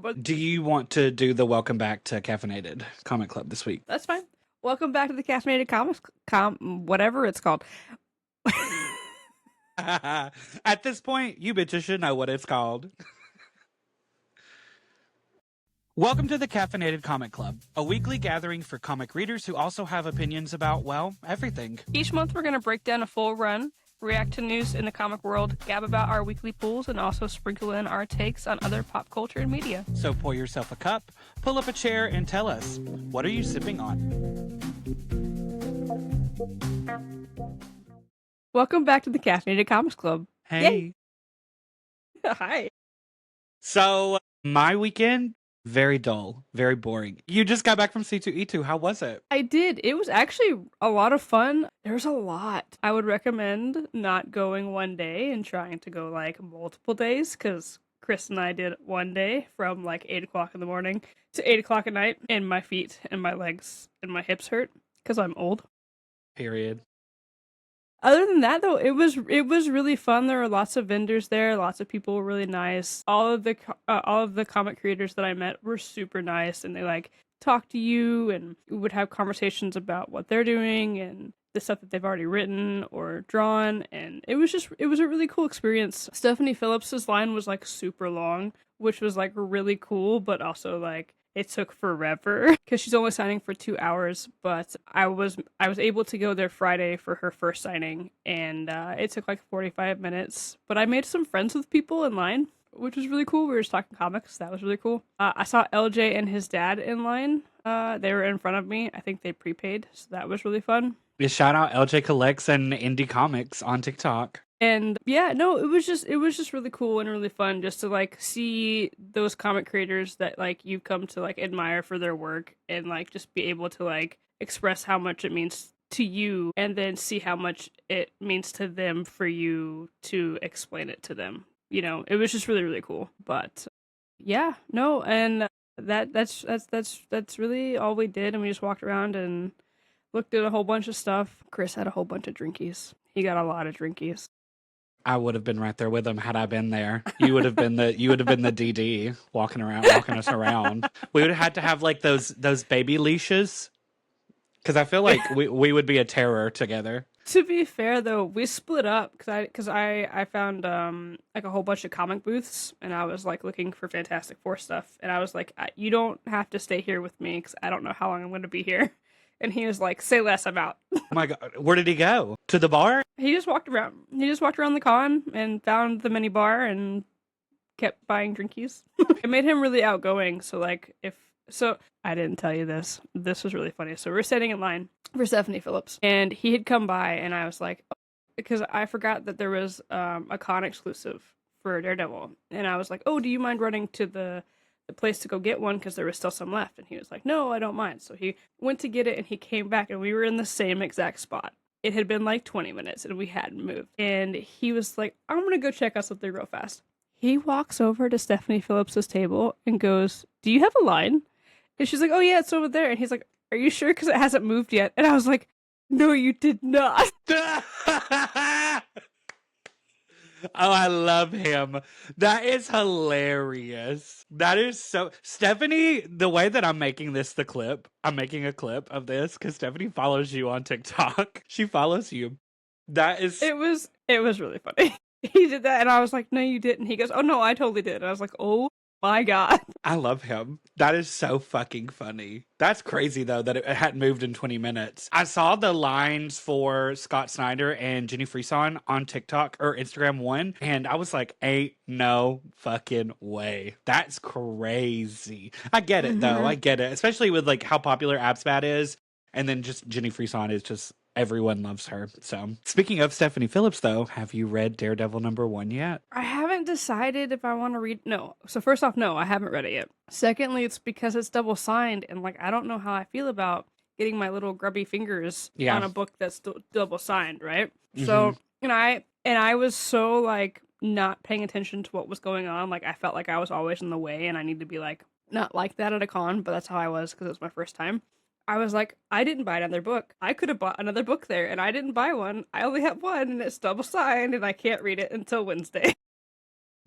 But Do you want to do the welcome back to Caffeinated Comic Club this week? that's fine. Welcome back to the Caffeinated Comics, whatever it's called. At this point, you bitches should know what it's called. Welcome to the Caffeinated Comic Club, a weekly gathering for comic readers who also have opinions about, well, everything. Each month, we're going to break down a full run, react to news in the comic world, gab about our weekly pools, and also sprinkle in our takes on other pop culture and media. So pour yourself a cup, pull up a chair, and tell us, what are you sipping on? Welcome back to the Caffeinated Comics Club. Hey. Yay. Hi. So, my weekend, very dull, very boring. You just got back from C2E2. How was it? I did. It was actually a lot of fun. There's a lot. I would recommend not going one day and trying to go like multiple days because Chris and I did one day from like 8 o'clock in the morning to 8 o'clock at night, and my feet and my legs and my hips hurt because I'm old. Period. Other than that, though, it was really fun. There were lots of vendors there. Lots of people were really nice. All of the comic creators that I met were super nice, and they like talked to you and would have conversations about what they're doing and the stuff that they've already written or drawn. And it was a really cool experience. Stephanie Phillips's line was like super long, which was like really cool, but also like it took forever because she's only signing for 2 hours. But I was able to go there Friday for her first signing, and it took like 45 minutes. But I made some friends with people in line, which was really cool. We were just talking comics. That was really cool. I saw LJ and his dad in line. They were in front of me. I think they prepaid, so that was really fun. Yeah, shout out LJ Collects and Indie Comics on TikTok. And yeah, no, it was just really cool and really fun just to like see those comic creators that like you've come to like admire for their work, and like just be able to like express how much it means to you, and then see how much it means to them for you to explain it to them. You know, it was just really, really cool. But yeah, no, and that's really all we did, and we just walked around and looked at a whole bunch of stuff. Chris had a whole bunch of drinkies. He got a lot of drinkies. I would have been right there with him had I been there. You would have been the DD walking us around. We would have had to have like those baby leashes, because I feel like we would be a terror together. To be fair, though, we split up because I found like a whole bunch of comic booths, and I was like looking for Fantastic Four stuff, and I was like, you don't have to stay here with me because I don't know how long I'm going to be here. And he was like, say less, I'm out. Oh my God, where did he go? To the bar? He just walked around. He just walked around the con and found the mini bar and kept buying drinkies. It made him really outgoing. So like I didn't tell you this. This was really funny. So we're standing in line for Stephanie Phillips, and he had come by, and I was like, because I forgot that there was a con exclusive for Daredevil, and I was like, oh, do you mind running to the place to go get one because there was still some left? And he was like, no, I don't mind. So he went to get it, and he came back, and we were in the same exact spot. It had been like 20 minutes and we hadn't moved, and he was like, I'm gonna go check out something real fast. He walks over to Stephanie Phillips's table and goes, do you have a line? And she's like, oh yeah, it's over there. And he's like, are you sure? Because it hasn't moved yet. And I was like, no, you did not. Oh, I love him. That is hilarious. That is so... Stephanie, the way that I'm making this the clip, I'm making a clip of this because Stephanie follows you on TikTok. She follows you. That is... It was really funny. He did that, and I was like, no, you didn't. He goes, oh, no, I totally did. And I was like, oh my God. I love him. That is so fucking funny. That's crazy, though, that it hadn't moved in 20 minutes. I saw the lines for Scott Snyder and Jenny Frison on TikTok or Instagram one, and I was like, ain't no fucking way. That's crazy. I get it, though. I get it. Especially with, like, how popular Absbat is, and then just Jenny Frison is just... Everyone loves her. So, speaking of Stephanie Phillips, though, have you read Daredevil #1 yet? I haven't decided if I want to read. No. So first off, no, I haven't read it yet. Secondly, it's because it's double signed, and like I don't know how I feel about getting my little grubby fingers on a book that's double signed, right? So, and I was so like not paying attention to what was going on. Like I felt like I was always in the way, and I need to be like not like that at a con, but that's how I was because it was my first time. I was like, I didn't buy another book. I could have bought another book there, and I didn't buy one. I only have one, and it's double signed, and I can't read it until Wednesday.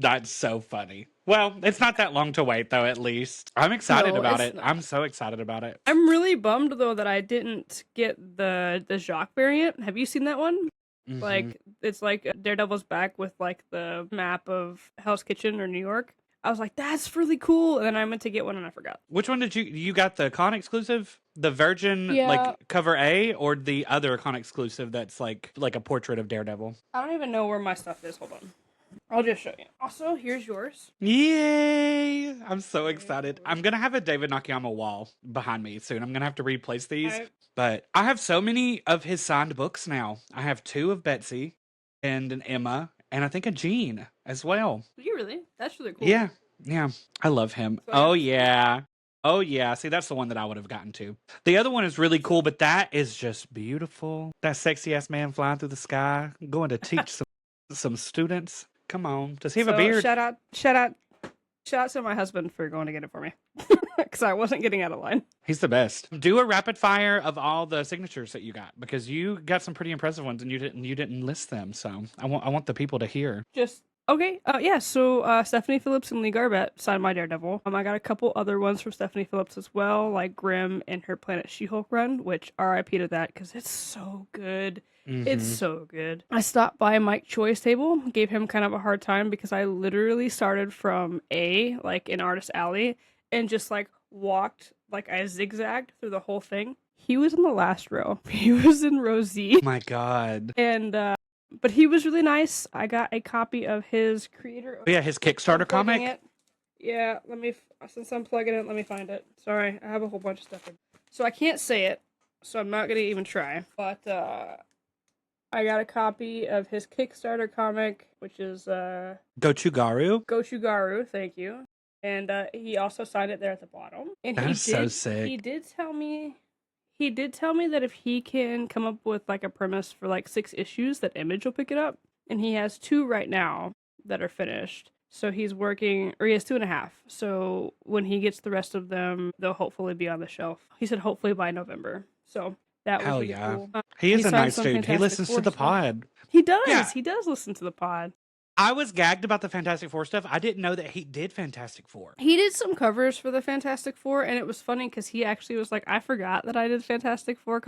That's so funny. Well, it's not that long to wait, though, at least. I'm excited No, about it's it. not. I'm so excited about it. I'm really bummed though that I didn't get the Jacques variant. Have you seen that one? Hmm. Like it's like Daredevil's back with like the map of Hell's Kitchen or New York. I was like, that's really cool, and then I meant to get one and I forgot. Which one did you got the con exclusive? The Virgin, Yeah, like, cover A, or the other con exclusive that's like a portrait of Daredevil? I don't even know where my stuff is. Hold on. I'll just show you. Also, here's yours. Yay! I'm so excited. I'm gonna have a David Nakayama wall behind me soon. I'm gonna have to replace these. But I have so many of his signed books now. I have 2 of Betsy and an Emma, and I think a Jean as well. Did you really? That's really cool. Yeah, yeah. I love him. So Oh, yeah. Oh, yeah. See, that's the one that I would have gotten to. The other one is really cool, but that is just beautiful. That sexy ass man flying through the sky, going to teach some students. Come on. Does he have a beard? Shout out to my husband for going to get it for me, because I wasn't getting out of line. He's the best. Do a rapid fire of all the signatures that you got, because you got some pretty impressive ones and you didn't list them. So I want the people to hear. Just okay. Yeah. So Stephanie Phillips and Lee Garbett signed my Daredevil. I got a couple other ones from Stephanie Phillips as well, like Grimm and her Planet She-Hulk run, which R.I.P. to that because it's so good. It's so good. I stopped by Mike Choi's table, gave him kind of a hard time because I literally started from A, like in Artist Alley, and just like walked, like I zigzagged through the whole thing. He was in the last row. He was in row Z. My God. And but he was really nice. I got a copy of his creator. Oh, yeah, his Kickstarter comic. Yeah, since I'm plugging it, let me find it. Sorry, I have a whole bunch of stuff. So I can't say it, so I'm not gonna even try. But I got a copy of his Kickstarter comic, which is Gochugaru. Gochugaru, thank you. And he also signed it there at the bottom. And That's so sick. He did tell me that if he can come up with like a premise for like 6 issues, that Image will pick it up. And he has 2 right now that are finished. So he's working, or he has 2.5. So when he gets the rest of them, they'll hopefully be on the shelf. He said hopefully by November. So that was really cool. He is a nice dude. He listens to the pod. He does. Yeah. He does listen to the pod. I was gagged about the Fantastic Four stuff. I didn't know that he did Fantastic Four. He did some covers for the Fantastic Four, and it was funny because he actually was like, I forgot that I did Fantastic Four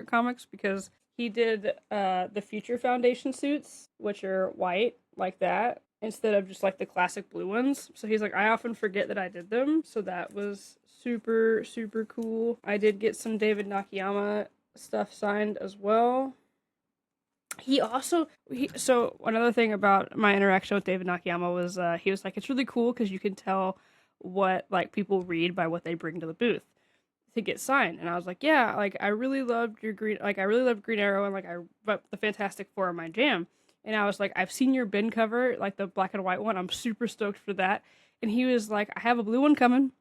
comics because he did the Future Foundation suits, which are white like that, instead of just like the classic blue ones. So he's like, I often forget that I did them. So that was super, super cool. I did get some David Nakayama stuff signed as well. So another thing about my interaction with David Nakayama was he was like, it's really cool because you can tell what like people read by what they bring to the booth to get signed. And I was like, yeah, like I really loved Green Arrow, and but the Fantastic Four are my jam. And I was like, I've seen your bin cover, like the black and white one. I'm super stoked for that. And he was like, I have a blue one coming,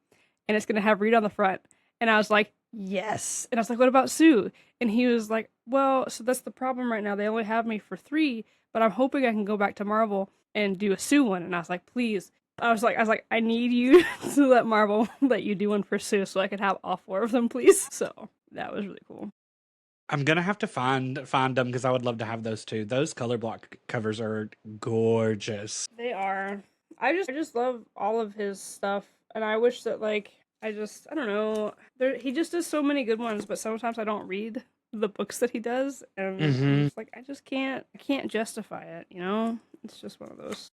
and it's gonna have Reed on the front. And I was like, yes. And I was like, what about Sue? And he was like, well, so that's the problem right now. They only have me for 3, but I'm hoping I can go back to Marvel and do a Sue one. And I was like, please. I was like, I need you to let Marvel let you do one for Sue so I could have all 4 of them, please. So that was really cool. I'm gonna have to find them because I would love to have those too. Those color block covers are gorgeous. They are. I just love all of his stuff, and I wish that like I don't know. He just does so many good ones, but sometimes I don't read the books that he does, and it's like I can't justify it. You know, it's just one of those.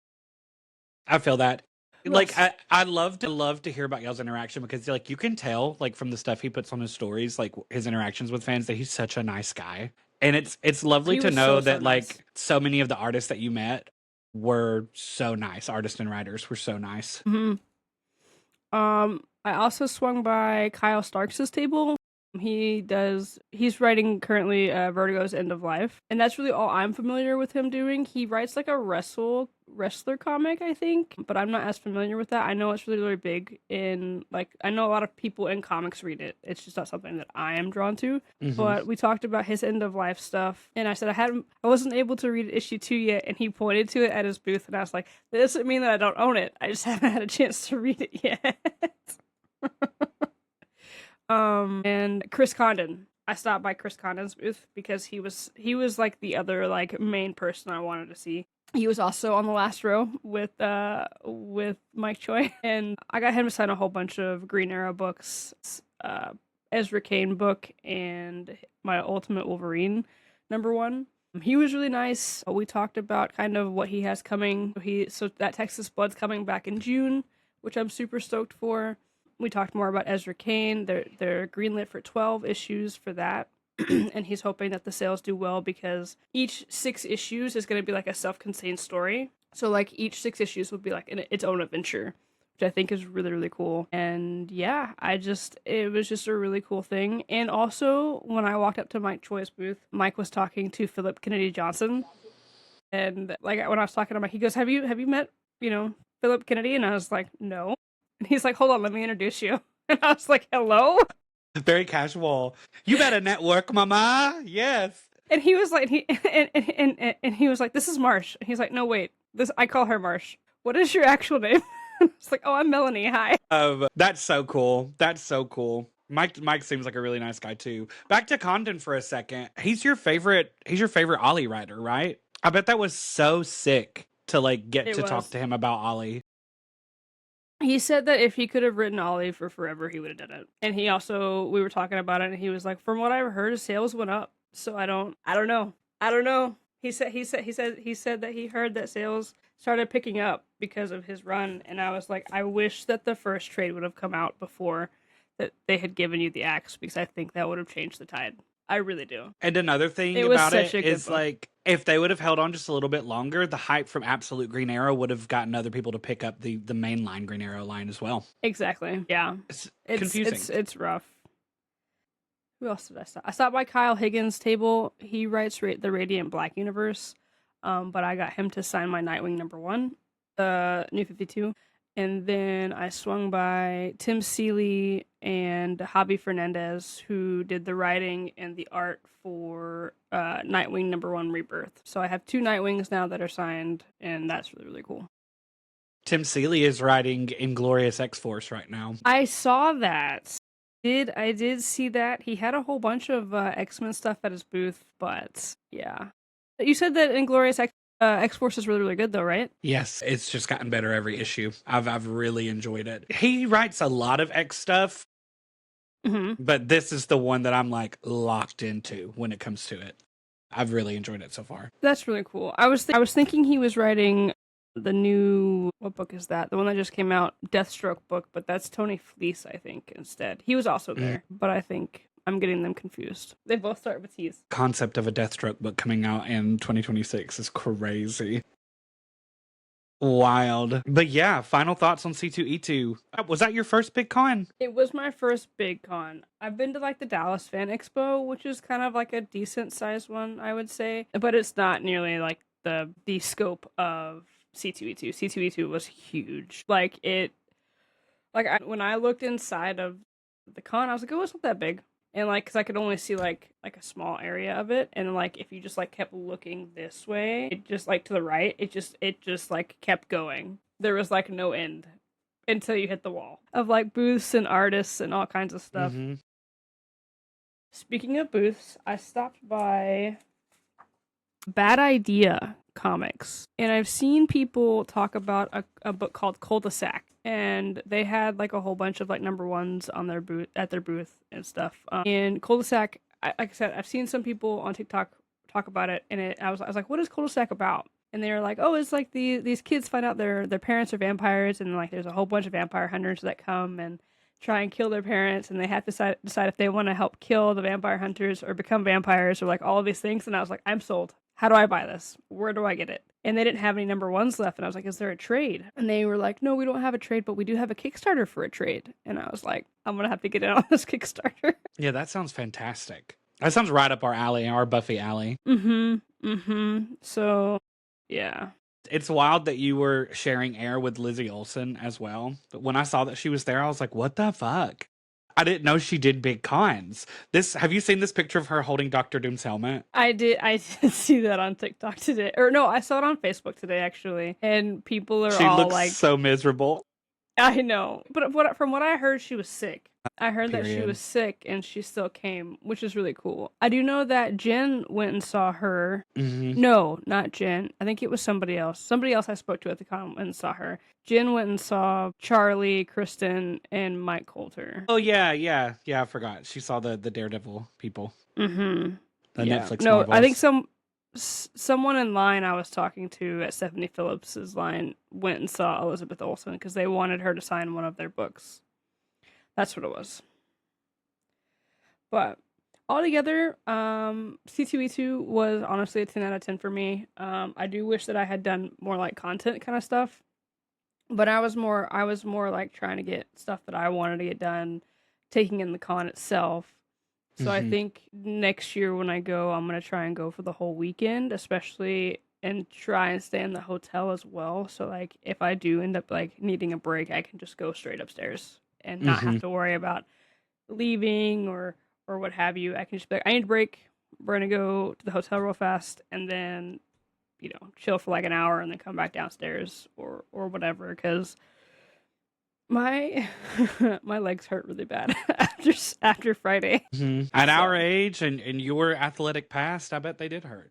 I feel that. Like I love to hear about y'all's interaction because like you can tell like from the stuff he puts on his stories, like his interactions with fans, that he's such a nice guy, and it's lovely to know that like so many of the artists that you met were so nice. Artists and writers were so nice. I also swung by Kyle Starks' table. He's writing currently Vertigo's End of Life, and that's really all I'm familiar with him doing. He writes like a wrestler comic, I think, but I'm not as familiar with that. I know it's really, really big in like, I know a lot of people in comics read it. It's just not something that I am drawn to. But we talked about his End of Life stuff, and I said I wasn't able to read issue 2 yet, and he pointed to it at his booth, and I was like, that doesn't mean that I don't own it. I just haven't had a chance to read it yet. And Chris Condon. I stopped by Chris Condon's booth because he was like the other like main person I wanted to see. He was also on the last row with Mike Choi, and I got him to sign a whole bunch of Green Arrow books, Ezra Kane book, and my Ultimate Wolverine #1. He was really nice. We talked about kind of what he has coming. So that Texas Blood's coming back in June, which I'm super stoked for. We talked more about Ezra Kane. They're greenlit for 12 issues for that. And he's hoping that the sales do well because each 6 issues is going to be like a self-contained story. So like each 6 issues would be like its own adventure, which I think is really, really cool. And yeah, it was just a really cool thing. And also, when I walked up to Mike Choi's booth, Mike was talking to Philip Kennedy Johnson. And like when I was talking to Mike, he goes, have you met, Philip Kennedy? And I was like, no. And he's like, hold on, let me introduce you. And I was like, hello? Very casual. You better network, mama. Yes. And he was like, and he was like, this is Marsh. And he's like, no, wait, I call her Marsh. What is your actual name? It's like, oh, I'm Melanie. Hi. That's so cool. That's so cool. Mike seems like a really nice guy too. Back to Condon for a second. He's your favorite Ollie writer, right? I bet that was so sick to like get to talk to him about Ollie. He said that if he could have written Ollie for forever, he would have done it. And we were talking about it, and he was like, from what I've heard, sales went up. So I don't know. He said that he heard that sales started picking up because of his run, and I was like, I wish that the first trade would have come out before that they had given you the axe, because I think that would have changed the tide. I really do. And another thing about it is like, if they would have held on just a little bit longer, the hype from Absolute Green Arrow would have gotten other people to pick up the mainline Green Arrow line as well. Exactly. Yeah. It's confusing. It's rough. Who else did I stop? I stopped by Kyle Higgins' table. He writes the Radiant Black Universe, but I got him to sign my Nightwing #1, the New 52. And then I swung by Tim Seeley and Javi Fernandez, who did the writing and the art for Nightwing #1 Rebirth. So I have 2 Nightwings now that are signed, and that's really, really cool. Tim Seeley is writing Inglorious X-Force right now. I saw that. I did see that. He had a whole bunch of X-Men stuff at his booth, but yeah. You said that Inglorious X-Force is really, really good though, right? Yes, it's just gotten better every issue. I've really enjoyed it. He writes a lot of X stuff, but this is the one that I'm like locked into when it comes to it. I've really enjoyed it so far. That's really cool. I was thinking he was writing the new, what book is that? The one that just came out, Deathstroke book, but that's Tony Fleece, I think, instead. He was also there, but I think I'm getting them confused. They both start with T's. Concept of a Deathstroke book coming out in 2026 is crazy. Wild. But yeah, final thoughts on C2E2. Was that your first big con? It was my first big con. I've been to like the Dallas Fan Expo, which is kind of like a decent sized one, I would say, but it's not nearly like the scope of C2E2. C2E2 was huge. When I looked inside of the con, I was like, oh, it's not that big. And like, cause I could only see like a small area of it, and like if you just like kept looking this way, it just like to the right, it just like kept going. There was like no end until you hit the wall of like booths and artists and all kinds of stuff. Speaking of booths, I stopped by Bad Idea Comics, and I've seen people talk about a book called Cul-de-sac, and they had like a whole bunch of like #1s on their booth and stuff. And Cul-de-sac, like I said, I've seen some people on TikTok talk about it, and I was like, what is Cul-de-sac about? And they were like, oh, it's like these kids find out their parents are vampires, and like there's a whole bunch of vampire hunters that come and try and kill their parents, and they have to decide if they want to help kill the vampire hunters or become vampires or like all of these things. And I was like, I'm sold. How do I buy this? Where do I get it? And they didn't have any #1s left. And I was like, is there a trade? And they were like, no, we don't have a trade, but we do have a Kickstarter for a trade. And I was like, I'm going to have to get in on this Kickstarter. Yeah, that sounds fantastic. That sounds right up our alley, our Buffy alley. So, yeah. It's wild that you were sharing air with Lizzie Olsen as well. But when I saw that she was there, I was like, what the fuck? I didn't know she did big cons. Have you seen this picture of her holding Dr. Doom's helmet? I did see that on TikTok today. Or no, I saw it on Facebook today, actually. And people are she all looks like, so miserable. I know, but from what I heard, she was sick. I heard that she Period. was sick and she still came, which is really cool. I do know that Jen went and saw her. Hmm. No, not Jen. I think it was somebody else. Somebody else I spoke to at the con went and saw her. Jen went and saw Charlie, Kristen, and Mike Coulter. Oh yeah, yeah, yeah. I forgot. She saw the Daredevil people. Mm-hmm. The Netflix No, I think Marvels. someone in line I was talking to at Stephanie Phillips's line went and saw Elizabeth Olsen because they wanted her to sign one of their books. That's what it was. But altogether, C2E2 was honestly a 10 out of 10 for me. I do wish that I had done more like content kind of stuff, but I was more like trying to get stuff that I wanted to get done, taking in the con itself. So I Mhm. think next year when I go, I'm gonna try and go for the whole weekend, especially and try and stay in the hotel as well. So like if I do end up like needing a break, I can just go straight upstairs and not have Mhm. to worry about leaving or what have you. I can just be like, I need a break. We're gonna go to the hotel real fast and then chill for like an hour and then come back downstairs or whatever because my my legs hurt really bad after Friday. Mhm. At our So age and your athletic past, I bet they did hurt.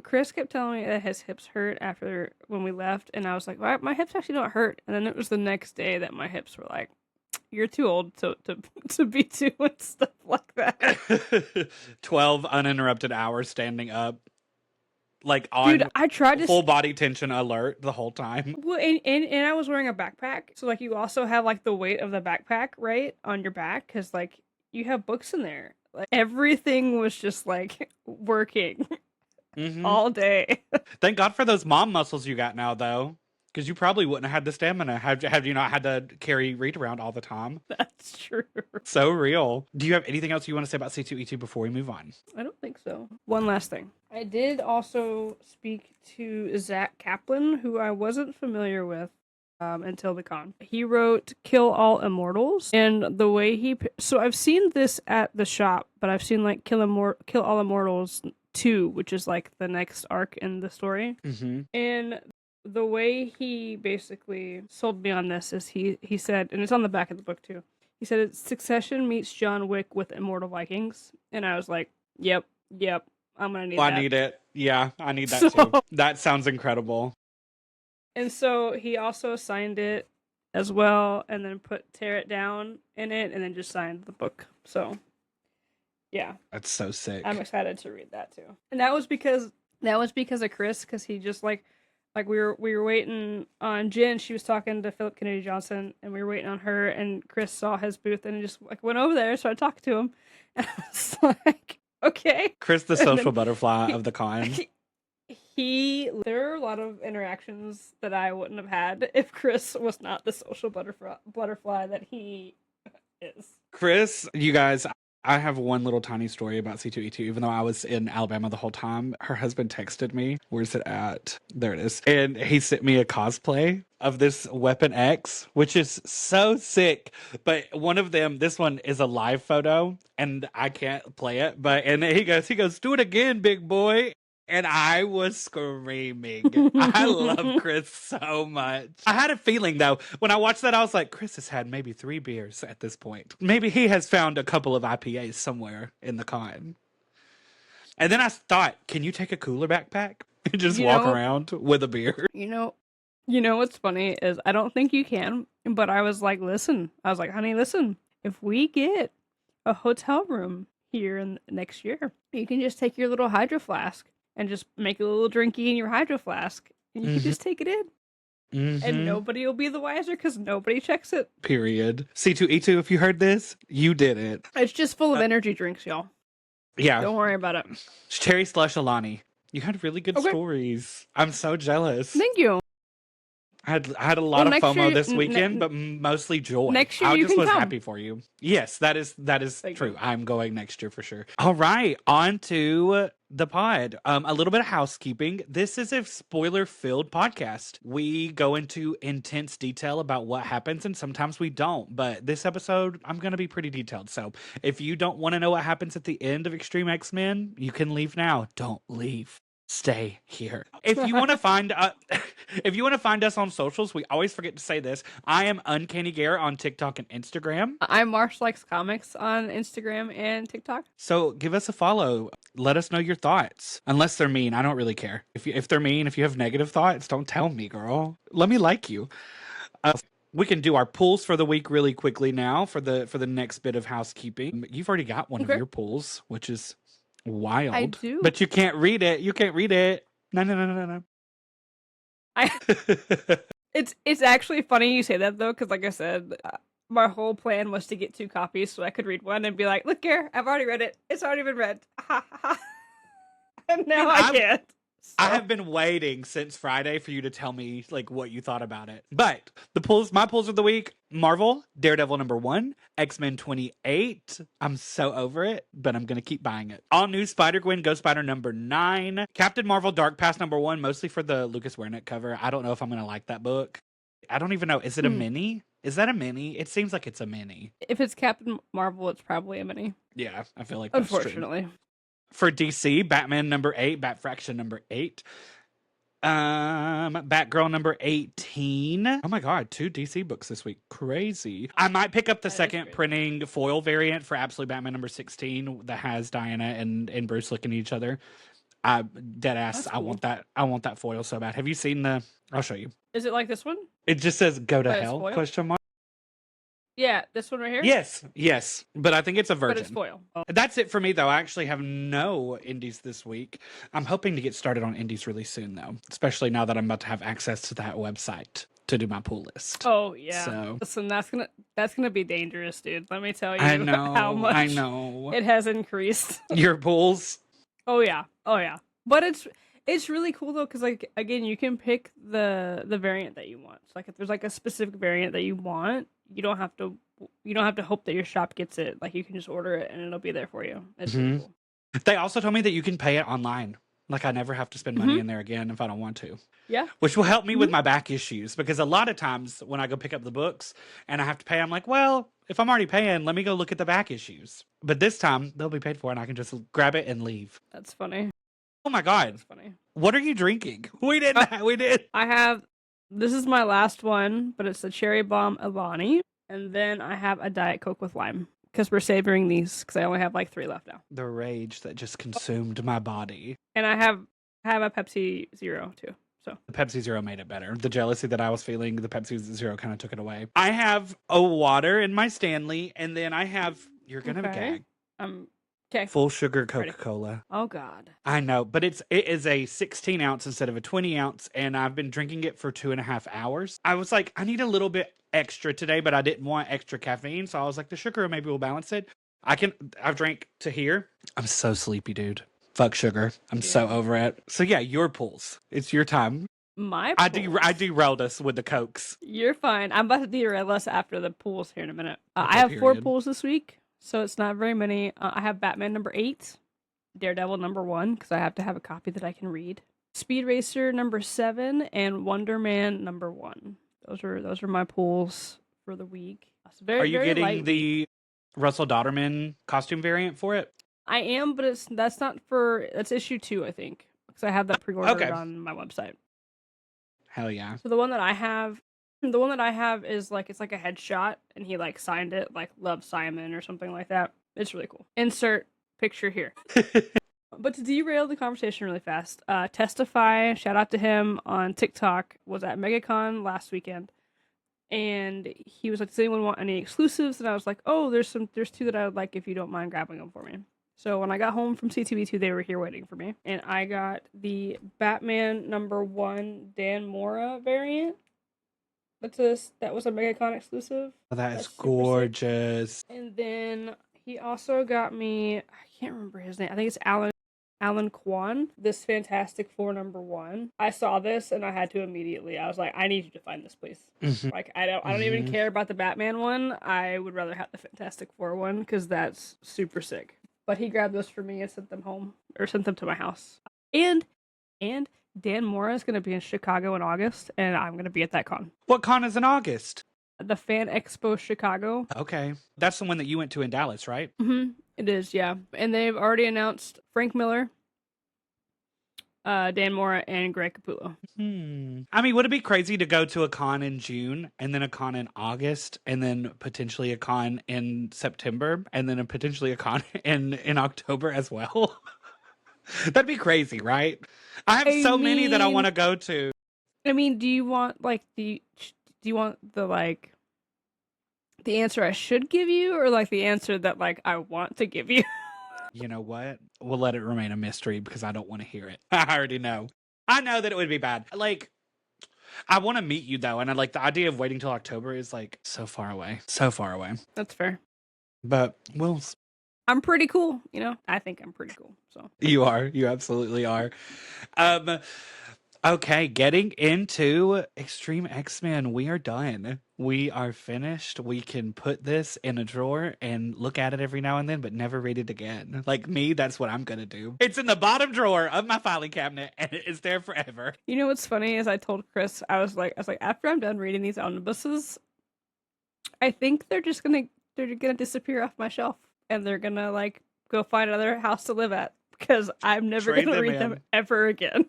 Chris kept telling me that his hips hurt after when we left, and I was like, "Why my hips actually don't hurt?" And then it was the next day that my hips were like, "You're too old to be doing stuff like that." 12 uninterrupted hours standing up, like Dude, on I tried to full body tension alert the whole time. well, and I was wearing a backpack, so like you also have like the weight of the backpack right on your back because like you have books in there. Like everything was just like working Hmm. all day. Thank God for those mom muscles you got now, though, because you probably wouldn't have had the stamina had you not had to carry Reed around all the time. That's true. So real. Do you have anything else you want to say about C2E2 before we move on? I don't think so. One last thing. I did also speak to Zach Kaplan, who I wasn't familiar with until the con. He wrote Kill All Immortals, and the way so I've seen this at the shop, but I've seen like Kill All Immortals 2, which is like the next arc in the story. Mm-hmm. And the way he basically sold me on this is he said, and it's on the back of the book too. He said it's Succession meets John Wick with Immortal Vikings, and I was like, "Yep, I'm gonna need Well, that." I need it. Yeah, I need that too. That sounds incredible. And so he also signed it as well, and then put "Tear It Down" in it, and then just signed the book. So, yeah, That's so sick. I'm excited to read that too. And that was because of Chris, because he just like we were waiting on Jen. She was talking to Philip Kennedy Johnson, and we were waiting on her. And Chris saw his booth and just like went over there, started talking to him, and I was like, okay. Chris, the And social then butterfly of the con. There are a lot of interactions that I wouldn't have had if Chris was not the social butterfly that he is. Chris, you guys, I have one little tiny story about C2E2. Even though I was in Alabama the whole time, her husband texted me. Where's it at? There it is. And he sent me a cosplay of this Weapon X, which is so sick. But one of them, this one is a live photo, and I can't play it. And he goes, do it again, big boy. And I was screaming. I love Chris so much. I had a feeling, though, when I watched that, I was like, Chris has had maybe 3 beers at this point. Maybe he has found a couple of IPAs somewhere in the con. And then I thought, can you take a cooler backpack and just walk around with a beer? You know what's funny is I don't think you can, but I was like, honey, listen, if we get a hotel room here in next year, you can just take your little hydro flask and just make a little drinky in your hydro flask, and you can just take it in, and nobody will be the wiser because nobody checks it. Period. C2E2, if you heard this, you did it. It's just full of energy drinks, y'all. Yeah. Don't worry about it. Cherry slush Alani. You had really good stories. I'm so jealous. Thank you. I had a lot of FOMO this weekend, but mostly joy. Next year I you just can was come. happy for you. Yes, that is Thank true. you. I'm going next year for sure. All right, on to the pod. A little bit of housekeeping. This is a spoiler-filled podcast. We go into intense detail about what happens, and sometimes we don't. But this episode, I'm going to be pretty detailed. So if you don't want to know what happens at the end of X-treme X-Men, you can leave now. Don't leave. stay here. If you want to find if you want to find us on socials, we always forget to say this. I am Uncanny Gare on TikTok and Instagram. I'm Marsh Likes Comics on Instagram and TikTok. So give us a follow. Let us know your thoughts. Unless they're mean, I don't really care. If they're mean, if you have negative thoughts, don't tell me, girl. Let me like you. We can do our pulls for the week really quickly now for the next bit of housekeeping. You've already got one of your pulls, which is wild. I do. But you can't read it. You can't read it. No. It's actually funny you say that though, because like I said, my whole plan was to get 2 copies so I could read one and be like, look here, I've already read it. It's already been read. And now I can't. So. I have been waiting since Friday for you to tell me like what you thought about it. But my pulls of the week: Marvel, Daredevil #1, X-Men 28. I'm so over it, but I'm gonna keep buying it. All new Spider-Gwen, Ghost Spider #9, Captain Marvel, Dark Past #1, mostly for the Lucas Wernick cover. I don't know if I'm gonna like that book. I don't even know. Is it a mini? Is that a mini? It seems like it's a mini. If it's Captain Marvel, it's probably a mini. Yeah, I feel like that's unfortunately. True. For DC, Batman #8, Bat Fraction #8, Batgirl #18. Oh my god, 2 DC books this week. Crazy. I might pick up the second printing foil variant for Absolute Batman #16 that has Diana and Bruce looking at each other. Dead ass. Cool. I want that foil so bad. Have you seen the? I'll show you. Is it like this one? It just says "Go to hell?" question mark. Yeah, this one right here? Yes. But I think it's a virgin. But it's foil. Oh. That's it for me, though. I actually have no indies this week. I'm hoping to get started on indies really soon, though. Especially now that I'm about to have access to that website to do my pull list. Oh, yeah. So. Listen, that's gonna be dangerous, dude. Let me tell you I know, how much I know. It has increased. Your pulls? Oh, yeah. But it's really cool, though, because, like, again, you can pick the variant that you want. So, like, if there's, like, a specific variant that you want, you don't have to hope that your shop gets it. Like, you can just order it and it'll be there for you. It's really cool. They also told me that you can pay it online. Like, I never have to spend money in there again if I don't want to. Yeah. Which will help me with my back issues, because a lot of times when I go pick up the books and I have to pay, I'm like, well, if I'm already paying, let me go look at the back issues. But this time they'll be paid for and I can just grab it and leave. That's funny. Oh my god. That's funny. What are you drinking? We did. This is my last one, but it's a Cherry Bomb Alani. And then I have a Diet Coke with lime. Because we're savoring these, because I only have like 3 left now. The rage that just consumed my body. And I have a Pepsi Zero, too. So the Pepsi Zero made it better. The jealousy that I was feeling, the Pepsi Zero kind of took it away. I have a water in my Stanley, and then I have... You're going to gag. Okay. Full sugar Coca-Cola. Oh, God. I know, but it is a 16 ounce instead of a 20 ounce, and I've been drinking it for 2.5 hours. I was like, I need a little bit extra today, but I didn't want extra caffeine, so I was like, the sugar maybe will balance it. I've drank to here. I'm so sleepy, dude. Fuck sugar. I'm so over it. So yeah, your pulls. It's your time. My pulls. I derailed us with the Cokes. You're fine. I'm about to derail us after the pulls here in a minute. I have 4 pulls this week. So it's not very many. I have Batman #8, Daredevil #1, because I have to have a copy that I can read. Speed Racer #7, and Wonder Man #1. Those are my pulls for the week. Are you getting the Russell Dodderman costume variant for it? I am, but that's issue 2, I think, because I have that pre-ordered on my website. Hell yeah! So the one that I have is like, it's like a headshot, and he like signed it like Love Simon or something like that. It's really cool. Insert picture here. But to derail the conversation really fast, Testify, shout out to him on TikTok, was at MegaCon last weekend, and he was like, does anyone want any exclusives? And I was like, oh, there's 2 that I would like if you don't mind grabbing them for me. So when I got home from C2E2, they were here waiting for me, and I got the Batman #1 Dan Mora variant. That was a MegaCon exclusive. Oh, that's gorgeous. And then he also got me, I can't remember his name. I think it's Alan Kwan, this Fantastic Four #1. I saw this and I had to immediately. I was like, I need you to find this, please. Like, I don't even care about the Batman one. I would rather have the Fantastic Four one because that's super sick. But he grabbed those for me and sent them home, or sent them to my house. And Dan Mora is going to be in Chicago in August, and I'm going to be at that con. What con is in August? The Fan Expo Chicago. Okay. That's the one that you went to in Dallas, right? Mm-hmm. It is, yeah. And they've already announced Frank Miller, Dan Mora and Greg Capullo. I mean, would it be crazy to go to a con in June and then a con in August and then potentially a con in September and then potentially a con in October as well? That'd be crazy, right? I have so many that I want to go to. I mean, do you want like do you want the like the answer I should give you, or like the answer that like I want to give you? You know what? We'll let it remain a mystery because I don't want to hear it. I already know. I know that it would be bad. Like, I want to meet you though, and I like the idea of waiting till October is like so far away. So far away. That's fair. But I'm pretty cool, you know? I think I'm pretty cool. So you are. You absolutely are. Okay, getting into X-treme X-Men. We are done. We are finished. We can put this in a drawer and look at it every now and then, but never read it again. Like me, that's what I'm gonna do. It's in the bottom drawer of my filing cabinet, and it is there forever. you know what's funny is I told Chris, I was like, after I'm done reading these omnibuses, I think they're gonna disappear off my shelf, and they're gonna like go find another house to live at because I'm never gonna read them ever again.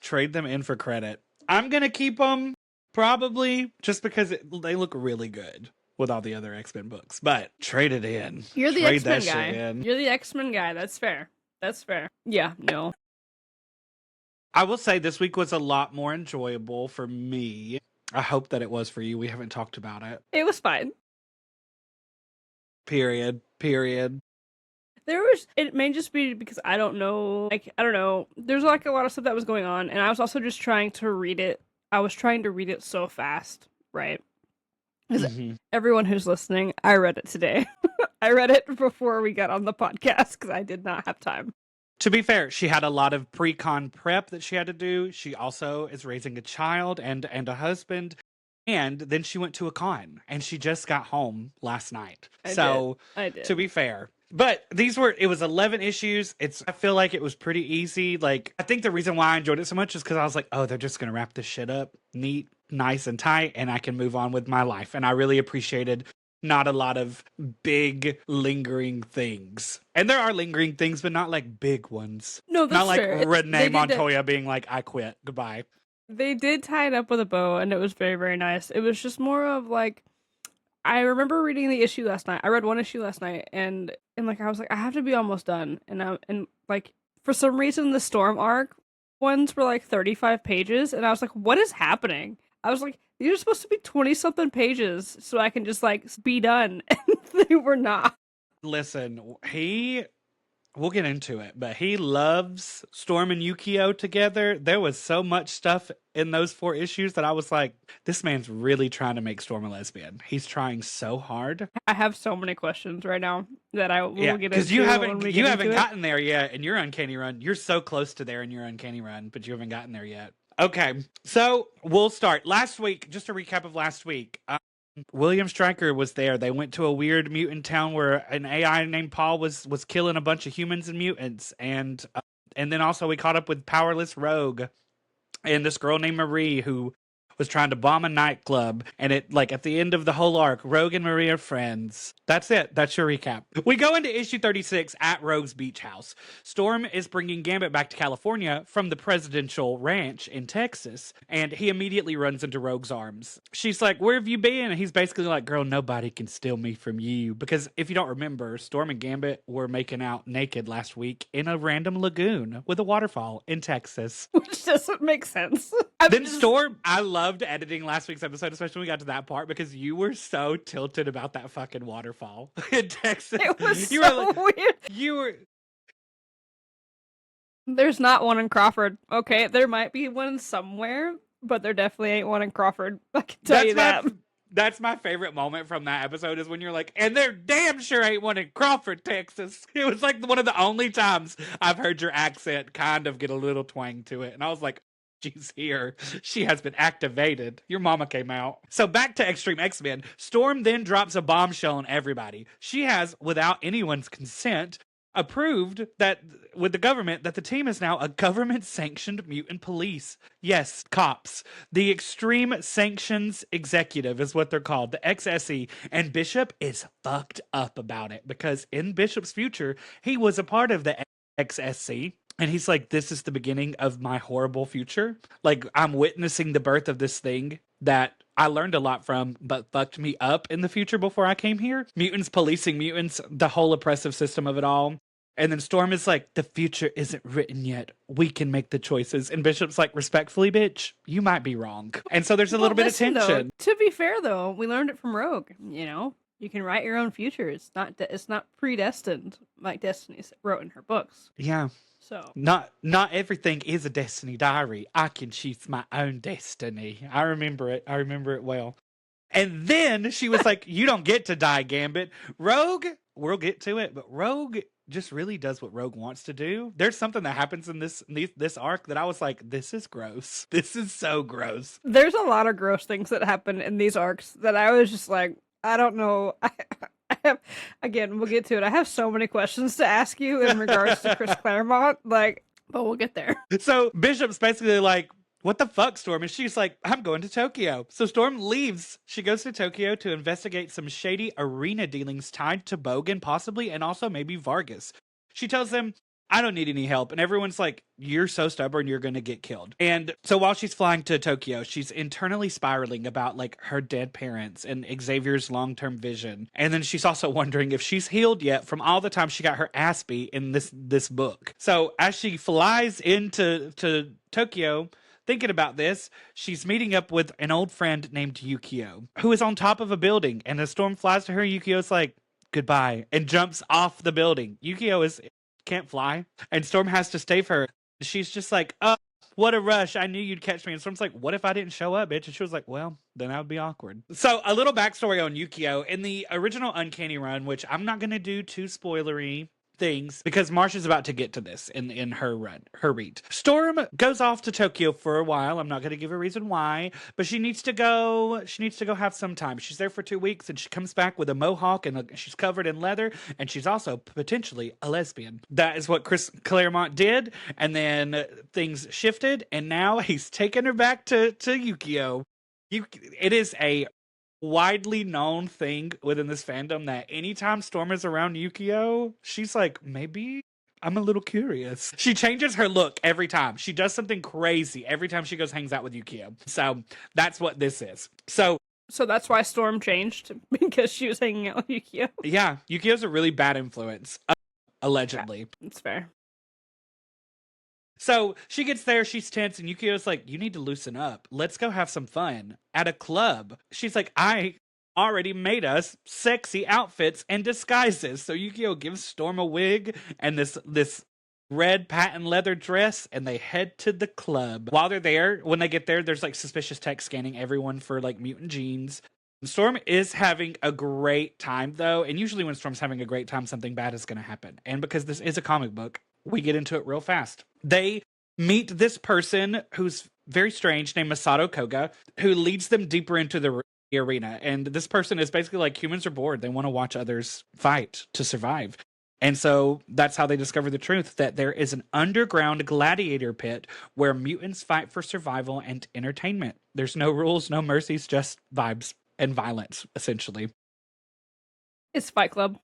Trade them in for credit. I'm gonna keep them probably just because they look really good with all the other X-Men books. But trade it in. You're the X-Men guy. You're the X-Men guy. That's fair. That's fair. Yeah. No. I will say this week was a lot more enjoyable for me. I hope that it was for you. We haven't talked about it. It was fine. Period. It may just be because I don't know, there's like a lot of stuff that was going on, and I was also just trying to read it. I was trying to read it so fast, right? Everyone who's listening, I read it today. I read it before we got on the podcast because I did not have time. To be fair, she had a lot of pre-con prep that she had to do. She also is raising a child and a husband. And then she went to a con, and she just got home last night. I did. To be fair. But it was 11 issues. I feel like it was pretty easy. Like, I think the reason why I enjoyed it so much is because I was like, oh, they're just going to wrap this shit up neat, nice, and tight, and I can move on with my life. And I really appreciated not a lot of big, lingering things. And there are lingering things, but not like big ones. No, that's not like fair. Renee Montoya being like, I quit. Goodbye. They did tie it up with a bow, and it was very, very nice. It was just more of like, I remember reading the issue last night. I read one issue last night, and like I was like, I have to be almost done. And like for some reason, the Storm arc ones were like 35 pages, and I was like, what is happening? I was like, these are supposed to be 20-something pages, so I can just like be done, and they were not. Listen, we'll get into it, but he loves Storm and Yukio together. There was so much stuff in those 4 issues that I was like, this man's really trying to make Storm a lesbian. He's trying so hard. I have so many questions right now that I will get into. Because you haven't gotten there yet in your Uncanny Run. You're so close to there in your Uncanny Run, but you haven't gotten there yet. Okay, so we'll start. Last week, just a recap of last week. William Stryker was there. They went to a weird mutant town where an AI named Paul was killing a bunch of humans and mutants, and then also we caught up with Powerless Rogue and this girl named Marie who was trying to bomb a nightclub, and it like at the end of the whole arc, Rogue and Marie are friends. That's it. That's your recap. We go into issue 36 at Rogue's beach house. Storm is bringing Gambit back to California from the presidential ranch in Texas, and he immediately runs into Rogue's arms. She's like, where have you been? And he's basically like, girl, nobody can steal me from you. Because if you don't remember, Storm and Gambit were making out naked last week in a random lagoon with a waterfall in Texas. Which doesn't make sense. Storm, I loved editing last week's episode, especially when we got to that part, because you were so tilted about that fucking waterfall in Texas. It was weird. You were. There's not one in Crawford. Okay, there might be one somewhere, but there definitely ain't one in Crawford. I can tell you that. That's my favorite moment from that episode is when you're like, and there damn sure ain't one in Crawford, Texas. It was like one of the only times I've heard your accent kind of get a little twang to it. And I was like, she's here. She has been activated. Your mama came out. So back to X-treme X-Men. Storm then drops a bombshell on everybody. She has, without anyone's consent, approved that with the government that the team is now a government-sanctioned mutant police. Yes, cops. The Extreme Sanctions Executive is what they're called, the XSE. And Bishop is fucked up about it because in Bishop's future, he was a part of the XSC. And he's like, this is the beginning of my horrible future. Like, I'm witnessing the birth of this thing that I learned a lot from, but fucked me up in the future before I came here. Mutants policing mutants, the whole oppressive system of it all. And then Storm is like, the future isn't written yet. We can make the choices. And Bishop's like, respectfully, bitch, you might be wrong. And so there's a little bit of tension. To be fair, though, we learned it from Rogue. You know, you can write your own future. It's not predestined like Destiny wrote in her books. Yeah. So not everything is a Destiny diary. I can choose my own destiny. I remember it well. And then she was like, you don't get to die, Gambit. Rogue, we'll get to it, but Rogue just really does what Rogue wants to do. There's something that happens in this arc that I was like, this is gross. This is so gross. There's a lot of gross things that happen in these arcs that I was just like, I don't know. I have, again, we'll get to it. I have so many questions to ask you in regards to Chris Claremont, but we'll get there. So Bishop's basically like, what the fuck, Storm? And she's like, I'm going to Tokyo. So Storm leaves. She goes to Tokyo to investigate some shady arena dealings tied to Bogan, possibly, and also maybe Vargas. She tells them, I don't need any help. And everyone's like, you're so stubborn, you're going to get killed. And so while she's flying to Tokyo, she's internally spiraling about like her dead parents and Xavier's long-term vision. And then she's also wondering if she's healed yet from all the time she got her ass beat in this book. So as she flies into Tokyo, thinking about this, she's meeting up with an old friend named Yukio, who is on top of a building. And as Storm flies to her, Yukio's like, goodbye, and jumps off the building. Yukio can't fly, and Storm has to save her. She's just like, oh, what a rush. I knew you'd catch me. And Storm's like, what if I didn't show up, bitch? And she was like, well, then that would be awkward. So a little backstory on Yukio. In the original Uncanny run, which I'm not going to do too spoilery things because Marsh is about to get to this in her read. Storm goes off to Tokyo for a while. I'm not going to give a reason why, but she needs to go have some time. She's there for 2 weeks and she comes back with a mohawk and she's covered in leather, and she's also potentially a lesbian. That is what Chris Claremont did, and then things shifted and now he's taking her back to Yukio. It is a widely known thing within this fandom that anytime Storm is around Yukio, she's like, maybe I'm a little curious. She changes her look every time. She does something crazy every time she hangs out with Yukio. So that's what this is. So that's why Storm changed, because she was hanging out with Yukio. Yeah, Yukio's a really bad influence, allegedly. That's fair. So she gets there, she's tense, and Yukio's like, you need to loosen up. Let's go have some fun at a club. She's like, I already made us sexy outfits and disguises. So Yukio gives Storm a wig and this red patent leather dress, and they head to the club. While they're there, when they get there, there's like suspicious tech scanning everyone for like mutant genes. Storm is having a great time, though, and usually when Storm's having a great time, something bad is going to happen. And because this is a comic book, we get into it real fast. They meet this person who's very strange, named Masato Koga, who leads them deeper into the arena. And this person is basically like, humans are bored. They want to watch others fight to survive. And so that's how they discover the truth, that there is an underground gladiator pit where mutants fight for survival and entertainment. There's no rules, no mercies, just vibes and violence, essentially. It's Fight Club.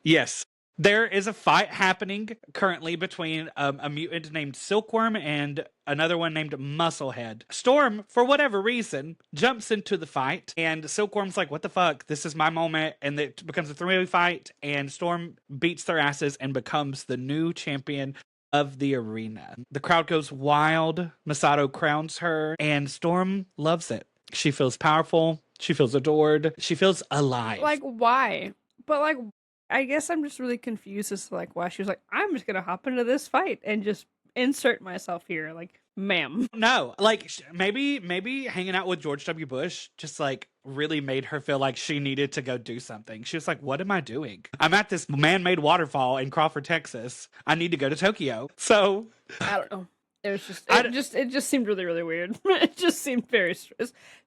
Yes. There is a fight happening currently between a mutant named Silkworm and another one named Musclehead. Storm, for whatever reason, jumps into the fight, and Silkworm's like, what the fuck? This is my moment. And it becomes a three-way fight, and Storm beats their asses and becomes the new champion of the arena. The crowd goes wild. Masato crowns her, and Storm loves it. She feels powerful. She feels adored. She feels alive. Like, why? But, like, I guess I'm just really confused as to like why she was like, I'm just gonna hop into this fight and just insert myself here. Like, ma'am. No, like maybe hanging out with George W. Bush just like really made her feel like she needed to go do something. She was like, what am I doing? I'm at this man-made waterfall in Crawford, Texas. I need to go to Tokyo. So I don't know. It was it just seemed really, really weird. It just seemed very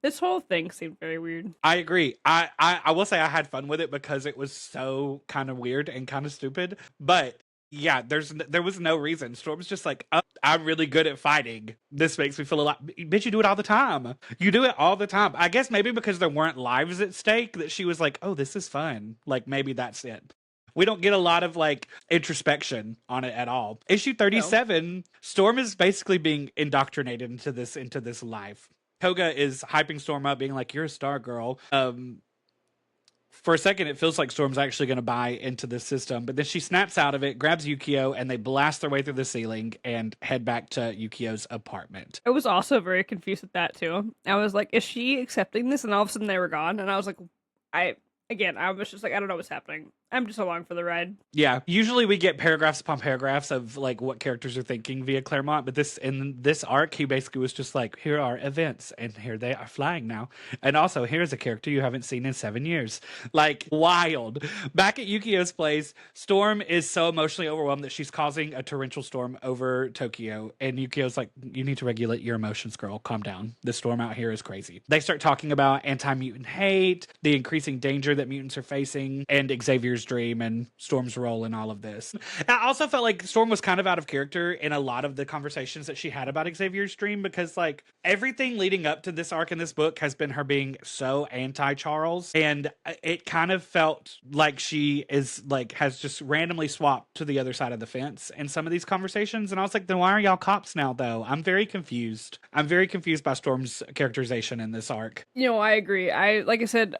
this whole thing seemed very weird. I agree. I will say I had fun with it because it was so kind of weird and kind of stupid. But yeah, there was no reason. Storm's just like, oh, I'm really good at fighting. This makes me feel a lot. Bitch, you do it all the time. You do it all the time. I guess maybe because there weren't lives at stake that she was like, oh, this is fun. Like maybe that's it. We don't get a lot of like introspection on it at all. Issue 37, Storm is basically being indoctrinated into this life. Koga is hyping Storm up, being like, "You're a star, girl." For a second, it feels like Storm's actually going to buy into this system, but then she snaps out of it, grabs Yukio, and they blast their way through the ceiling and head back to Yukio's apartment. I was also very confused with that too. I was like, is she accepting this? And all of a sudden they were gone. And I was like, I was just like, I don't know what's happening. I'm just along for the ride. Yeah, usually we get paragraphs upon paragraphs of like what characters are thinking via Claremont, but in this arc, he basically was just like, here are events, and here they are flying now, and also here's a character you haven't seen in 7 years. Like, wild. Back at Yukio's place, Storm is so emotionally overwhelmed that she's causing a torrential storm over Tokyo, and Yukio's like, you need to regulate your emotions, girl. Calm down. The storm out here is crazy. They start talking about anti-mutant hate, the increasing danger that mutants are facing, and Xavier's dream and Storm's role in all of this. I also felt like Storm was kind of out of character in a lot of the conversations that she had about Xavier's dream, because like everything leading up to this arc in this book has been her being so anti-Charles, and it kind of felt like she is like has just randomly swapped to the other side of the fence in some of these conversations. And I was like, then why are y'all cops now though? I'm very confused by Storm's characterization in this arc. You know, I agree. Like I said,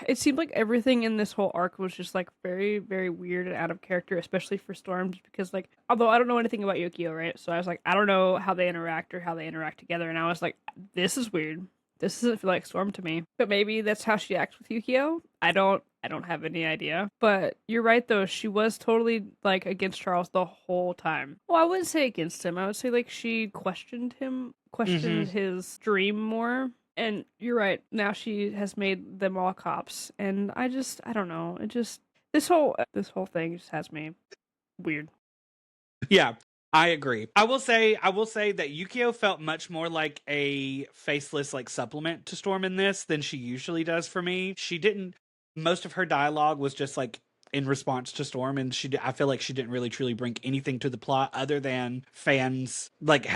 it seemed like everything in this whole arc was just like very, very weird and out of character, especially for Storm, because like, although I don't know anything about Yukio, right? So I was like, I don't know how they interact or how they interact together. And I was like, this is weird. This doesn't feel like Storm to me. But maybe that's how she acts with Yukio. I don't have any idea. But you're right though, she was totally like against Charles the whole time. Well, I wouldn't say against him. I would say like she questioned his dream more. And you're right. Now she has made them all cops, and I don't know. This whole thing just has me weird. Yeah, I agree. I will say that Yukio felt much more like a faceless like supplement to Storm in this than she usually does for me. Most of her dialogue was just like in response to Storm, and I feel like she didn't really truly bring anything to the plot other than fans like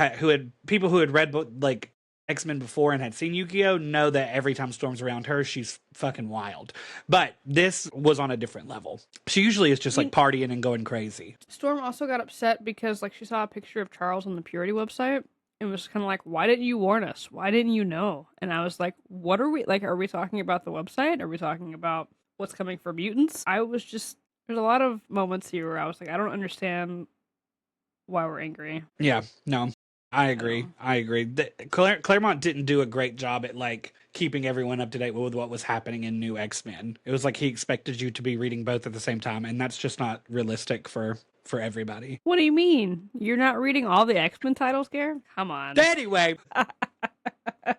people who had read like X-Men before and had seen Yukio know that every time Storm's around her, she's fucking wild. But this was on a different level. She usually is just like partying and going crazy. Storm also got upset because like she saw a picture of Charles on the Purity website and was kind of like, why didn't you warn us? Why didn't you know? And I was like, what are we, like, are we talking about the website? Are we talking about what's coming for mutants? There's a lot of moments here where I was like, I don't understand why we're angry. Yeah, no. I agree. Claremont didn't do a great job at like keeping everyone up to date with what was happening in New X-Men. It was like he expected you to be reading both at the same time, and that's just not realistic for everybody. What do you mean? You're not reading all the X-Men titles, Gare? Come on. Anyway.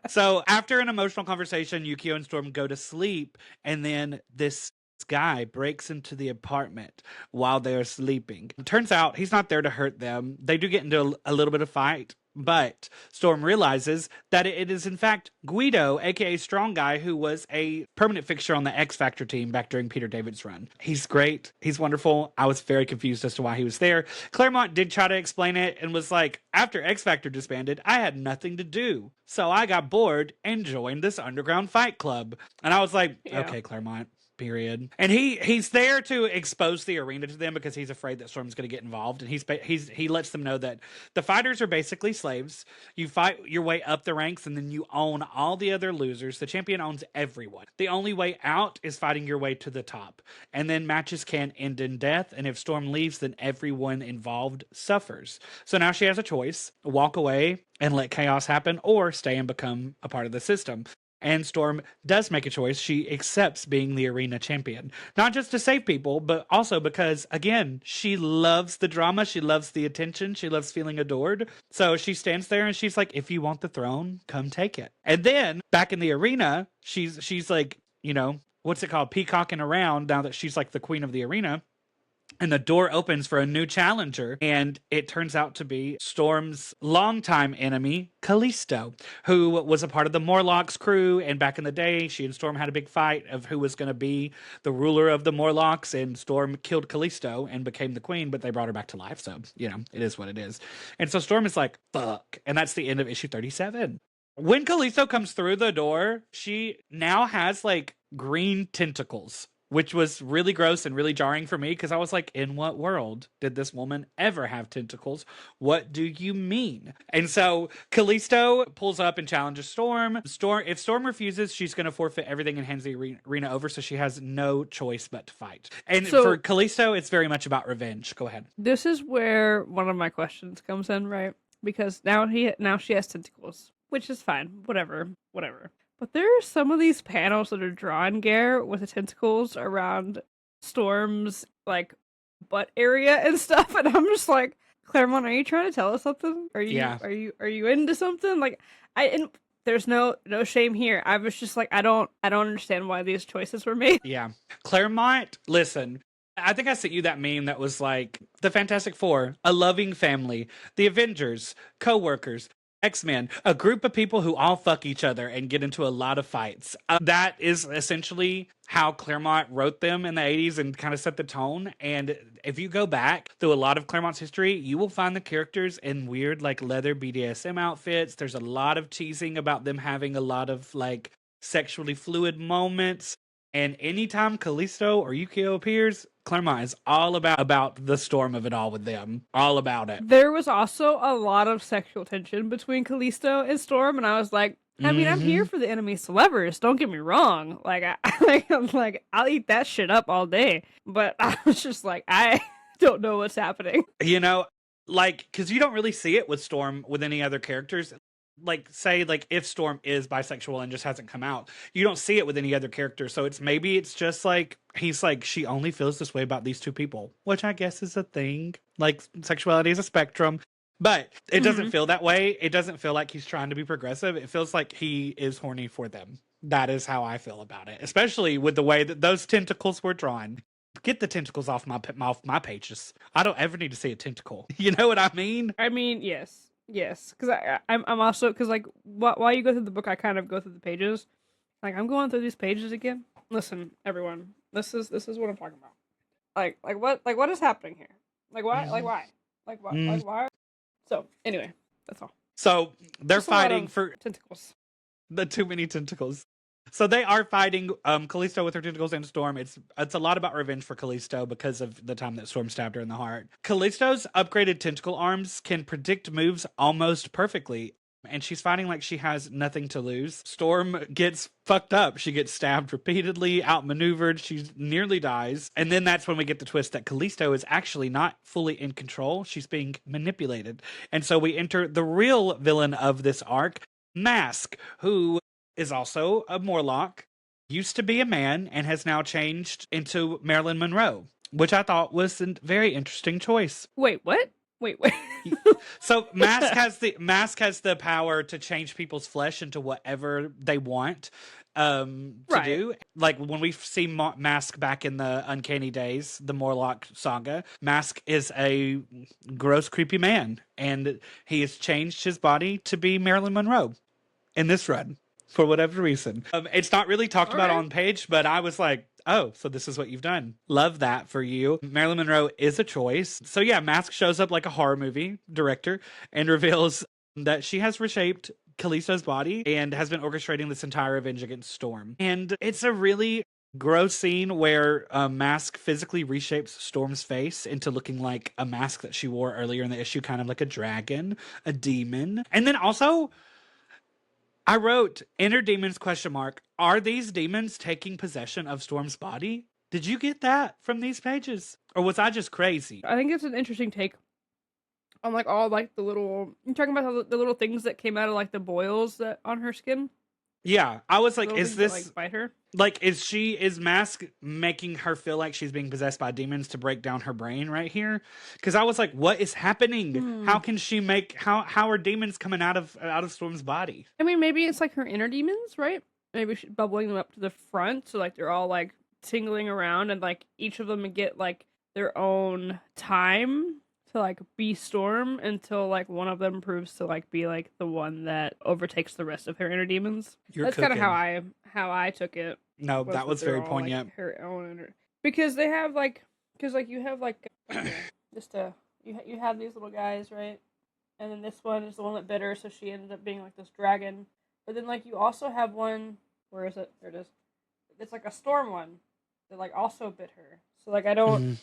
So after an emotional conversation, Yukio and Storm go to sleep, and then this guy breaks into the apartment while they're sleeping. It turns out he's not there to hurt them. They do get into a little bit of fight, but Storm realizes that it is in fact Guido, aka Strong Guy, who was a permanent fixture on the X Factor team back during Peter David's run. He's great. He's wonderful. I was very confused as to why he was there. Claremont did try to explain it and was like, after X Factor disbanded, I had nothing to do. So I got bored and joined this underground fight club. And I was like, okay, Claremont. Period. And he's there to expose the arena to them because he's afraid that Storm's going to get involved, and he lets them know that the fighters are basically slaves. You fight your way up the ranks, and then you own all the other losers. The champion owns everyone. The only way out is fighting your way to the top, and then matches can end in death. And if Storm leaves, then everyone involved suffers. So now she has a choice: walk away and let chaos happen, or stay and become a part of the system. And Storm does make a choice. She accepts being the arena champion. Not just to save people, but also because, again, she loves the drama. She loves the attention. She loves feeling adored. So she stands there and she's like, if you want the throne, come take it. And then back in the arena, she's like, you know, what's it called? Peacocking around now that she's like the queen of the arena. And the door opens for a new challenger, and it turns out to be Storm's longtime enemy, Callisto, who was a part of the Morlocks crew. And back in the day, she and Storm had a big fight of who was going to be the ruler of the Morlocks, and Storm killed Callisto and became the queen, but they brought her back to life. So, you know, it is what it is. And so Storm is like, fuck. And that's the end of issue 37. When Callisto comes through the door, she now has like green tentacles which was really gross and really jarring for me because I was like, in what world did this woman ever have tentacles? What do you mean? And so Callisto pulls up and challenges Storm. If Storm refuses, she's going to forfeit everything and hands the arena over, so she has no choice but to fight. And So- for Callisto, it's very much about revenge. Go ahead. This is where one of my questions comes in, right? Because now she has tentacles, which is fine. Whatever. But there are some of these panels that are drawn, Gare, with the tentacles around Storm's like butt area and stuff, and I'm just like, Claremont, are you trying to tell us something? Are you Yeah. are you into something? Like there's no shame here. I was just like, I don't understand why these choices were made. Yeah. Claremont, listen. I think I sent you that meme that was like the Fantastic Four, a loving family, the Avengers, co-workers, X-Men, a group of people who all fuck each other and get into a lot of fights. That is essentially how Claremont wrote them in the 80s and kind of set the tone. And if you go back through a lot of Claremont's history, you will find the characters in weird like leather BDSM outfits. There's a lot of teasing about them having a lot of like sexually fluid moments. And anytime Callisto or Yukio appears, Claremont is all about the storm of it all with them. All about it. There was also a lot of sexual tension between Callisto and Storm, and I was like, I mean, I'm here for the enemies to lovers. Don't get me wrong. Like, I'm like, I'll eat that shit up all day. But I was just like, I don't know what's happening. You know, like, because you don't really see it with Storm with any other characters. Like, say, like, if Storm is bisexual and just hasn't come out, you don't see it with any other character. So maybe it's just like, he's like, she only feels this way about these two people, which I guess is a thing. Like, sexuality is a spectrum. But it doesn't feel that way. It doesn't feel like he's trying to be progressive. It feels like he is horny for them. That is how I feel about it, especially with the way that those tentacles were drawn. Get the tentacles off my pages. I don't ever need to see a tentacle. You know what I mean? I mean, yes, because I'm also because like while you go through the book, I kind of go through the pages. Like I'm going through these pages again. Listen, everyone, this is what I'm talking about. Like what is happening here? Like why? Like why? Like why? Like why? So anyway, that's all. So they're Just a lot fighting of for tentacles. the too many tentacles. So they are fighting Callisto with her tentacles and Storm. It's a lot about revenge for Callisto because of the time that Storm stabbed her in the heart. Callisto's upgraded tentacle arms can predict moves almost perfectly, and she's fighting like she has nothing to lose. Storm gets fucked up. She gets stabbed repeatedly, outmaneuvered. She nearly dies. And then that's when we get the twist that Callisto is actually not fully in control. She's being manipulated. And so we enter the real villain of this arc, Mask, who is also a Morlock, used to be a man, and has now changed into Marilyn Monroe, which I thought was a very interesting choice. Wait, what? Wait. So Mask has the power to change people's flesh into whatever they want to do. Like when we see Mask back in the Uncanny Days, the Morlock saga, Mask is a gross, creepy man, and he has changed his body to be Marilyn Monroe in this run. For whatever reason. It's not really talked about on page, but I was like, oh, so this is what you've done. Love that for you. Marilyn Monroe is a choice. So yeah, Mask shows up like a horror movie director and reveals that she has reshaped Callisto's body and has been orchestrating this entire revenge against Storm. And it's a really gross scene where Mask physically reshapes Storm's face into looking like a mask that she wore earlier in the issue, kind of like a dragon, a demon. And then also, I wrote, inner demons ? Are these demons taking possession of Storm's body? Did you get that from these pages? Or was I just crazy? I think it's an interesting take on like all like the little. You're talking about the little things that came out of like the boils that on her skin. Yeah, I was like, is this that, like, bite her? Like, is Mask making her feel like she's being possessed by demons to break down her brain right here? Because I was like, what is happening? How can she make how are demons coming out of Storm's body? I mean, maybe it's like her inner demons, right? Maybe she's bubbling them up to the front, so like they're all like tingling around, and like each of them get like their own time to like be Storm until like one of them proves to like be like the one that overtakes the rest of her inner demons. That's kind of how I took it. No, that was very poignant. Like, her own inner, because they have like you have like you have these little guys, right? And then this one is the one that bit her, so she ended up being like this dragon. But then like you also have one. Where is it? There it is. It's like a storm one. that like also bit her. So like I don't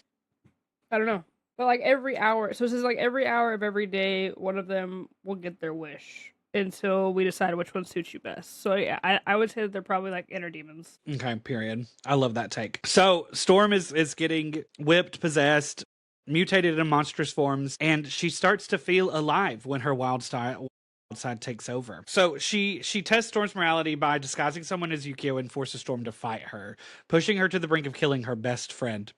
know. But like every hour, so this is like every hour of every day, one of them will get their wish until we decide which one suits you best. So yeah, I would say that they're probably like inner demons. Okay, period. I love that take. So Storm is getting whipped, possessed, mutated in monstrous forms, and she starts to feel alive when her wild side takes over. So she tests Storm's morality by disguising someone as Yukio and forces Storm to fight her, pushing her to the brink of killing her best friend.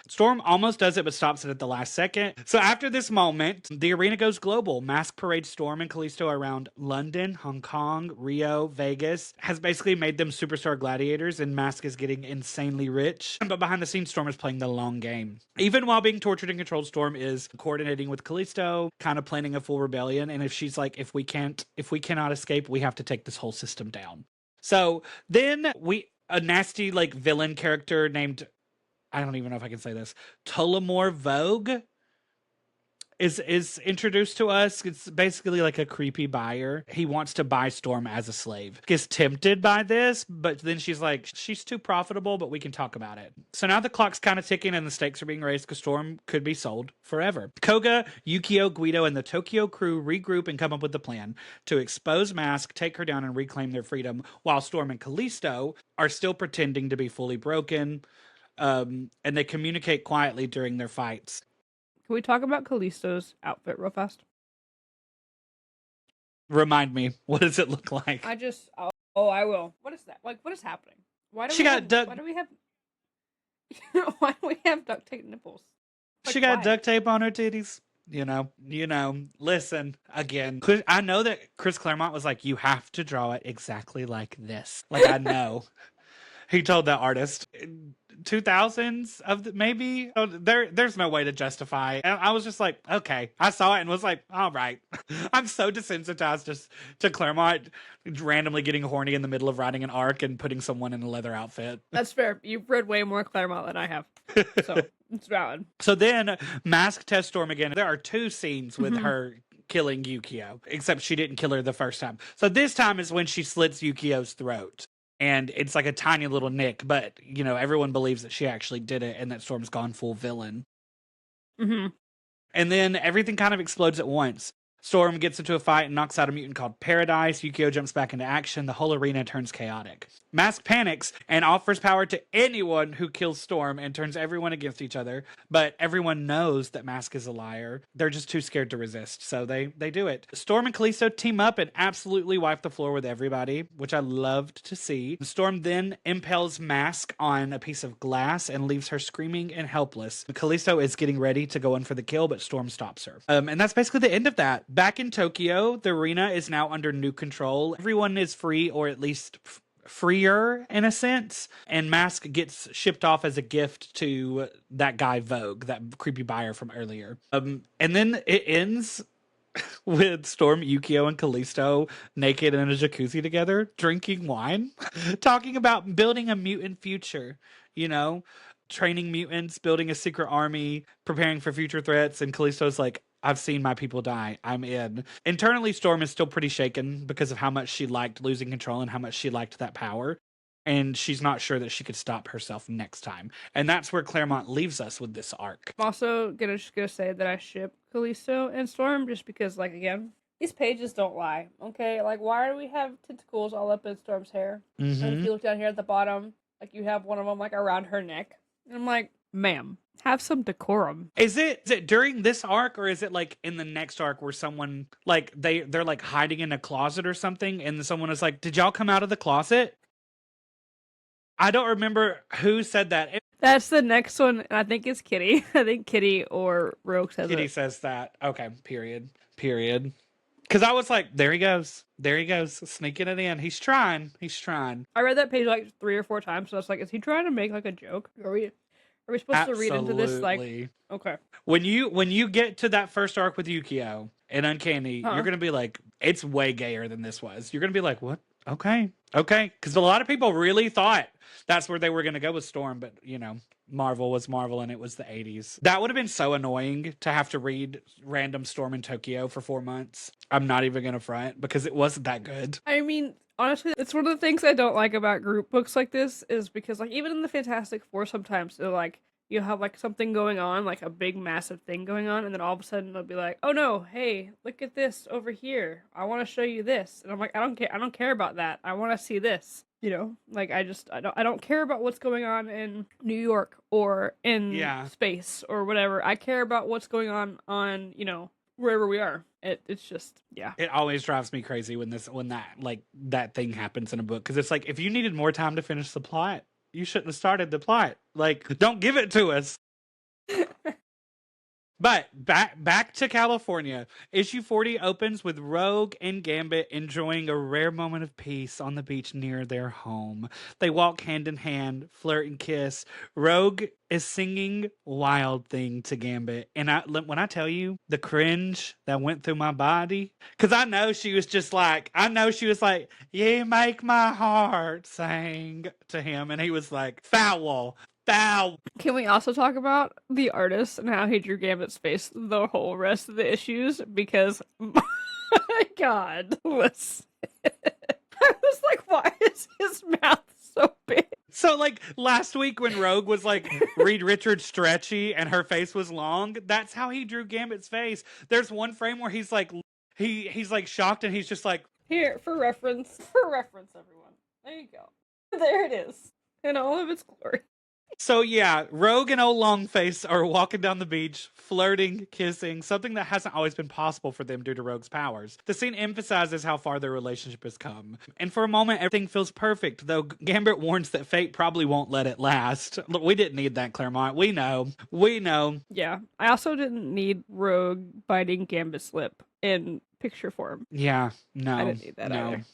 Storm almost does it, but stops it at the last second. So after this moment, the arena goes global. Mask parades Storm and Callisto around London, Hong Kong, Rio, Vegas, has basically made them superstar gladiators, and Mask is getting insanely rich. But behind the scenes, Storm is playing the long game. Even while being tortured and controlled, Storm is coordinating with Callisto, kind of planning a full rebellion. And if she's like, if we cannot escape, we have to take this whole system down. So then a nasty like villain character named, I don't even know if I can say this, Tullamore Vogue is introduced to us. It's basically like a creepy buyer. He wants to buy Storm as a slave. Gets tempted by this, but then she's like, she's too profitable, but we can talk about it. So now the clock's kind of ticking and the stakes are being raised because Storm could be sold forever. Koga, Yukio, Guido, and the Tokyo crew regroup and come up with a plan to expose Mask, take her down, and reclaim their freedom, while Storm and Callisto are still pretending to be fully broken. And they communicate quietly during their fights. Can we talk about Callisto's outfit real fast? Remind me, what does it look like? I will. What is that? Like, what is happening? Why do we have why do we have duct tape nipples? Like, she got why? duct tape on her titties. You know, listen, again, I know that Chris Claremont was like, you have to draw it exactly like this. Like, I know. He told that artist. 2000s maybe. Oh, there's no way to justify. And I was just like, okay. I saw it and was like, all right. I'm so desensitized just to Claremont randomly getting horny in the middle of writing an arc and putting someone in a leather outfit. That's fair. You've read way more Claremont than I have, so it's valid. So then Mask tests Storm again. There are 2 scenes with her killing Yukio, except she didn't kill her the first time. So this time is when she slits Yukio's throat. And it's like a tiny little nick, but, you know, everyone believes that she actually did it and that Storm's gone full villain. Mm-hmm. And then everything kind of explodes at once. Storm gets into a fight and knocks out a mutant called Paradise. Yukio jumps back into action. The whole arena turns chaotic. Mask panics and offers power to anyone who kills Storm and turns everyone against each other. But everyone knows that Mask is a liar. They're just too scared to resist, so they do it. Storm and Callisto team up and absolutely wipe the floor with everybody, which I loved to see. Storm then impales Mask on a piece of glass and leaves her screaming and helpless. Callisto is getting ready to go in for the kill, but Storm stops her. And that's basically the end of that. Back in Tokyo, the arena is now under new control. Everyone is free, or at least freer in a sense, and Mask gets shipped off as a gift to that guy Vogue, that creepy buyer from earlier. And then it ends with Storm, Yukio, and Callisto naked in a jacuzzi together, drinking wine, talking about building a mutant future, you know, training mutants, building a secret army, preparing for future threats. And Callisto's like, I've seen my people die. I'm in. Internally, Storm is still pretty shaken because of how much she liked losing control and how much she liked that power. And she's not sure that she could stop herself next time. And that's where Claremont leaves us with this arc. I'm also gonna say that I ship Callisto and Storm just because, like, again, these pages don't lie. Okay, like, why do we have tentacles all up in Storm's hair? Mm-hmm. And if you look down here at the bottom, like, you have one of them like around her neck. And I'm like, ma'am, have some decorum. Is it during this arc, or is it like in the next arc where someone like they're like hiding in a closet or something, and someone is like, "Did y'all come out of the closet?" I don't remember who said that. That's the next one, and I think it's Kitty. I think Kitty or Rogue says Kitty it. says that. Okay, period. Because I was like, there he goes, sneaking it in. He's trying. I read that page like 3 or 4 times, so I was like, is he trying to make like a joke? Are we supposed to read into this like? Okay. When you get to that first arc with Yukio and Uncanny, you're gonna be like, it's way gayer than this was. You're gonna be like, what? Okay. Because a lot of people really thought that's where they were gonna go with Storm, but you know, Marvel was Marvel and it was the 80s. That would have been so annoying to have to read random Storm in Tokyo for 4 months. I'm not even gonna front because it wasn't that good. I mean, Honestly, it's one of the things I don't like about group books like this is because like even in the Fantastic Four sometimes they're like you have like something going on, like a big massive thing going on, and then all of a sudden they'll be like, "Oh no, hey, look at this over here. I want to show you this." And I'm like, I don't care about that. I want to see this." You know, like I don't care about what's going on in New York or in space or whatever. I care about what's going on, you know, wherever we are. It's just yeah. It always drives me crazy when that thing happens in a book, because it's like, if you needed more time to finish the plot, you shouldn't have started the plot. Like, don't give it to us. But back to California. Issue 40 opens with Rogue and Gambit enjoying a rare moment of peace on the beach near their home. They walk hand in hand, flirt and kiss. Rogue is singing Wild Thing to Gambit. And when I tell you the cringe that went through my body, because I know she was like, "You make my heart sing" to him. And he was like, foul. Can we also talk about the artist and how he drew Gambit's face the whole rest of the issues? Because my God, I was like, why is his mouth so big? So like last week when Rogue was like Reed Richards stretchy and her face was long, that's how he drew Gambit's face. There's one frame where he's like he's like shocked and he's just like, here for reference everyone. There you go. There it is in all of its glory. So yeah, Rogue and old Longface are walking down the beach, flirting, kissing, something that hasn't always been possible for them due to Rogue's powers. The scene emphasizes how far their relationship has come. And for a moment, everything feels perfect, though Gambit warns that fate probably won't let it last. Look, we didn't need that, Claremont. We know. Yeah, I also didn't need Rogue biting Gambit's lip in picture form. Yeah, no. I didn't need that either.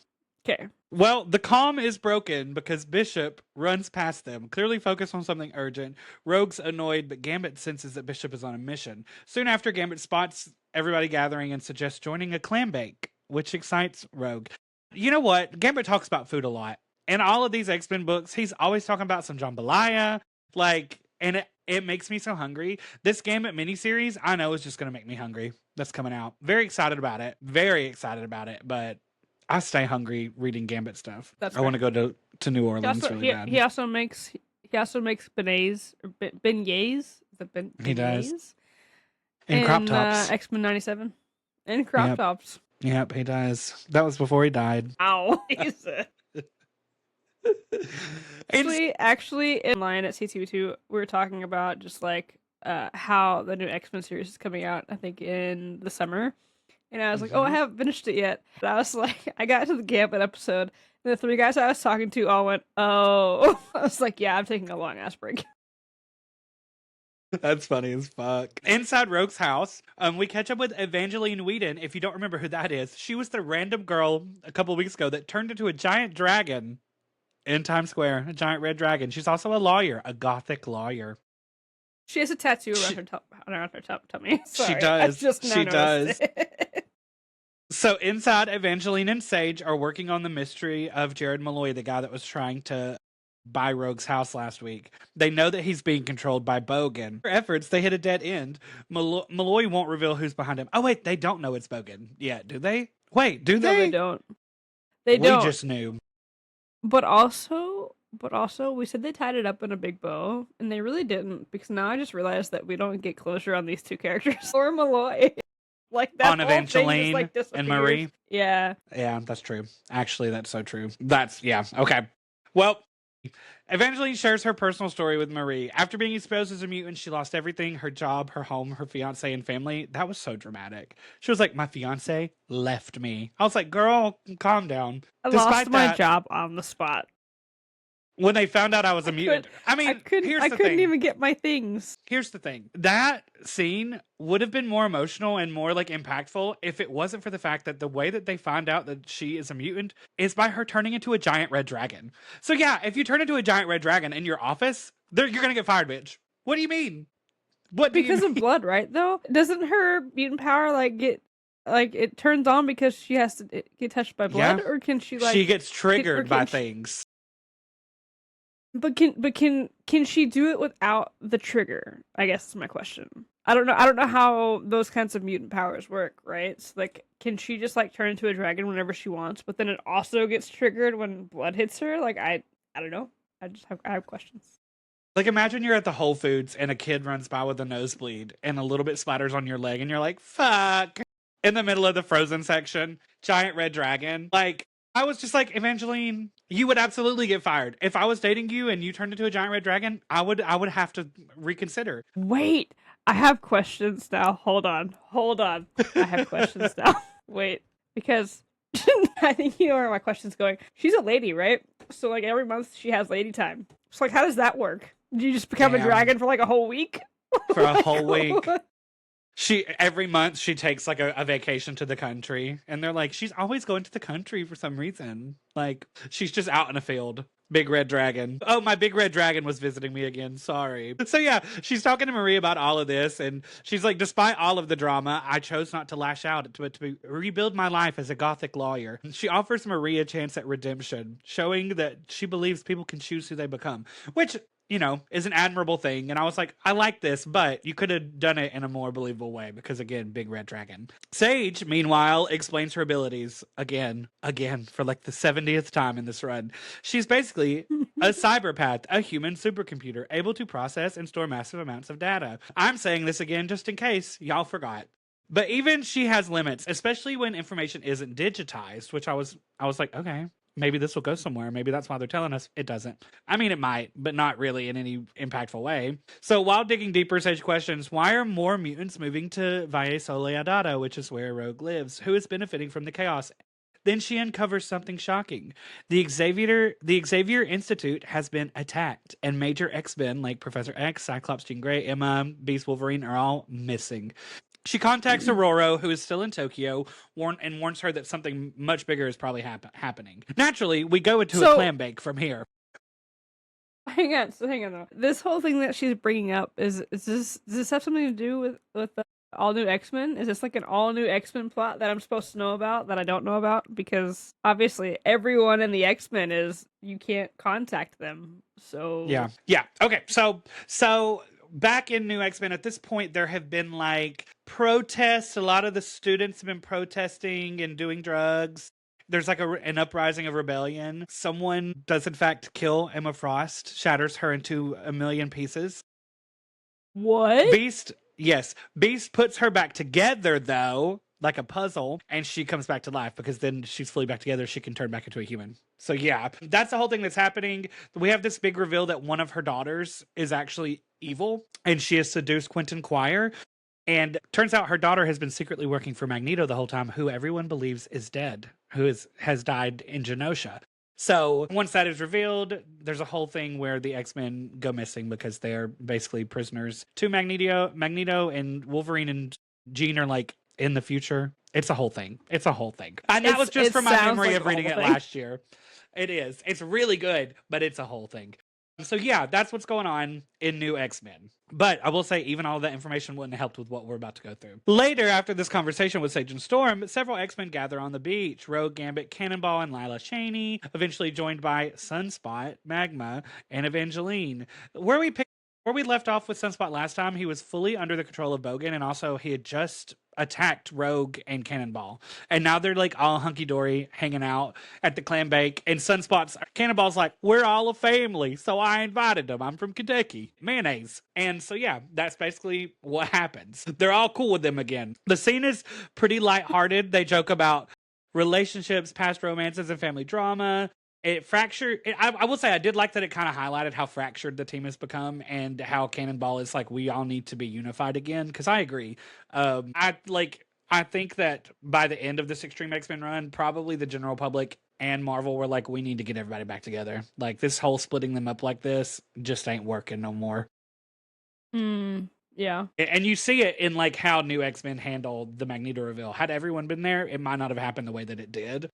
Okay. Well, the calm is broken because Bishop runs past them, clearly focused on something urgent. Rogue's annoyed, but Gambit senses that Bishop is on a mission. Soon after, Gambit spots everybody gathering and suggests joining a clam bake, which excites Rogue. You know what? Gambit talks about food a lot. In all of these X-Men books, he's always talking about some jambalaya, and it makes me so hungry. This Gambit miniseries, I know, is just going to make me hungry. That's coming out. Very excited about it, but I stay hungry reading Gambit stuff. I want to go to New Orleans really bad. He also makes beignets. He does. And crop tops. X-Men 97. And crop tops. Yep, he does. That was before he died. Ow. Actually, in line at C2E2, we were talking about just like how the new X-Men series is coming out, I think, in the summer. And I was like, oh, I haven't finished it yet. And I was like, I got to the Gambit episode, and the three guys I was talking to all went, oh. I was like, yeah, I'm taking a long ass break. That's funny as fuck. Inside Rogue's house, we catch up with Evangeline Whedon. If you don't remember who that is, she was the random girl a couple weeks ago that turned into a giant dragon in Times Square, a giant red dragon. She's also a lawyer, a gothic lawyer. She has a tattoo around her tummy. Sorry, she does. She does. So inside, Evangeline and Sage are working on the mystery of Jared Malloy, the guy that was trying to buy Rogue's house last week. They know that he's being controlled by Bogan. For efforts, they hit a dead end. Malloy won't reveal who's behind him. Oh, wait, they don't know it's Bogan yet, do they? Wait, do they? No, they don't. They don't. We just knew. But also, we said they tied it up in a big bow, and they really didn't, because now I just realized that we don't get closure on these two characters. Or Malloy. Like that on Evangeline and Marie. Yeah. Yeah, that's true. Actually, that's so true. Okay. Well, Evangeline shares her personal story with Marie. After being exposed as a mutant, she lost everything, her job, her home, her fiance, and family. That was so dramatic. She was like, my fiance left me. I was like, girl, calm down. I lost my job on the spot. When they found out I was a mutant. I couldn't even get my things. Here's the thing. That scene would have been more emotional and more like impactful if it wasn't for the fact that the way that they find out that she is a mutant is by her turning into a giant red dragon. So yeah, if you turn into a giant red dragon in your office, you're going to get fired, bitch. What do you mean? Because of blood, right, though? Doesn't her mutant power it turns on because she has to get touched by blood? Yeah. Or can she she gets triggered by things. But can she do it without the trigger? I guess is my question. I don't know. I don't know how those kinds of mutant powers work, right? So, like, can she just like turn into a dragon whenever she wants, but then it also gets triggered when blood hits her? Like, I don't know. I have questions. Like, imagine you're at the Whole Foods and a kid runs by with a nosebleed and a little bit splatters on your leg, and you're like, fuck. In the middle of the frozen section, giant red dragon. Like, I was just like, Evangeline, you would absolutely get fired. If I was dating you and you turned into a giant red dragon, I would have to reconsider. Wait, I have questions now. Hold on. I have questions now. Wait, because I think you know where my question's going. She's a lady, right? So like every month she has lady time. So like, how does that work? Do you just become a dragon for like a whole week? For a whole week. She every month she takes like a vacation to the country, and they're like, she's always going to the country for some reason. Like, she's just out in a field. Big red dragon. Oh, my big red dragon was visiting me again. Sorry. So yeah, she's talking to Marie about all of this, and she's like, despite all of the drama, I chose not to lash out to rebuild my life as a gothic lawyer. She offers Marie a chance at redemption, showing that she believes people can choose who they become, which, you know, is an admirable thing. And I was like, I like this, but you could have done it in a more believable way because, again, big red dragon. Sage, meanwhile, explains her abilities again, for like the 70th time in this run. She's basically a cyberpath, a human supercomputer, able to process and store massive amounts of data. I'm saying this again just in case y'all forgot. But even she has limits, especially when information isn't digitized, which I was like, okay, maybe this will go somewhere. Maybe that's why they're telling us. It doesn't. I mean, it might, but not really in any impactful way. So while digging deeper, Sage questions, why are more mutants moving to Valle Soledad, which is where Rogue lives? Who is benefiting from the chaos? Then she uncovers something shocking. The Xavier Institute has been attacked, and major X-Men like Professor X, Cyclops, Jean Grey, Emma, Beast, Wolverine are all missing. She contacts Aurora, who is still in Tokyo, and warns her that something much bigger is probably happening. Naturally, we go into a clam bake from here. Hang on though. This whole thing that she's bringing up does this have something to do with the all new X-Men? Is this like an all new X-Men plot that I'm supposed to know about that I don't know about? Because obviously everyone in the X-Men is, you can't contact them. So yeah. Okay, so back in New X-Men, at this point, there have been like protests. A lot of the students have been protesting and doing drugs. There's like an uprising of rebellion. Someone does in fact kill Emma Frost, shatters her into a million pieces. What? Beast puts her back together though, like a puzzle, and she comes back to life because then she's fully back together. She can turn back into a human. So yeah, that's the whole thing that's happening. We have this big reveal that one of her daughters is actually evil, and she has seduced Quentin Quire. And turns out her daughter has been secretly working for Magneto the whole time, who everyone believes is dead, who has died in Genosha. So once that is revealed, there's a whole thing where the X-Men go missing because they're basically prisoners to Magneto. Magneto and Wolverine and Jean are like in the future. It's a whole thing. And that was just from my memory of reading it last year. It is. It's really good, but it's a whole thing. So yeah, that's what's going on in New X-Men. But I will say, even all that information wouldn't have helped with what we're about to go through. Later, after this conversation with Sage and Storm, several X-Men gather on the beach. Rogue, Gambit, Cannonball, and Lila Cheney, eventually joined by Sunspot, Magma, and Evangeline. Where we left off with Sunspot last time, he was fully under the control of Bogan, and also he had just attacked Rogue and Cannonball. And now they're like all hunky-dory hanging out at the clam bake, and Cannonball's like, we're all a family, so I invited them. I'm from Kentucky. Mayonnaise. And so yeah, that's basically what happens. They're all cool with them again. The scene is pretty lighthearted. They joke about relationships, past romances, and family drama. It fractured. I will say I did like that it kind of highlighted how fractured the team has become and how Cannonball is like, we all need to be unified again. Because I agree. I think that by the end of this X-treme X-Men run, probably the general public and Marvel were like, we need to get everybody back together. Like, this whole splitting them up like this just ain't working no more. Yeah. And you see it in like how New X-Men handled the Magneto reveal. Had everyone been there, it might not have happened the way that it did.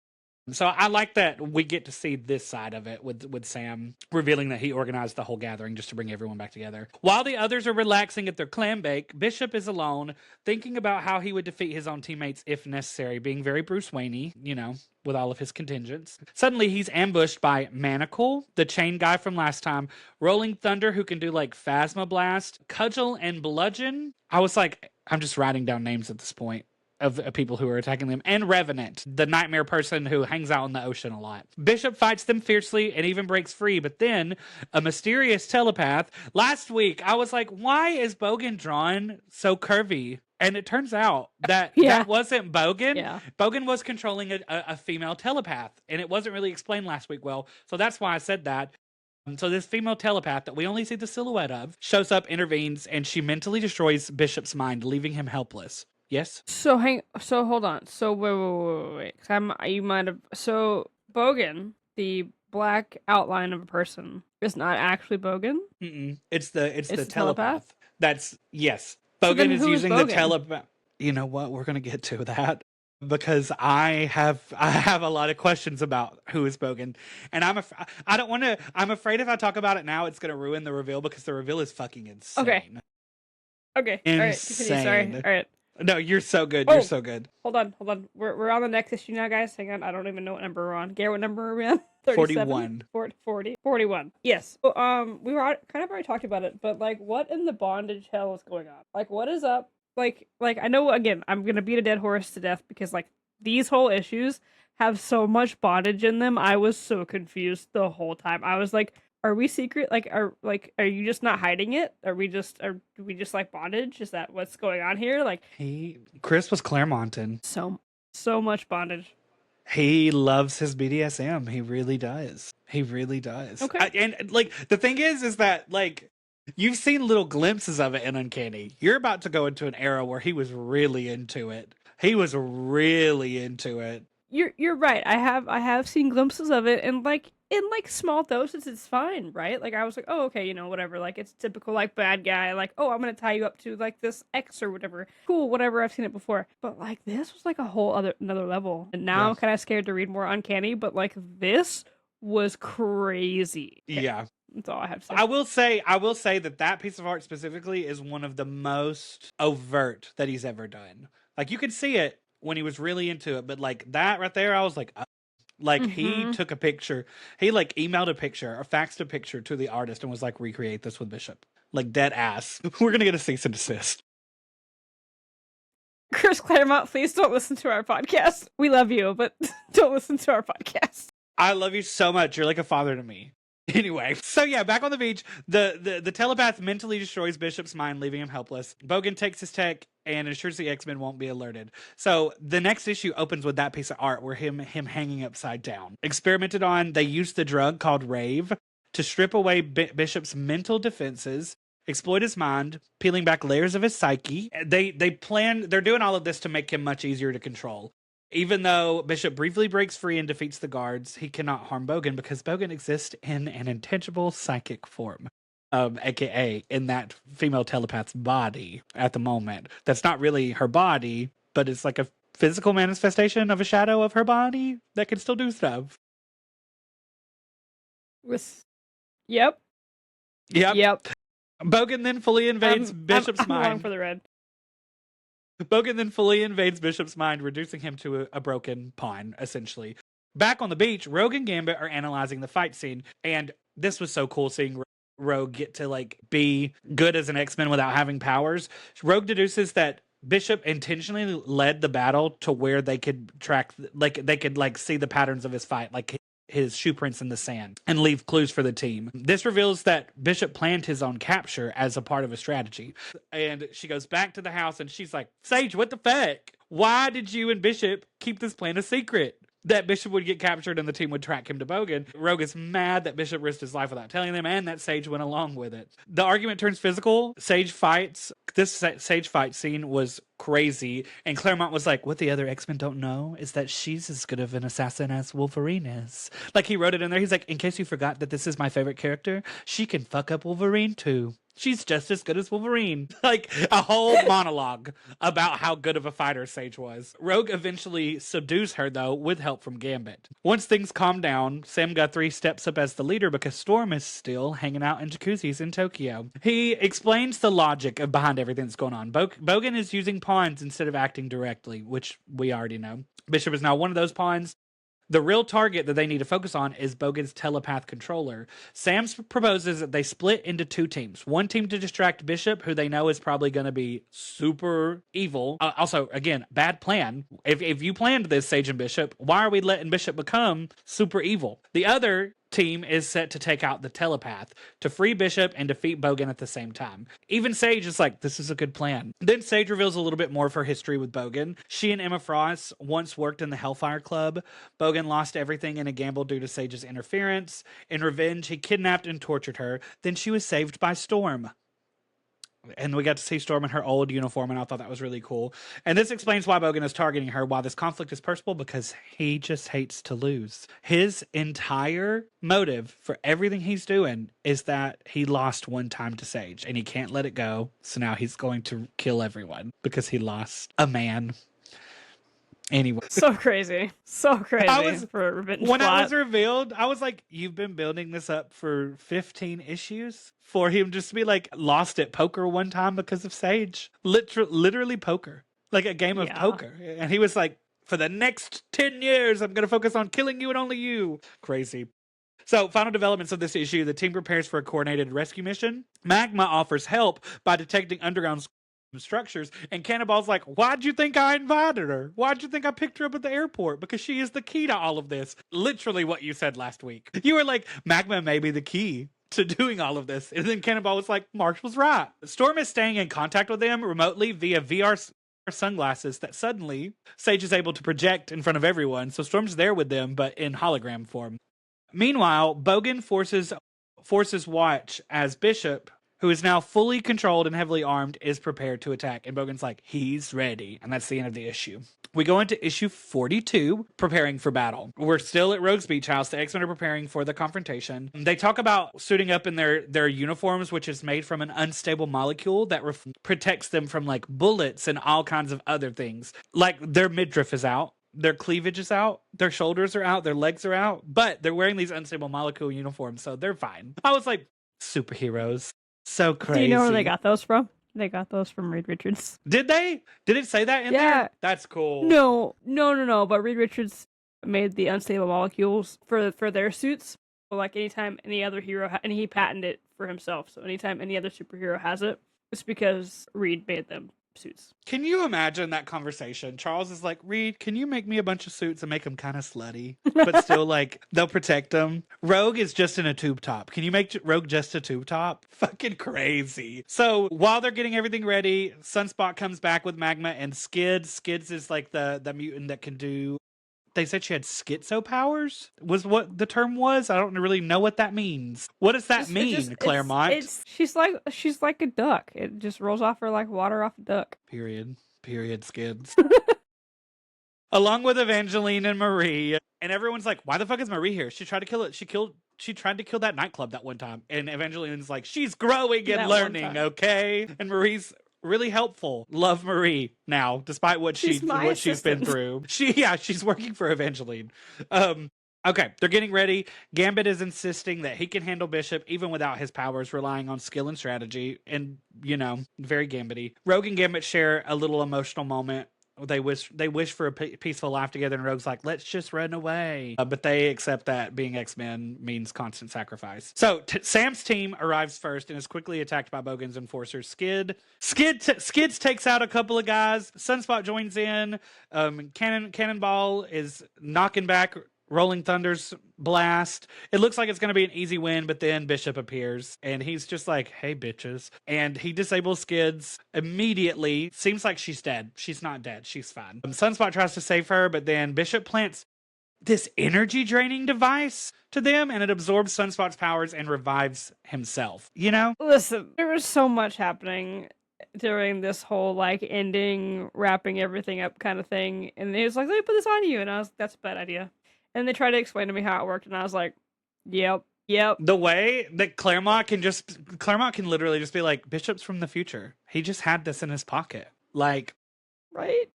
So I like that we get to see this side of it with Sam revealing that he organized the whole gathering just to bring everyone back together. While the others are relaxing at their clam bake, Bishop is alone, thinking about how he would defeat his own teammates if necessary, being very Bruce Wayne-y, you know, with all of his contingents. Suddenly, he's ambushed by Manacle, the chain guy from last time, Rolling Thunder, who can do like Phasma Blast, Cudgel, and Bludgeon. I was like, I'm just writing down names at this point of people who are attacking them, and Revenant, the nightmare person who hangs out in the ocean a lot. Bishop fights them fiercely and even breaks free, but then a mysterious telepath. Last week, I was like, why is Bogan drawn so curvy? And it turns out that that wasn't Bogan. Yeah. Bogan was controlling a female telepath, and it wasn't really explained last week well, so that's why I said that. So this female telepath that we only see the silhouette of shows up, intervenes, and she mentally destroys Bishop's mind, leaving him helpless. Yes. So hold on. So wait. You might have. So Bogan, the black outline of a person, is not actually Bogan. It's the telepath. That's yes. Bogan so is using the telepath. You know what? We're gonna get to that because I have a lot of questions about who is Bogan, and I don't want to. I'm afraid if I talk about it now, it's gonna ruin the reveal because the reveal is fucking insane. Okay. Insane. All right. Continue. Sorry. All right. No, you're so good. You're so good. Hold on. We're on the next issue now, guys. Hang on. I don't even know what number we're on. Gare, what number are we on? 41. 41. Yes. So, we were kind of already talked about it, but like, what in the bondage hell is going on? Like, what is up? Like I know, again, I'm gonna beat a dead horse to death because like these whole issues have so much bondage in them. I was so confused the whole time. I was like, are we secret? Are you just not hiding it? Do we just like bondage? Is that what's going on here? Like Chris was Claremonting. So much bondage. He loves his BDSM. He really does. He really does. Okay. And like the thing is that like you've seen little glimpses of it in Uncanny. You're about to go into an era where he was really into it. He was really into it. You're right. I have seen glimpses of it, and like in like small doses, it's fine, right? Like I was like, oh, okay, you know, whatever. Like it's typical like bad guy. Like, oh, I'm gonna tie you up to like this X or whatever. Cool, whatever. I've seen it before, but like this was like a whole another level. And now I'm kind of scared to read more Uncanny, but like this was crazy. Okay. Yeah. That's all I have to say. I will say that piece of art specifically is one of the most overt that he's ever done. Like you could see it when he was really into it, but like that right there, I was like, he took a picture, he like emailed a picture or faxed a picture to the artist and was like, recreate this with Bishop. Like dead ass. We're gonna get a cease and desist. Chris Claremont, please don't listen to our podcast. We love you, but don't listen to our podcast. I love you so much. You're like a father to me. Anyway, so yeah, back on the beach, the telepath mentally destroys Bishop's mind, leaving him helpless. Bogan takes his tech and ensures the X-Men won't be alerted. So the next issue opens with that piece of art where him hanging upside down. Experimented on, they used the drug called Rave to strip away Bishop's mental defenses, exploit his mind, peeling back layers of his psyche. They're doing all of this to make him much easier to control. Even though Bishop briefly breaks free and defeats the guards, he cannot harm Bogan because Bogan exists in an intangible psychic form, aka in that female telepath's body at the moment. That's not really her body, but it's like a physical manifestation of a shadow of her body that can still do stuff. Yep. Bogan then fully invades Bishop's mind. I'm along for the red. Bogan then fully invades Bishop's mind, reducing him to a broken pawn, essentially. Back on the beach, Rogue and Gambit are analyzing the fight scene, and this was so cool seeing Rogue get to like be good as an X-Men without having powers. Rogue deduces that Bishop intentionally led the battle to where they could track, like they could like see the patterns of his fight, like his shoe prints in the sand, and leave clues for the team. This reveals that Bishop planned his own capture as a part of a strategy. And she goes back to the house and she's like, Sage, what the fuck? Why did you and Bishop keep this plan a secret? That Bishop would get captured and the team would track him to Bogan. Rogue is mad that Bishop risked his life without telling them, and that Sage went along with it. The argument turns physical. Sage fights. This Sage fight scene was crazy, and Claremont was like, what the other X-Men don't know is that she's as good of an assassin as Wolverine is. Like, he wrote it in there. He's like, in case you forgot that this is my favorite character, she can fuck up Wolverine too. She's just as good as Wolverine. Like a whole monologue about how good of a fighter Sage was. Rogue eventually subdues her, though, with help from Gambit. Once things calm down, Sam Guthrie steps up as the leader because Storm is still hanging out in jacuzzis in Tokyo. He explains the logic behind everything that's going on. Bogan is using pawns instead of acting directly, which we already know. Bishop is now one of those pawns. The real target that they need to focus on is Bogan's telepath controller. Sam proposes that they split into 2 teams. One team to distract Bishop, who they know is probably going to be super evil. Also, again, bad plan. If you planned this, Sage and Bishop, why are we letting Bishop become super evil? The other team is set to take out the telepath to free Bishop and defeat Bogan at the same time. Even Sage is like, this is a good plan. Then Sage reveals a little bit more of her history with Bogan. She and Emma Frost once worked in the Hellfire Club. Bogan lost everything in a gamble due to Sage's interference. In revenge, he kidnapped and tortured her. Then she was saved by Storm. And we got to see Storm in her old uniform, and I thought that was really cool. And this explains why Bogan is targeting her, why this conflict is personal, because he just hates to lose. His entire motive for everything he's doing is that he lost one time to Sage, and he can't let it go, so now he's going to kill everyone because he lost a man. Anyway. So crazy. So crazy for a revenge when plot. I was revealed, I was like, you've been building this up for 15 issues for him just to be like lost at poker one time because of Sage. Literally poker. Like a game of poker. And he was like, for the next 10 years, I'm going to focus on killing you and only you. Crazy. So, final developments of this issue. The team prepares for a coordinated rescue mission. Magma offers help by detecting underground structures, and Cannonball's like, why'd you think I invited her? Why'd you think I picked her up at the airport? Because she is the key to all of this. Literally what you said last week. You were like, Magma may be the key to doing all of this. And then Cannonball was like, Marsh was right. Storm is staying in contact with them remotely via VR sunglasses that suddenly Sage is able to project in front of everyone. So Storm's there with them, but in hologram form. Meanwhile, Bogan forces Watch as Bishop, who is now fully controlled and heavily armed, is prepared to attack. And Bogan's like, he's ready. And that's the end of the issue. We go into issue 42, preparing for battle. We're still at Rogue's Beach House. The X-Men are preparing for the confrontation. They talk about suiting up in their uniforms, which is made from an unstable molecule that protects them from like bullets and all kinds of other things. Like their midriff is out. Their cleavage is out, their shoulders are out, their legs are out, but they're wearing these unstable molecule uniforms, so they're fine. I was like, superheroes. So crazy. Do you know where they got those from? They got those from Reed Richards. Did they? Did it say that in there? That's cool. No. But Reed Richards made the unstable molecules for their suits. So like anytime any other hero, and he patented it for himself. So anytime any other superhero has it, it's because Reed made them suits. Can you imagine that conversation? Charles is like, Reed, can you make me a bunch of suits and make them kind of slutty, but still like they'll protect them? Rogue is just in a tube top. Can you make Rogue just a tube top? Fucking crazy. So while they're getting everything ready, Sunspot comes back with Magma and Skids. Skids is like the mutant that can do. They said she had schizo powers, was what the term was. I don't really know what that means. What does that mean, Claremont? She's like a duck. It just rolls off her like water off a duck. Period, Skids. Along with Evangeline and Marie. And everyone's like, why the fuck is Marie here? She tried to kill it. She tried to kill that nightclub that one time. And Evangeline's like, she's growing and learning, okay? And Marie's really helpful. Love Marie now, despite what she's been through. She's working for Evangeline. Okay, they're getting ready. Gambit is insisting that he can handle Bishop even without his powers, relying on skill and strategy, and very Gambity. Rogue and Gambit share a little emotional moment. They wish for a peaceful life together, and Rogue's like, let's just run away. But they accept that being X-Men means constant sacrifice. So Sam's team arrives first and is quickly attacked by Bogan's enforcers. Skids takes out a couple of guys. Sunspot joins in. Cannonball is knocking back Rolling Thunder's blast. It looks like it's going to be an easy win, but then Bishop appears, and he's just like, hey, bitches. And he disables Skids immediately. Seems like she's dead. She's not dead. She's fine. Sunspot tries to save her, but then Bishop plants this energy-draining device to them, and it absorbs Sunspot's powers and revives himself. Listen, there was so much happening during this whole like ending, wrapping everything up kind of thing, and he was like, let me put this on you, and I was, that's a bad idea. And they tried to explain to me how it worked, and I was like, yep, Yep. The way that Claremont can literally just be like, Bishop's from the future. He just had this in his pocket. Like, right?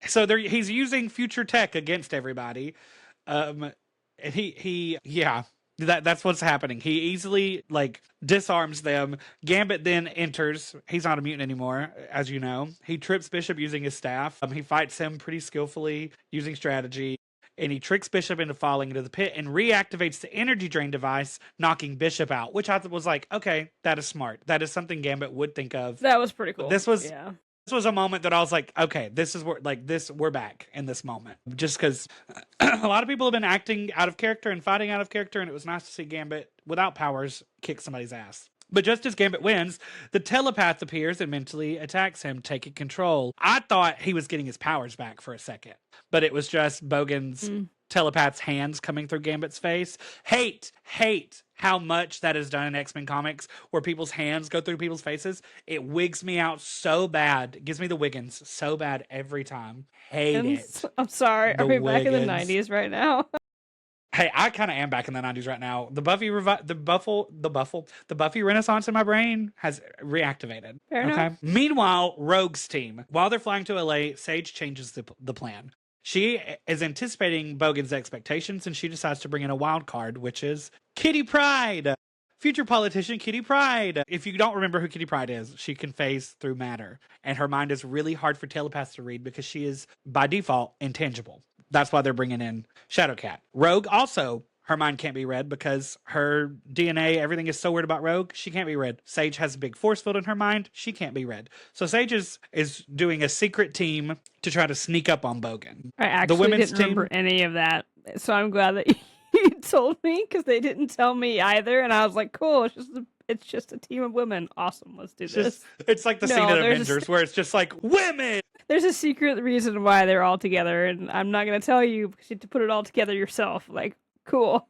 So he's using future tech against everybody. And that's what's happening. He easily like disarms them. Gambit then enters. He's not a mutant anymore, as you know. He trips Bishop using his staff. He fights him pretty skillfully using strategy. And he tricks Bishop into falling into the pit and reactivates the energy drain device, knocking Bishop out, which I was like, okay, that is smart. That is something Gambit would think of. That was pretty cool. This was a moment that I was like, okay, this is where we're back in this moment. Just because a lot of people have been acting out of character and fighting out of character, and it was nice to see Gambit without powers kick somebody's ass. But just as Gambit wins, the telepath appears and mentally attacks him, taking control. I thought he was getting his powers back for a second, but it was just Bogan's telepath's hands coming through Gambit's face. Hate how much that is done in X-Men comics, where people's hands go through people's faces. It wigs me out so bad. It gives me the Wiggins so bad every time. Hate it. I'm sorry. Are we back in the 90s right now? Hey, I kind of am back in the 90s right now. The Buffy Renaissance in my brain has reactivated. Fair enough. Meanwhile, Rogue's team, while they're flying to LA, Sage changes the plan. She is anticipating Bogan's expectations, and she decides to bring in a wild card, which is Kitty Pryde. Future politician Kitty Pryde. If you don't remember who Kitty Pryde is, she can phase through matter. And her mind is really hard for telepaths to read because she is, by default, intangible. That's why they're bringing in Shadowcat. Rogue also, her mind can't be read because her DNA, everything is so weird about Rogue, she can't be read. Sage has a big force field in her mind, she can't be read. So Sage is doing a secret team to try to sneak up on Bogan. I actually didn't remember any of that, so I'm glad that you told me, because they didn't tell me either, and I was like, cool, it's just a team of women. Awesome, let's do this. It's like the scene in Avengers where it's just like, women! There's a secret reason why they're all together, and I'm not going to tell you because you have to put it all together yourself. Like, cool.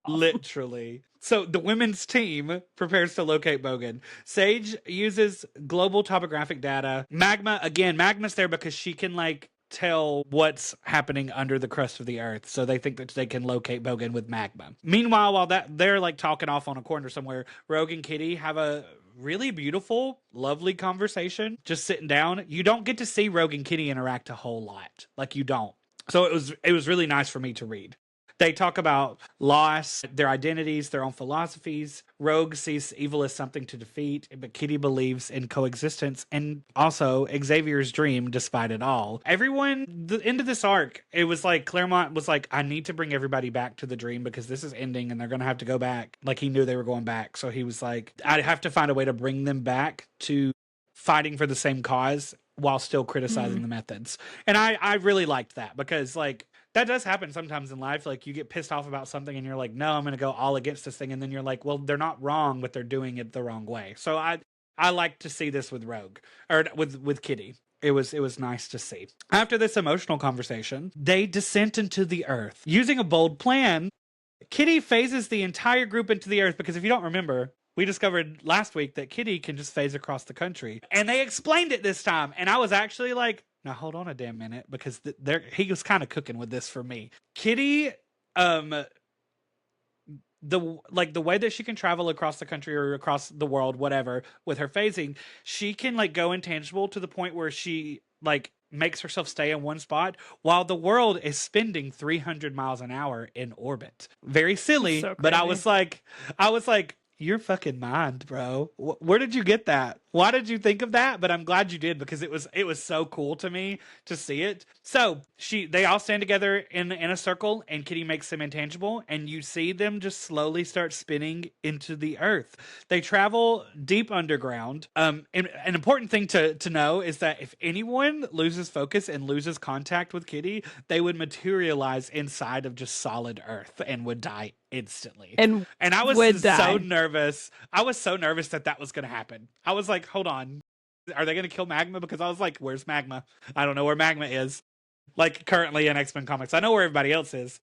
Awesome. Literally. So the women's team prepares to locate Bogan. Sage uses global topographic data. Magma's there because she can, like, tell what's happening under the crust of the earth, so they think that they can locate Bogan with magma. Meanwhile, while they're like talking off on a corner somewhere, Rogue and Kitty have a really beautiful, lovely conversation, just sitting down. You don't get to see Rogue and Kitty interact a whole lot. Like, you don't. So it was really nice for me to read. They talk about loss, their identities, their own philosophies. Rogue sees evil as something to defeat, but Kitty believes in coexistence and also Xavier's dream despite it all. The end of this arc, it was like Claremont was like, I need to bring everybody back to the dream because this is ending and they're going to have to go back. Like, he knew they were going back. So he was like, I have to find a way to bring them back to fighting for the same cause while still criticizing the methods. And I really liked that because, like, that does happen sometimes in life. Like, you get pissed off about something and you're like, no, I'm going to go all against this thing. And then you're like, well, they're not wrong, but they're doing it the wrong way. So I like to see this with Rogue, or with Kitty. It was nice to see. After this emotional conversation, they descent into the earth. Using a bold plan, Kitty phases the entire group into the earth because if you don't remember, we discovered last week that Kitty can just phase across the country. And they explained it this time. And I was actually like, now hold on a damn minute, because he was kind of cooking with this for me. Kitty, the way that she can travel across the country or across the world, whatever, with her phasing, she can like go intangible to the point where she like makes herself stay in one spot while the world is spinning 300 miles an hour in orbit. Very silly, so but I was like, you're fucking mind, bro. Where did you get that? Why did you think of that? But I'm glad you did, because it was so cool to me to see it. So they all stand together in a circle, and Kitty makes them intangible, and you see them just slowly start spinning into the earth. They travel deep underground. And an important thing to know is that if anyone loses focus and loses contact with Kitty, they would materialize inside of just solid earth and would die instantly. And I was so nervous. I was so nervous that was going to happen. I was like, hold on. Are they going to kill Magma? Because I was like, where's Magma? I don't know where Magma is. Like, currently in X-Men comics. I know where everybody else is.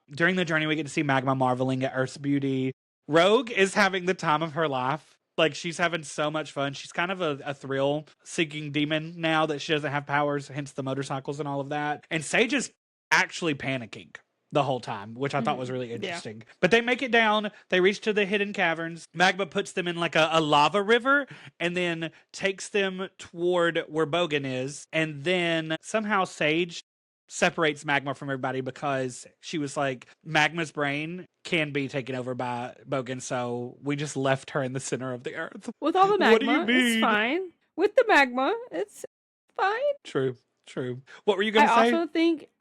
During the journey, we get to see Magma marveling at Earth's beauty. Rogue is having the time of her life. Like, she's having so much fun. She's kind of a thrill-seeking demon now that she doesn't have powers, hence the motorcycles and all of that. And Sage is actually panicking. the whole time, which I thought was really Yeah. interesting. But they make it down. They reach to the hidden caverns. Magma puts them in like a lava river and then takes them toward where Bogan is. And then somehow Sage separates Magma from everybody because she was like, Magma's brain can be taken over by Bogan, so we just left her in the center of the earth. With all the What do you magma, it's mean? fine. With the magma, it's fine. True. What were you gonna say?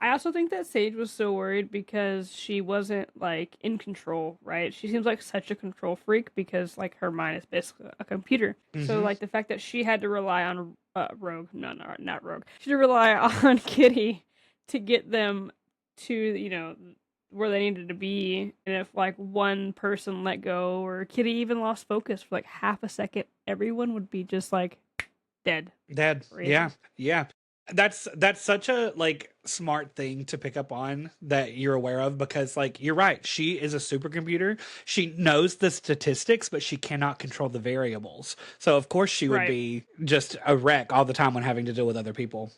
I also think that Sage was so worried because she wasn't like in control, right? She seems like such a control freak because like her mind is basically a computer. So like the fact that she had to rely on Rogue, no, not Rogue. She had to rely on Kitty to get them to, you know, where they needed to be. And if like one person let go or Kitty even lost focus for like half a second, everyone would be just like dead. Yeah. That's such a like smart thing to pick up on that you're aware of, because like you're right, she is a supercomputer. She knows the statistics, but she cannot control the variables. So of course she would be just a wreck all the time when having to deal with other people.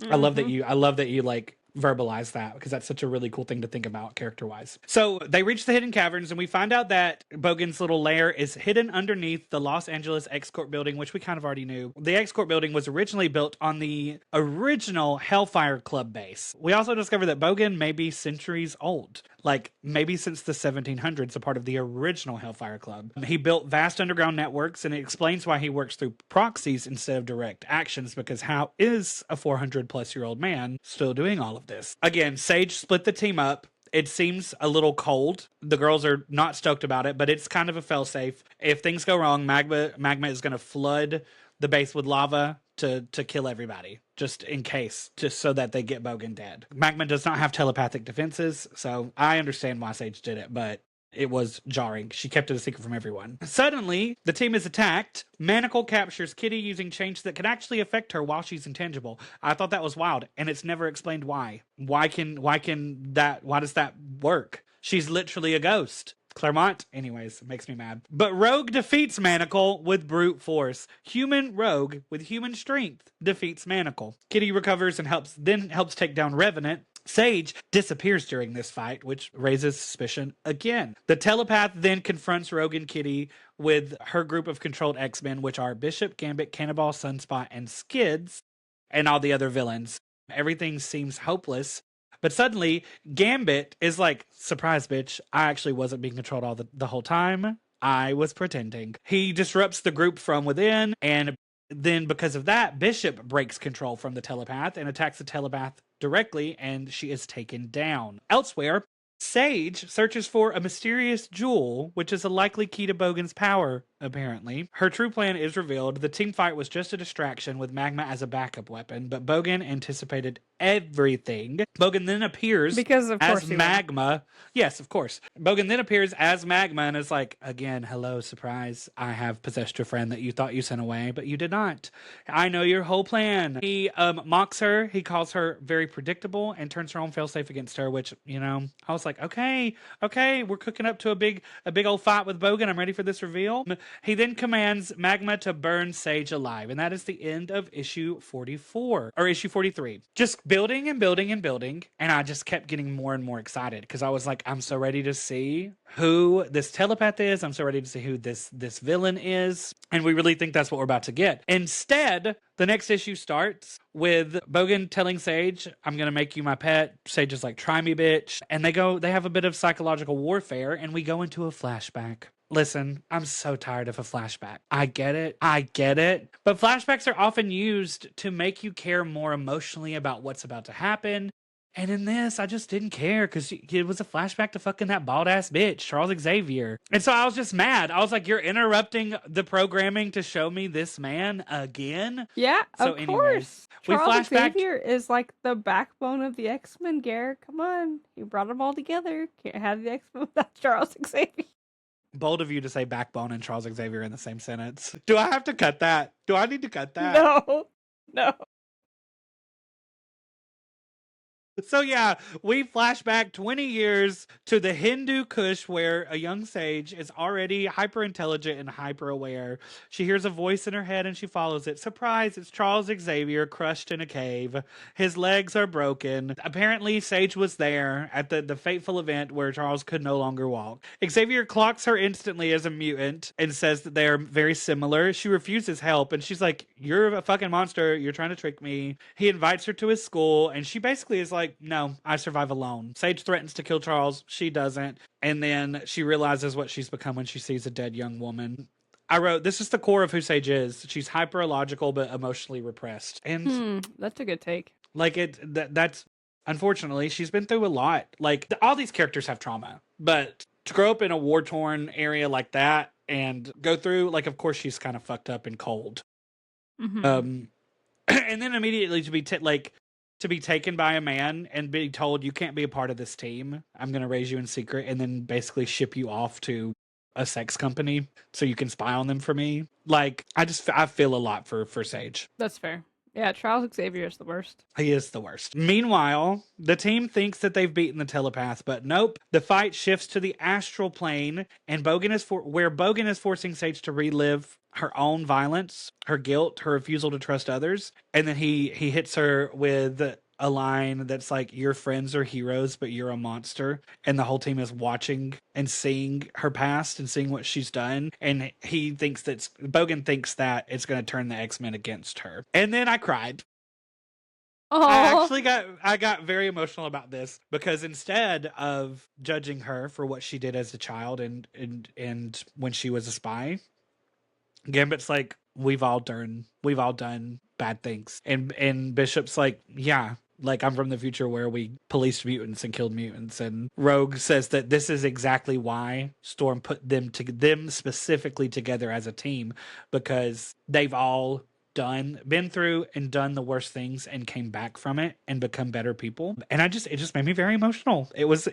I love that you like verbalize that, because that's such a really cool thing to think about character wise. So they reach the hidden caverns and we find out that Bogan's little lair is hidden underneath the Los Angeles X-Corp building, which we kind of already knew. The X-Corp building was originally built on the original Hellfire Club base. We also discovered that Bogan may be centuries old, like maybe since the 1700s, a part of the original Hellfire Club. He built vast underground networks, and it explains why he works through proxies instead of direct actions, because how is a 400-plus-year-old man still doing all of this? Again, Sage split the team up. It seems a little cold. The girls are not stoked about it, but it's kind of a failsafe. If things go wrong, Magma is going to flood the base with lava to kill everybody, just in case, just so that they get Bogan dead. Magma does not have telepathic defenses, so I understand why Sage did it, but it was jarring. She kept it a secret from everyone. Suddenly, the team is attacked. Manacle captures Kitty using change that can actually affect her while she's intangible. I thought that was wild, and it's never explained why. Why does that work? She's literally a ghost. Claremont, anyways, makes me mad. But Rogue defeats Manacle with brute force. Human Rogue with human strength defeats Manacle. Kitty recovers and helps take down Revenant. Sage disappears during this fight, which raises suspicion again. The telepath then confronts Rogue and Kitty with her group of controlled X-Men, which are Bishop, Gambit, Cannonball, Sunspot, and Skids, and all the other villains. Everything seems hopeless. But suddenly, Gambit is like, surprise, bitch, I actually wasn't being controlled all the whole time. I was pretending. He disrupts the group from within, and then because of that, Bishop breaks control from the telepath and attacks the telepath directly, and she is taken down. Elsewhere, Sage searches for a mysterious jewel, which is a likely key to Bogan's power, apparently. Her true plan is revealed. The team fight was just a distraction with Magma as a backup weapon, but Bogan anticipated everything. Bogan then appears because of course as Magma. Yes, of course. Bogan then appears as Magma and is like, again, hello, surprise. I have possessed your friend that you thought you sent away, but you did not. I know your whole plan. He mocks her. He calls her very predictable and turns her own failsafe against her, which, you know, I was like, okay, we're cooking up to a big old fight with Bogan. I'm ready for this reveal. He then commands Magma to burn Sage alive, and that is the end of issue 44, or issue 43. Just building and building and building, and I just kept getting more and more excited, because I was like, I'm so ready to see who this telepath is. I'm so ready to see who this villain is, and we really think that's what we're about to get. Instead, the next issue starts with Bogan telling Sage, I'm going to make you my pet. Sage is like, try me, bitch. And they have a bit of psychological warfare, and we go into a flashback. Listen, I'm so tired of a flashback. I get it. But flashbacks are often used to make you care more emotionally about what's about to happen. And in this, I just didn't care, because it was a flashback to fucking that bald-ass bitch, Charles Xavier. And so I was just mad. I was like, you're interrupting the programming to show me this man again? Yeah, so of course. We Charles Xavier is like the backbone of the X-Men, Gare. Come on. He brought them all together. Can't have the X-Men without Charles Xavier. Bold of you to say backbone and Charles Xavier in the same sentence. Do I have to cut that? Do I need to cut that? No. So yeah, we flash back 20 years to the Hindu Kush where a young sage is already hyper intelligent and hyper aware. She hears a voice in her head and she follows it. Surprise, it's Charles Xavier crushed in a cave. His legs are broken. Apparently Sage was there at the fateful event where Charles could no longer walk. Xavier clocks her instantly as a mutant and says that they are very similar. She refuses help and she's like, "You're a fucking monster. You're trying to trick me." He invites her to his school and she basically is like, "No, I survive alone." Sage threatens to kill Charles. She doesn't. And then she realizes what she's become when she sees a dead young woman. I wrote, this is the core of who Sage is. She's hyper illogical but emotionally repressed. And That's a good take. like that's unfortunately she's been through a lot. Like all these characters have trauma, but to grow up in a war-torn area like that and go through, like, of course she's kind of fucked up and cold. And then immediately to be to be taken by a man and be told you can't be a part of this team. I'm going to raise you in secret and then basically ship you off to a sex company so you can spy on them for me. Like, I feel a lot for Sage. That's fair. Yeah, Charles Xavier is the worst. He is the worst. Meanwhile, the team thinks that they've beaten the telepath, but nope. The fight shifts to the astral plane, and where Bogan is forcing Sage to relive her own violence, her guilt, her refusal to trust others, and then he hits her with a line that's like, "Your friends are heroes, but you're a monster." And the whole team is watching and seeing her past and seeing what she's done. And Bogan thinks that it's going to turn the X-Men against her. And then I cried. I got very emotional about this because instead of judging her for what she did as a child and when she was a spy, Gambit's like, we've all done bad things. And Bishop's like, yeah, like, I'm from the future where we policed mutants and killed mutants. And Rogue says that this is exactly why Storm put them specifically together as a team, because they've all been through and done the worst things and came back from it and become better people. And it just made me very emotional. It was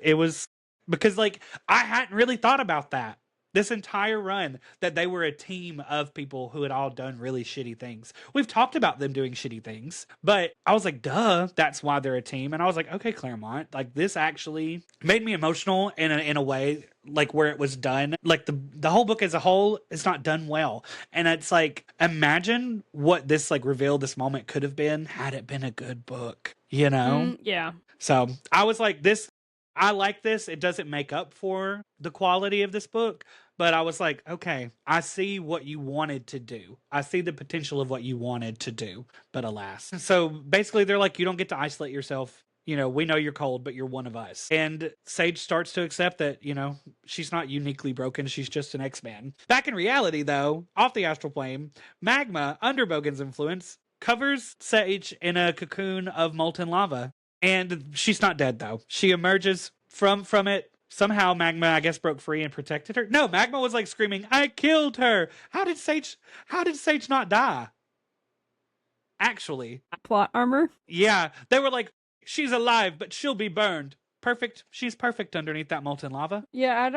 because, like, I hadn't really thought about that this entire run, that they were a team of people who had all done really shitty things. We've talked about them doing shitty things, but I was like, duh, that's why they're a team. And I was like, okay, Claremont, like, this actually made me emotional in a way, like, where it was done. Like, the whole book as a whole is not done well. And it's like, imagine what this, like, reveal, this moment could have been had it been a good book, you know? Yeah. So I was like, I like this. It doesn't make up for the quality of this book, but I was like, okay, I see what you wanted to do. I see the potential of what you wanted to do, but alas. So basically they're like, you don't get to isolate yourself. You know, we know you're cold, but you're one of us. And Sage starts to accept that, you know, she's not uniquely broken. She's just an X-Man. Back in reality, though, off the astral plane, Magma, under Bogan's influence, covers Sage in a cocoon of molten lava. And she's not dead, though. She emerges from it. Somehow Magma, I guess, broke free and protected her. No, Magma was like screaming, "I killed her." How did Sage not die? Actually. Plot armor? Yeah. They were like, she's alive, but she'll be burned. Perfect. She's perfect underneath that molten lava. Yeah, I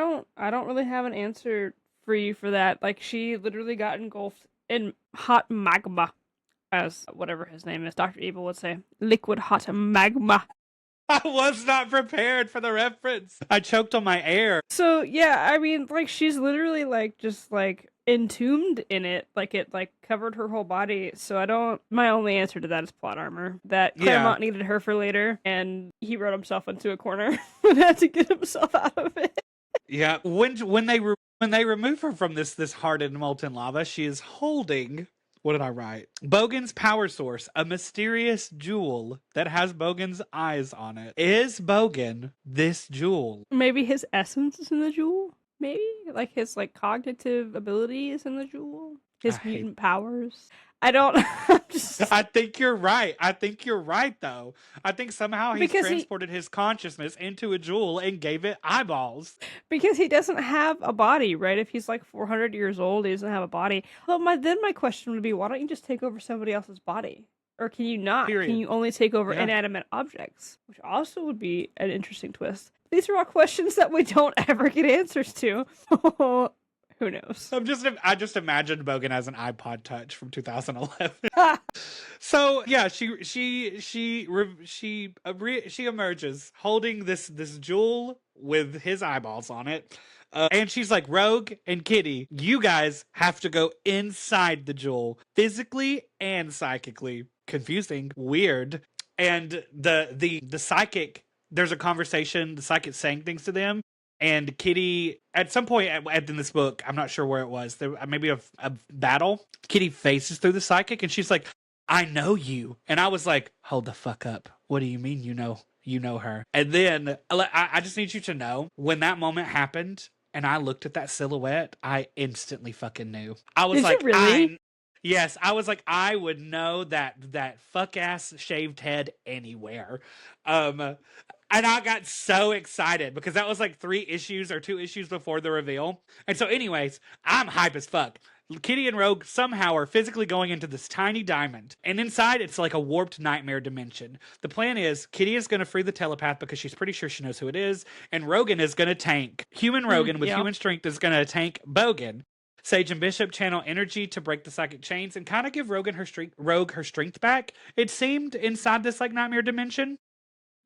don't really have an answer for you for that. Like, she literally got engulfed in hot magma, as whatever his name is, Dr. Evil would say. Liquid hot magma. I was not prepared for the reference. I choked on my air. So, yeah, I mean, like, she's literally, like, just, like, entombed in it. Like, it, like, covered her whole body. So my only answer to that is plot armor. That Claremont needed her for later, and he wrote himself into a corner and had to get himself out of it. Yeah, when they remove her from this hardened molten lava, she is holding... What did I write? Bogan's power source, a mysterious jewel that has Bogan's eyes on it. Is Bogan this jewel? Maybe his essence is in the jewel? Maybe? Like, his, like, cognitive ability is in the jewel? His mutant powers? I don't... I think you're right. Though. I think somehow he transported his consciousness into a jewel and gave it eyeballs. Because he doesn't have a body, right? If he's like 400 years old, he doesn't have a body. Well, my question would be, why don't you just take over somebody else's body? Or can you not? Period. Can you only take over inanimate objects? Which also would be an interesting twist. These are all questions that we don't ever get answers to. Who knows? I just imagined Bogan as an iPod Touch from 2011. So yeah, she emerges holding this jewel with his eyeballs on it. And she's like, Rogue and Kitty, you guys have to go inside the jewel, physically and psychically. Confusing, weird. And the psychic, there's a conversation, the psychic saying things to them. And Kitty, at some point in this book, I'm not sure where it was, there maybe a battle. Kitty faces through the psychic and she's like, I know you. And I was like, hold the fuck up. What do you mean you know her? And then I just need you to know, when that moment happened and I looked at that silhouette, I instantly fucking knew. I was Did like, you really? Yes, I was like, I would know that fuck ass shaved head anywhere. And I got so excited because that was like 3 issues or 2 issues before the reveal. And so anyways, I'm hype as fuck. Kitty and Rogue somehow are physically going into this tiny diamond. And inside, it's like a warped nightmare dimension. The plan is Kitty is going to free the telepath because she's pretty sure she knows who it is. And Rogan is going to tank. Human Rogan with human strength is going to tank Bogan. Sage and Bishop channel energy to break the psychic chains and kind of give Rogue her strength back. It seemed inside this like nightmare dimension.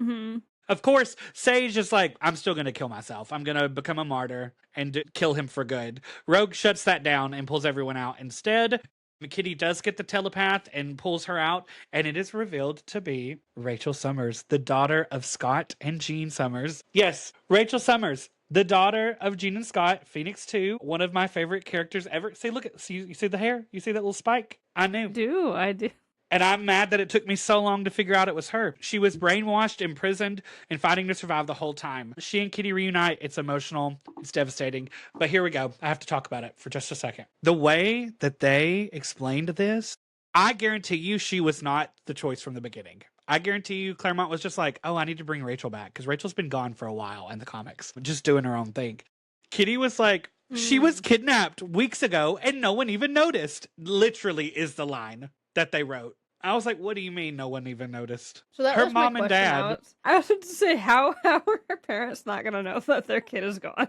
Mm-hmm. Of course, Sage is like, I'm still going to kill myself. I'm going to become a martyr and kill him for good. Rogue shuts that down and pulls everyone out. Instead, Kitty does get the telepath and pulls her out, and it is revealed to be Rachel Summers, the daughter of Scott and Jean Summers. Yes, Rachel Summers, the daughter of Jean and Scott, Phoenix 2, one of my favorite characters ever. See, look, you see the hair? You see that little spike? I knew. I do. And I'm mad that it took me so long to figure out it was her. She was brainwashed, imprisoned, and fighting to survive the whole time. She and Kitty reunite. It's emotional. It's devastating. But here we go. I have to talk about it for just a second. The way that they explained this, I guarantee you she was not the choice from the beginning. I guarantee you Claremont was just like, oh, I need to bring Rachel back because Rachel's been gone for a while in the comics, just doing her own thing. Kitty was like, she was kidnapped weeks ago and no one even noticed. Literally is the line that they wrote. I was like, what do you mean no one even noticed? So that her was my mom and question, dad. Alex. I was about to say, how are her parents not going to know that their kid is gone?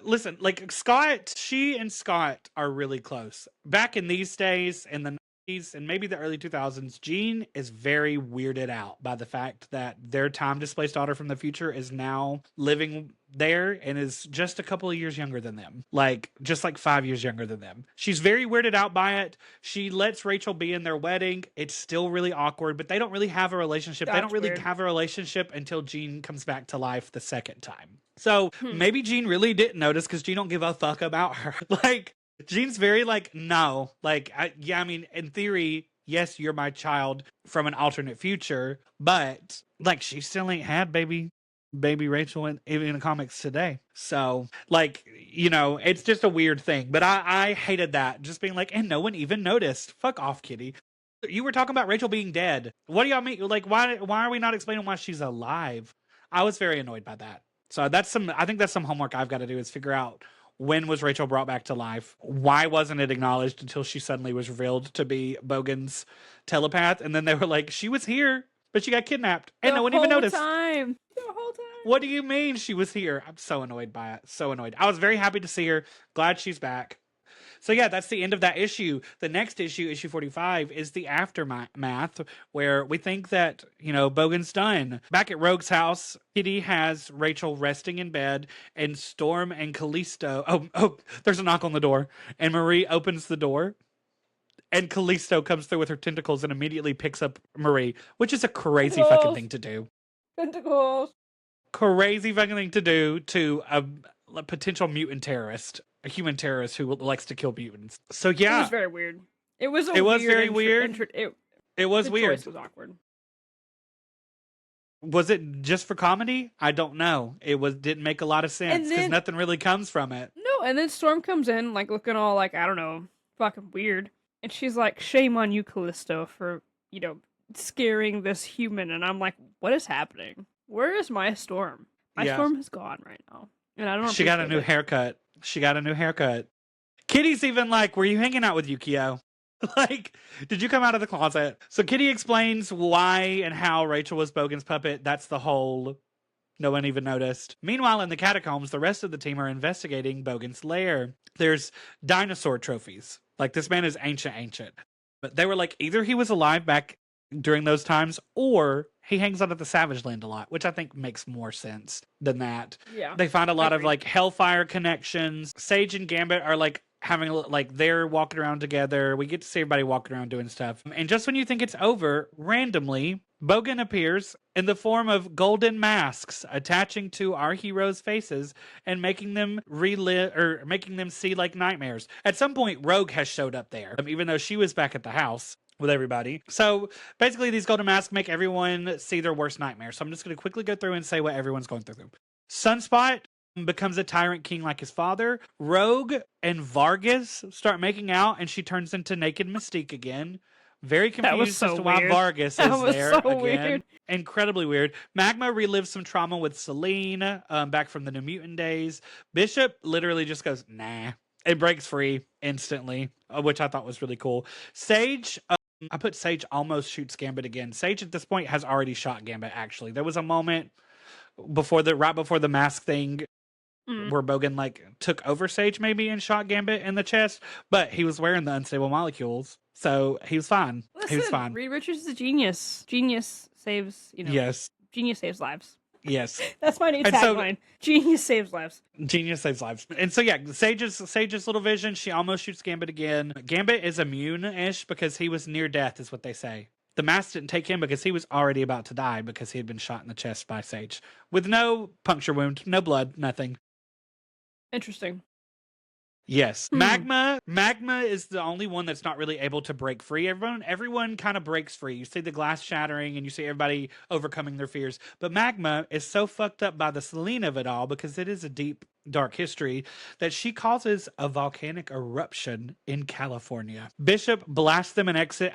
Listen, like Scott, she and Scott are really close. Back in these days, in the 90s and maybe the early 2000s, Jean is very weirded out by the fact that their time-displaced daughter from the future is now living there and is just a couple of years younger than them. Like, just like 5 years younger than them. She's very weirded out by it. She lets Rachel be in their wedding. It's still really awkward, but they don't really have a relationship. That's they don't really weird. have a relationship until Jean comes back to life the second time. So maybe Jean really didn't notice because Jean don't give a fuck about her. Like, Jean's very like, no. Like, I mean, in theory, yes, you're my child from an alternate future, but like, she still ain't had baby Rachel even in the comics today. So like, you know, it's just a weird thing, but I hated that, just being like, and no one even noticed. Fuck off, Kitty. You were talking about Rachel being dead. What do y'all mean? Like, why are we not explaining why she's alive? I was very annoyed by that. So I think that's some homework I've got to do, is figure out, when was Rachel brought back to life? Why wasn't it acknowledged until she suddenly was revealed to be Bogan's telepath? And then they were like, she was here, but she got kidnapped and no one even noticed. The whole time. What do you mean she was here? I'm so annoyed by it. So annoyed. I was very happy to see her. Glad she's back. So yeah, that's the end of that issue. The next issue, issue 45, is the aftermath, where we think that, you know, Bogan's done. Back at Rogue's house, Kitty has Rachel resting in bed, and Storm and Callisto... Oh, there's a knock on the door. And Marie opens the door, and Callisto comes through with her tentacles and immediately picks up Marie, which is a crazy fucking thing to do. Tentacles. Crazy fucking thing to do to a potential mutant terrorist. A human terrorist who likes to kill mutants. So yeah, it was very weird. It was very weird. It was the weird. Choice was awkward. Was it just for comedy? I don't know. Didn't make a lot of sense because nothing really comes from it. No, and then Storm comes in like looking all like, I don't know, fucking weird, and she's like, "Shame on you, Callisto, for, you know, scaring this human." And I'm like, what is happening? Where is my Storm? My Storm is gone right now, and I don't. She got a new haircut. She got a new haircut. Kitty's even like, were you hanging out with Yukio? Like, did you come out of the closet? So Kitty explains why and how Rachel was Bogan's puppet. That's the whole No one even noticed. Meanwhile, in the catacombs, the rest of the team are investigating Bogan's lair. There's dinosaur trophies. Like, this man is ancient. But they were like, either he was alive back during those times, or he hangs out at the Savage Land a lot, which I think makes more sense than that. Yeah. They find a lot of Agreed. like Hellfire connections. Sage and Gambit are like having like they're walking around together. We get to see everybody walking around doing stuff. And just when you think it's over, randomly, Bogan appears in the form of golden masks attaching to our heroes' faces and making them relive or making them see like nightmares. At some point, Rogue has showed up there, even though she was back at the house with everybody. So basically, these golden masks make everyone see their worst nightmares. So I'm just going to quickly go through and say what everyone's going through. Sunspot becomes a tyrant king like his father. Rogue and Vargas start making out, and she turns into naked Mystique again. Very confused as to why Vargas is there again. Weird. Incredibly weird. Magma relives some trauma with Selene, back from the New Mutant days. Bishop literally just goes, nah. It breaks free instantly, which I thought was really cool. Sage, I put Sage almost shoots Gambit again. Sage at this point has already shot Gambit, actually. There was a moment right before the mask thing where Bogan like took over Sage maybe and shot Gambit in the chest, but he was wearing the unstable molecules, so he was fine. Listen, he was fine. Reed Richards is a genius. Genius saves, Yes. Genius saves lives. Yes. That's my new tagline. Genius saves lives. Genius saves lives. And so yeah, Sage's little vision, she almost shoots Gambit again. Gambit is immune-ish because he was near death, is what they say. The mask didn't take him because he was already about to die because he had been shot in the chest by Sage. With no puncture wound, no blood, nothing. Interesting. Yes. Magma is the only one that's not really able to break free. Everyone kind of breaks free. You see the glass shattering and you see everybody overcoming their fears. But Magma is so fucked up by the Selene of it all, because it is a deep, dark history, that she causes a volcanic eruption in California. Bishop blasts them and exit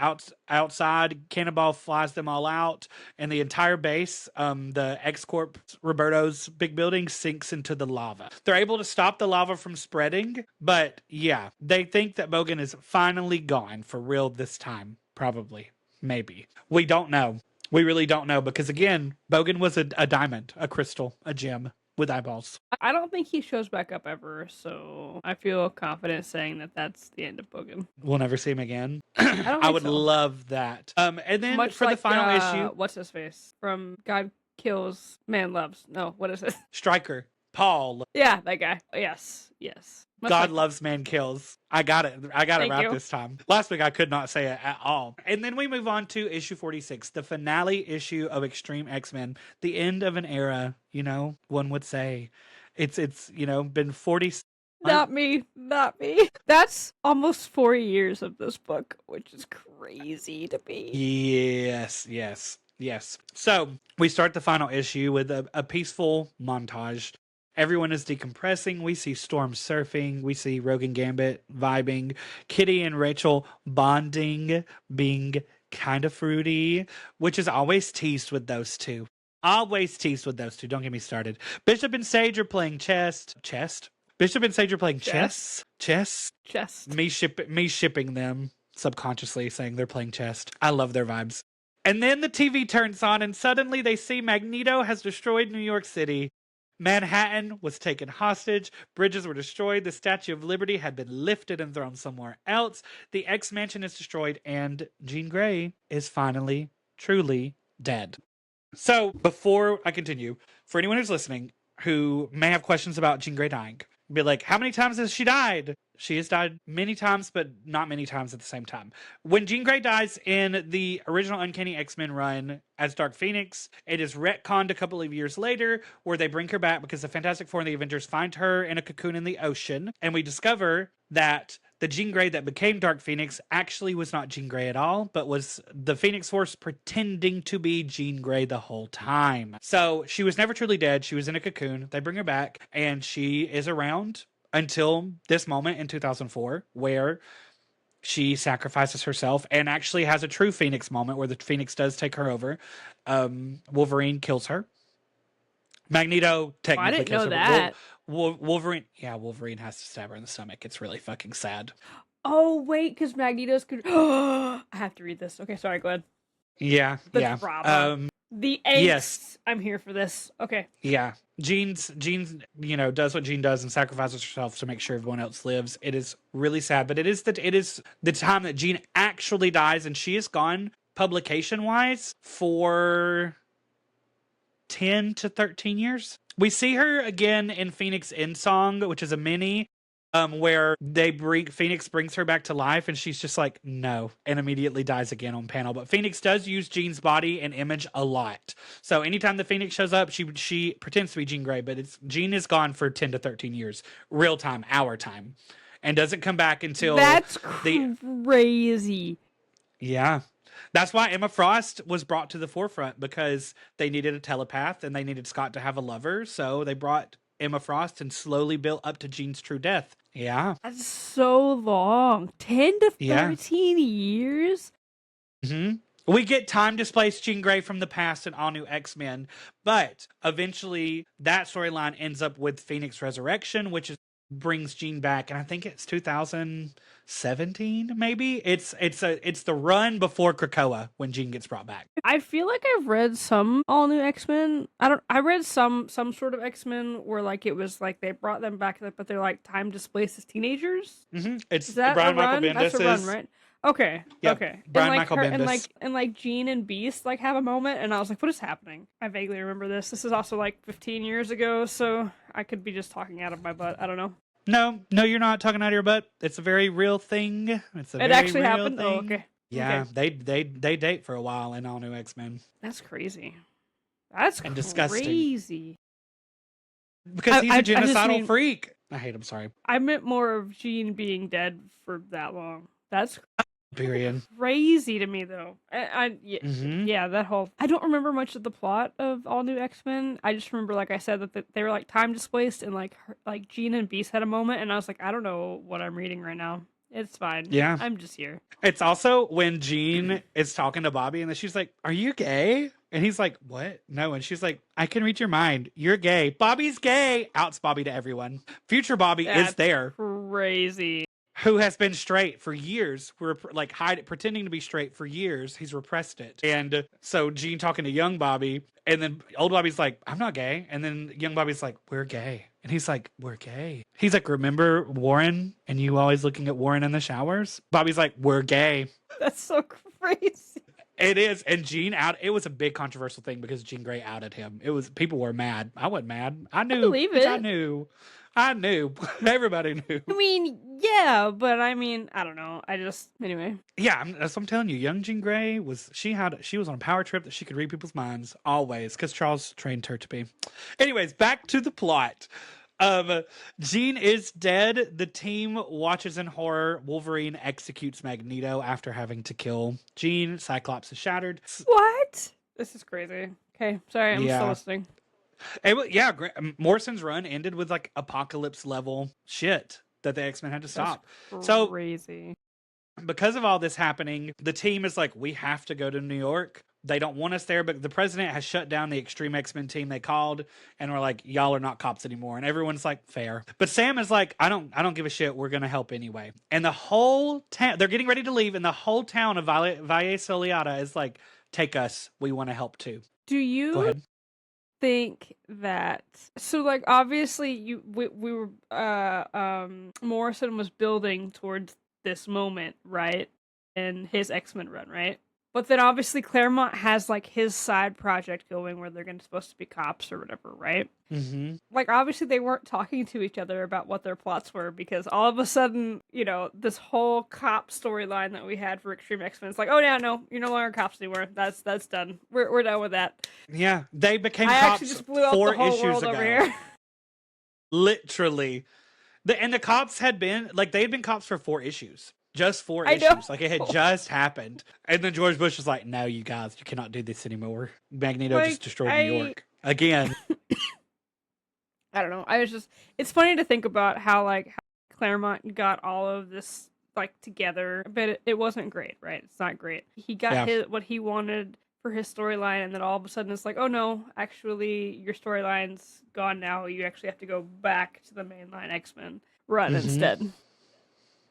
outside. Cannonball flies them all out, and the entire base, the X-Corp Roberto's big building, sinks into the lava. They're able to stop the lava from spreading, but yeah, they think that Bogan is finally gone for real this time. Probably. Maybe. We don't know. We really don't know, because again, Bogan was a diamond, a crystal, a gem with eyeballs. I don't think he shows back up ever, so I feel confident saying that that's the end of Bogan. We'll never see him again. I would love that. And then much for like, the final issue, what's his face from God Kills Man Loves? No, what is it? Stryker, Paul. Yeah, that guy. Yes. God loves, man kills. I got it. I got it right this time. Last week I could not say it at all. And then we move on to issue 46, the finale issue of X-treme X-Men, the end of an era. One would say, it's been 40. Not me. That's almost 4 years of this book, which is crazy to me. Yes. So we start the final issue with a peaceful montage. Everyone is decompressing. We see Storm surfing. We see Rogue and Gambit vibing. Kitty and Rachel bonding, being kind of fruity, which is always teased with those two. Don't get me started. Bishop and Sage are playing chess. Bishop and Sage are playing chess. Me shipping them subconsciously, saying they're playing chess. I love their vibes. And then the TV turns on, and suddenly they see Magneto has destroyed New York City. Manhattan was taken hostage, bridges were destroyed, the Statue of Liberty had been lifted and thrown somewhere else, the X-Mansion is destroyed, and Jean Grey is finally, truly dead. So, before I continue, for anyone who's listening who may have questions about Jean Grey dying, be like, how many times has she died? She has died many times, but not many times at the same time. When Jean Grey dies in the original Uncanny X-Men run as Dark Phoenix, it is retconned a couple of years later, where they bring her back because the Fantastic Four and the Avengers find her in a cocoon in the ocean, and we discover that the Jean Grey that became Dark Phoenix actually was not Jean Grey at all, but was the Phoenix Force pretending to be Jean Grey the whole time. So she was never truly dead. She was in a cocoon. They bring her back, and she is around until this moment in 2004, where she sacrifices herself and actually has a true Phoenix moment where the Phoenix does take her over. Wolverine kills her. Magneto technically kills her. I didn't know that. Wolverine has to stab her in the stomach. It's really fucking sad. Oh, wait, because Magneto's could. I have to read this. Okay, sorry, go ahead. Yeah. Drama. The angst. Yes. I'm here for this. Okay. Yeah. Jean's, does what Jean does and sacrifices herself to make sure everyone else lives. It is really sad, but it is the time that Jean actually dies, and she is gone publication wise for 10 to 13 years. We see her again in Phoenix Endsong, which is a mini, where Phoenix brings her back to life, and she's just like, no, and immediately dies again on panel. But Phoenix does use Jean's body and image a lot. So anytime the Phoenix shows up, she pretends to be Jean Grey, but Jean is gone for 10 to 13 years, real time, our time, and doesn't come back until that's crazy. Yeah. That's why Emma Frost was brought to the forefront, because they needed a telepath and they needed Scott to have a lover. So they brought Emma Frost and slowly built up to Jean's true death. Yeah. That's so long. 10 to 13 years? Mm-hmm. We get time displaced Jean Grey from the past in All New X-Men, but eventually that storyline ends up with Phoenix Resurrection, which brings Jean back, and I think it's 2017, maybe. It's the run before Krakoa when Jean gets brought back. I feel like I've read some All New X-Men. I read some sort of X-Men where like it was like they brought them back, but they're like time displaced as teenagers. Mm-hmm. Is that Brian a Michael run? Bendis That's a run, right? Okay. Yep. Okay. Brian and Michael Bendis. And like Jean and Beast like have a moment, and I was like, what is happening? I vaguely remember this. This is also like 15 years ago, so I could be just talking out of my butt. I don't know. No, you're not talking out of your butt. It's a very real thing. It actually happened. Thing. Oh, okay. Yeah, okay. they date for a while in All New X-Men. That's crazy. That's and crazy. Disgusting. Because he's a genocidal freak. I hate him. Sorry. I meant more of Jean being dead for that long. That's period. Crazy to me, though. Yeah, that whole. I don't remember much of the plot of All New X-Men. I just remember, like I said, that they were like time displaced, and like Jean and Beast had a moment, and I was like, I don't know what I'm reading right now. It's fine. Yeah, I'm just here. It's also when Jean is talking to Bobby, and then she's like, "Are you gay?" And he's like, "What? No." And she's like, "I can read your mind. You're gay. Bobby's gay." Outs Bobby to everyone. Future Bobby is there. Crazy. Who has been straight for years. We're like pretending to be straight for years. He's repressed it. And so Jean talking to young Bobby, and then old Bobby's like, "I'm not gay." And then young Bobby's like, "We're gay." And he's like, "We're gay." He's like, "Remember Warren and you always looking at Warren in the showers?" Bobby's like, "We're gay." That's so crazy. It is. And Jean it was a big controversial thing because Jean Grey outed him. People were mad. I wasn't mad. I knew. I believe it. I knew. Everybody knew. I mean, yeah, but I mean, I don't know. Anyway. Yeah, that's what I'm telling you. Young Jean Grey she was on a power trip that she could read people's minds always, because Charles trained her to be. Anyways, back to the plot. Jean is dead. The team watches in horror. Wolverine executes Magneto after having to kill Jean. Cyclops is shattered. What? This is crazy. Okay, sorry, I'm still listening. Morrison's run ended with like apocalypse level shit that the X-Men had to stop. That's crazy. So because of all this happening, the team is like, we have to go to New York. They don't want us there, but the president has shut down the X-treme X-Men team they called, and we're like, y'all are not cops anymore. And everyone's like, fair. But Sam is like, I don't give a shit. We're going to help anyway. And the whole town, they're getting ready to leave, and the whole town of Valle Soleada is like, take us. We want to help too. Do you think that, so like obviously we were Morrison was building towards this moment, right, in his X-Men run, right? But then obviously Claremont has like his side project going where they're supposed to be cops or whatever, right? Mm-hmm. Like obviously they weren't talking to each other about what their plots were, because all of a sudden, this whole cop storyline that we had for X-treme X-Men, it's like, oh yeah, no, you're no longer cops anymore. That's done. We're done with that. Yeah, they became cops. I cops actually just blew up the whole world ago. Over here. Literally, the cops had been cops for 4 issues. Just 4 issues. Know. Like, it had just happened. And then George Bush was like, no, you guys, you cannot do this anymore. Magneto just destroyed New York. Again. I don't know. It's funny to think about how Claremont got all of this, together. But it wasn't great, right? It's not great. He got what he wanted for his storyline, and then all of a sudden it's like, oh no, actually, your storyline's gone now. You actually have to go back to the mainline X-Men run instead.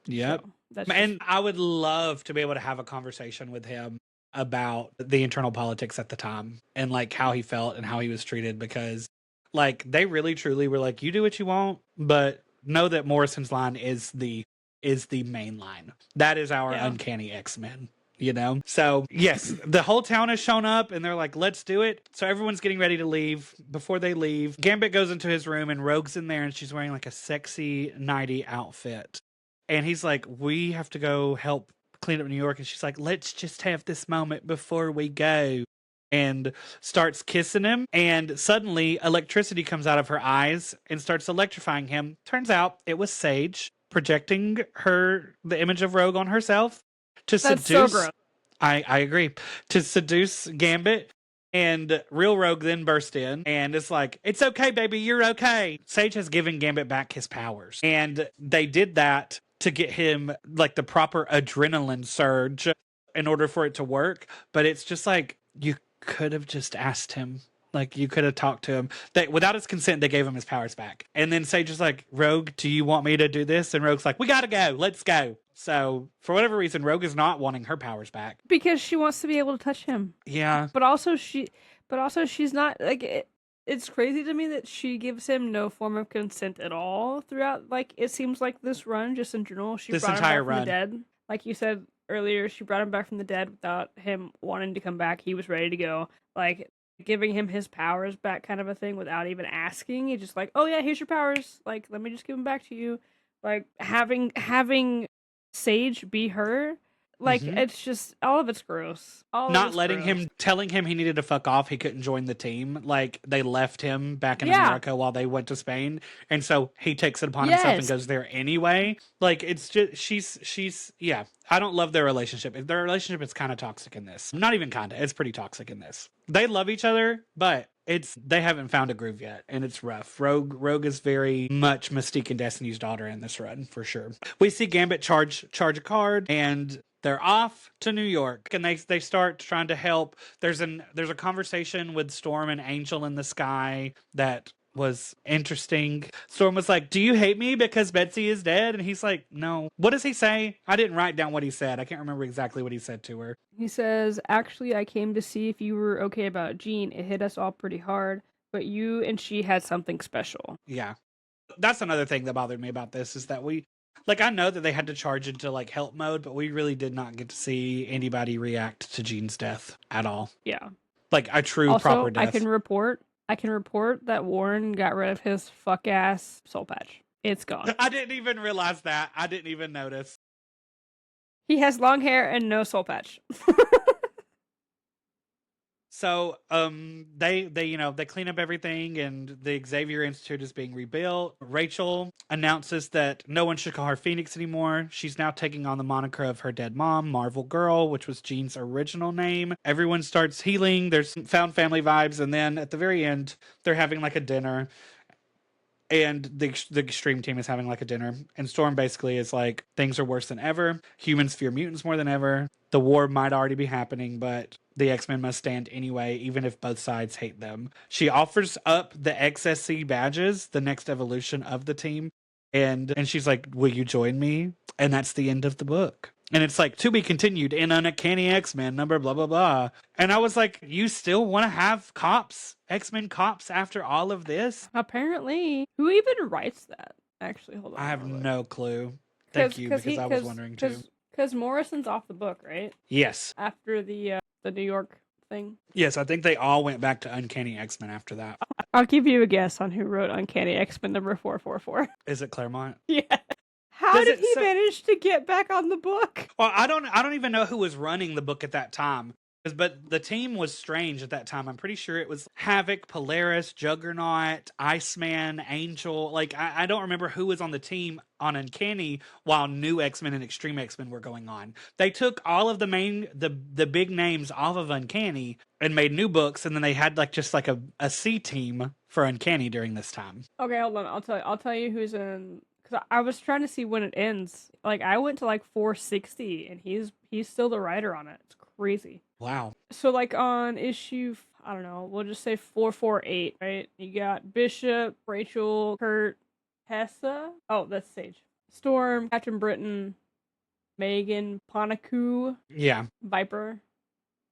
Yep. So, and I would love to be able to have a conversation with him about the internal politics at the time and like how he felt and how he was treated, because like they really truly were like, you do what you want, but know that Morrison's line is the main line. That is our uncanny X-Men. You know? So, yes, the whole town has shown up and they're like, let's do it. So everyone's getting ready to leave. Before they leave, Gambit goes into his room and Rogue's in there and she's wearing like a sexy nighty outfit. And he's like, we have to go help clean up New York. And she's like, let's just have this moment before we go. And starts kissing him. And suddenly electricity comes out of her eyes and starts electrifying him. Turns out it was Sage projecting the image of Rogue on herself. That's seduce, so gross. I agree. To seduce Gambit, and real Rogue then burst in and it's like, it's okay, baby, you're okay. Sage has given Gambit back his powers, and they did that to get him like the proper adrenaline surge in order for it to work. But it's just like, you could have just asked him. Like, you could have talked to him. Without his consent, they gave him his powers back. And then Sage is like, Rogue, do you want me to do this? And Rogue's like, we gotta go. Let's go. So, for whatever reason, Rogue is not wanting her powers back. Because she wants to be able to touch him. Yeah. But also she's not, like, it's crazy to me that she gives him no form of consent at all throughout, like, it seems like this run, just in general. She brought him back from the dead. Like you said earlier, she brought him back from the dead without him wanting to come back. He was ready to go. Like, giving him his powers back kind of a thing without even asking. He's just like, oh yeah, here's your powers. Like, let me just give them back to you. Like, having Sage be her, like, it's just, all of it's gross. Not letting him, telling him he needed to fuck off, he couldn't join the team. Like, they left him back in America while they went to Spain, and so he takes it upon himself and goes there anyway. Like, it's just, she's yeah. I don't love their relationship. Their relationship is kind of toxic in this. Not even kind of, it's pretty toxic in this. They love each other, but they haven't found a groove yet, and it's rough. Rogue is very much Mystique and Destiny's daughter in this run, for sure. We see Gambit charge a card, and they're off to New York, and they start trying to help. There's a conversation with Storm and Angel in the sky that was interesting. Storm was like, do you hate me because Betsy is dead? And he's like, no. What does he say? I didn't write down what he said. I can't remember exactly what he said to her. He says, actually, I came to see if you were okay about Jean. It hit us all pretty hard, but you and she had something special. Yeah. That's another thing that bothered me about this, is that I know that they had to charge into like help mode, but we really did not get to see anybody react to Jean's death at all. Yeah. Like a true proper death. I can report that Warren got rid of his fuck ass soul patch. It's gone. I didn't even realize that. I didn't even notice. He has long hair and no soul patch. So, they clean up everything, and the Xavier Institute is being rebuilt. Rachel announces that no one should call her Phoenix anymore. She's now taking on the moniker of her dead mom, Marvel Girl, which was Jean's original name. Everyone starts healing. There's found family vibes, and then at the very end, they're having like a dinner. And the Extreme team is having like a dinner. And Storm basically is like, things are worse than ever. Humans fear mutants more than ever. The war might already be happening, but the X-Men must stand anyway, even if both sides hate them. She offers up the XSC badges, the next evolution of the team. And she's like, will you join me? And that's the end of the book. And it's like, to be continued in Uncanny X-Men number blah, blah, blah. And I was like, you still want to have cops, X-Men cops after all of this? Apparently. Who even writes that? Actually, hold on. I have no clue. Thank you, because I was wondering too. Because Morrison's off the book, right? Yes. After the New York thing. Yes, I think they all went back to Uncanny X-Men after that. I'll give you a guess on who wrote Uncanny X-Men number 444. Is it Claremont? Yeah. How did he manage to get back on the book? Well, I don't even know who was running the book at that time. But the team was strange at that time. I'm pretty sure it was Havoc, Polaris, Juggernaut, Iceman, Angel. Like, I don't remember who was on the team on Uncanny while New X-Men and Extreme X-Men were going on. They took all of the big names off of Uncanny and made new books, and then they had like just like a C team for Uncanny during this time. Okay, hold on. I'll tell you who's in. Because I was trying to see when it ends. Like, I went to like 460, and he's still the writer on it. It's crazy. Wow. So, like, on issue, I don't know, we'll just say 448, right? You got Bishop, Rachel, Kurt, Tessa. Oh, that's Sage. Storm, Captain Britain, Megan, Panaku. Yeah. Viper.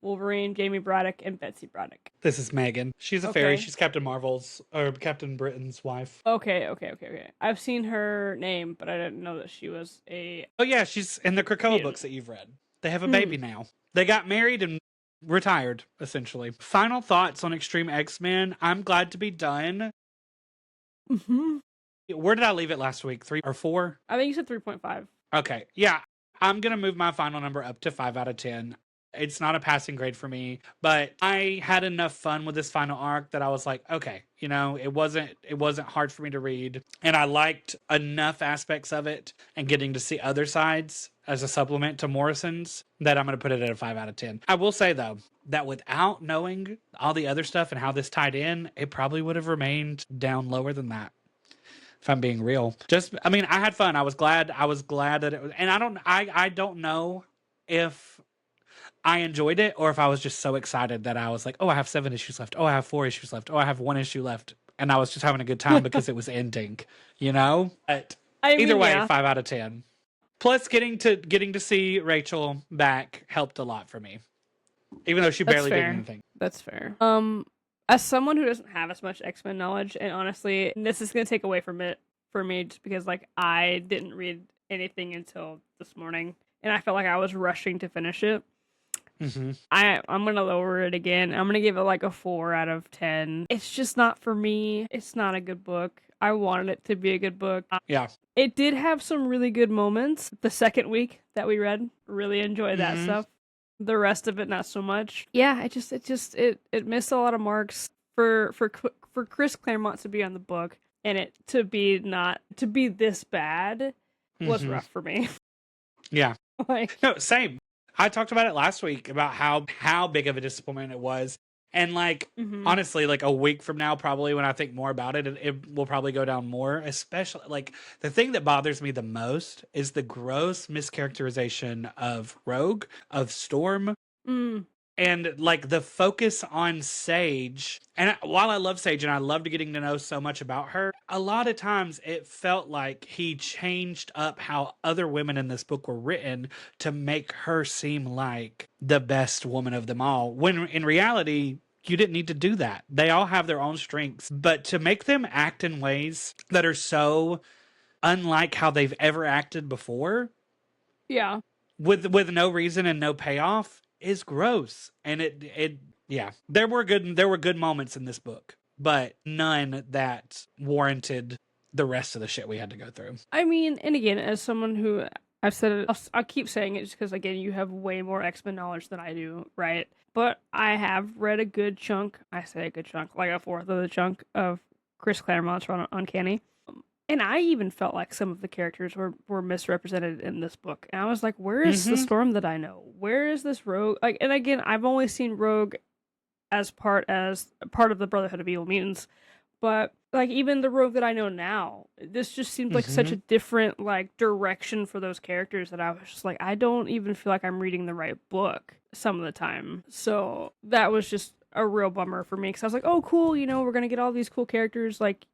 Wolverine, Jamie Braddock, and Betsy Braddock. This is Megan. She's a fairy. Okay. She's Captain Marvel's or Captain Britain's wife. Okay. I've seen her name, but I didn't know that she was a... Oh yeah, she's in the Krakoa books that you've read. They have a baby now. They got married and retired, essentially. Final thoughts on X-treme X-Men. I'm glad to be done. Mm-hmm. Where did I leave it last week? 3 or 4? I think you said 3.5. Okay. Yeah. I'm going to move my final number up to 5 out of 10. It's not a passing grade for me, but I had enough fun with this final arc that I was like, okay, you know, it wasn't hard for me to read. And I liked enough aspects of it and getting to see other sides as a supplement to Morrison's that I'm going to put it at a 5 out of 10. I will say though, that without knowing all the other stuff and how this tied in, it probably would have remained down lower than that. If I'm being real, I mean, I had fun. I was glad that it was, and I don't know if I enjoyed it or if I was just so excited that I was like, oh, I have 7 issues left. Oh, I have 4 issues left. Oh, I have 1 issue left. And I was just having a good time because it was ending, you know? But either way, 5 out of 10. Plus getting to see Rachel back helped a lot for me. Even though she barely did anything. That's fair. As someone who doesn't have as much X-Men knowledge, and honestly, this is going to take away from it for me just because, like, I didn't read anything until this morning, and I felt like I was rushing to finish it. Mm-hmm. I'm going to lower it again. I'm going to give it, like, a 4 out of 10. It's just not for me. It's not a good book. I wanted it to be a good book. Yeah. It did have some really good moments. The second week that we read, really enjoyed that stuff. The rest of it, not so much. Yeah, it missed a lot of marks for Chris Claremont to be on the book and it to be this bad was rough for me. Yeah. Like, no, same. I talked about it last week about how big of a disappointment it was. And like, honestly, like a week from now, probably when I think more about it, it will probably go down more. Especially like the thing that bothers me the most is the gross mischaracterization of Rogue, of Storm, and like the focus on Sage. And while I love Sage and I loved getting to know so much about her, a lot of times it felt like he changed up how other women in this book were written to make her seem like the best woman of them all. When in reality, you didn't need to do that. They all have their own strengths, but to make them act in ways that are so unlike how they've ever acted before. Yeah. With no reason and no payoff is gross. And yeah, there were good moments in this book, but none that warranted the rest of the shit we had to go through. I mean, and again, as someone who I've said it, I'll keep saying it just because again, you have way more X-Men knowledge than I do, right? But I have read a good chunk. I say a good chunk, like a fourth of the chunk of Chris Claremont's run on Uncanny. And I even felt like some of the characters were misrepresented in this book. And I was like, where is the Storm that I know? Where is this Rogue? Like, and again, I've only seen Rogue as part of the Brotherhood of Evil Mutants. But like even the Rogue that I know now, this just seemed like such a different like direction for those characters that I was just like, I don't even feel like I'm reading the right book some of the time. So that was just a real bummer for me because I was like, oh cool, you know, we're gonna get all these cool characters like,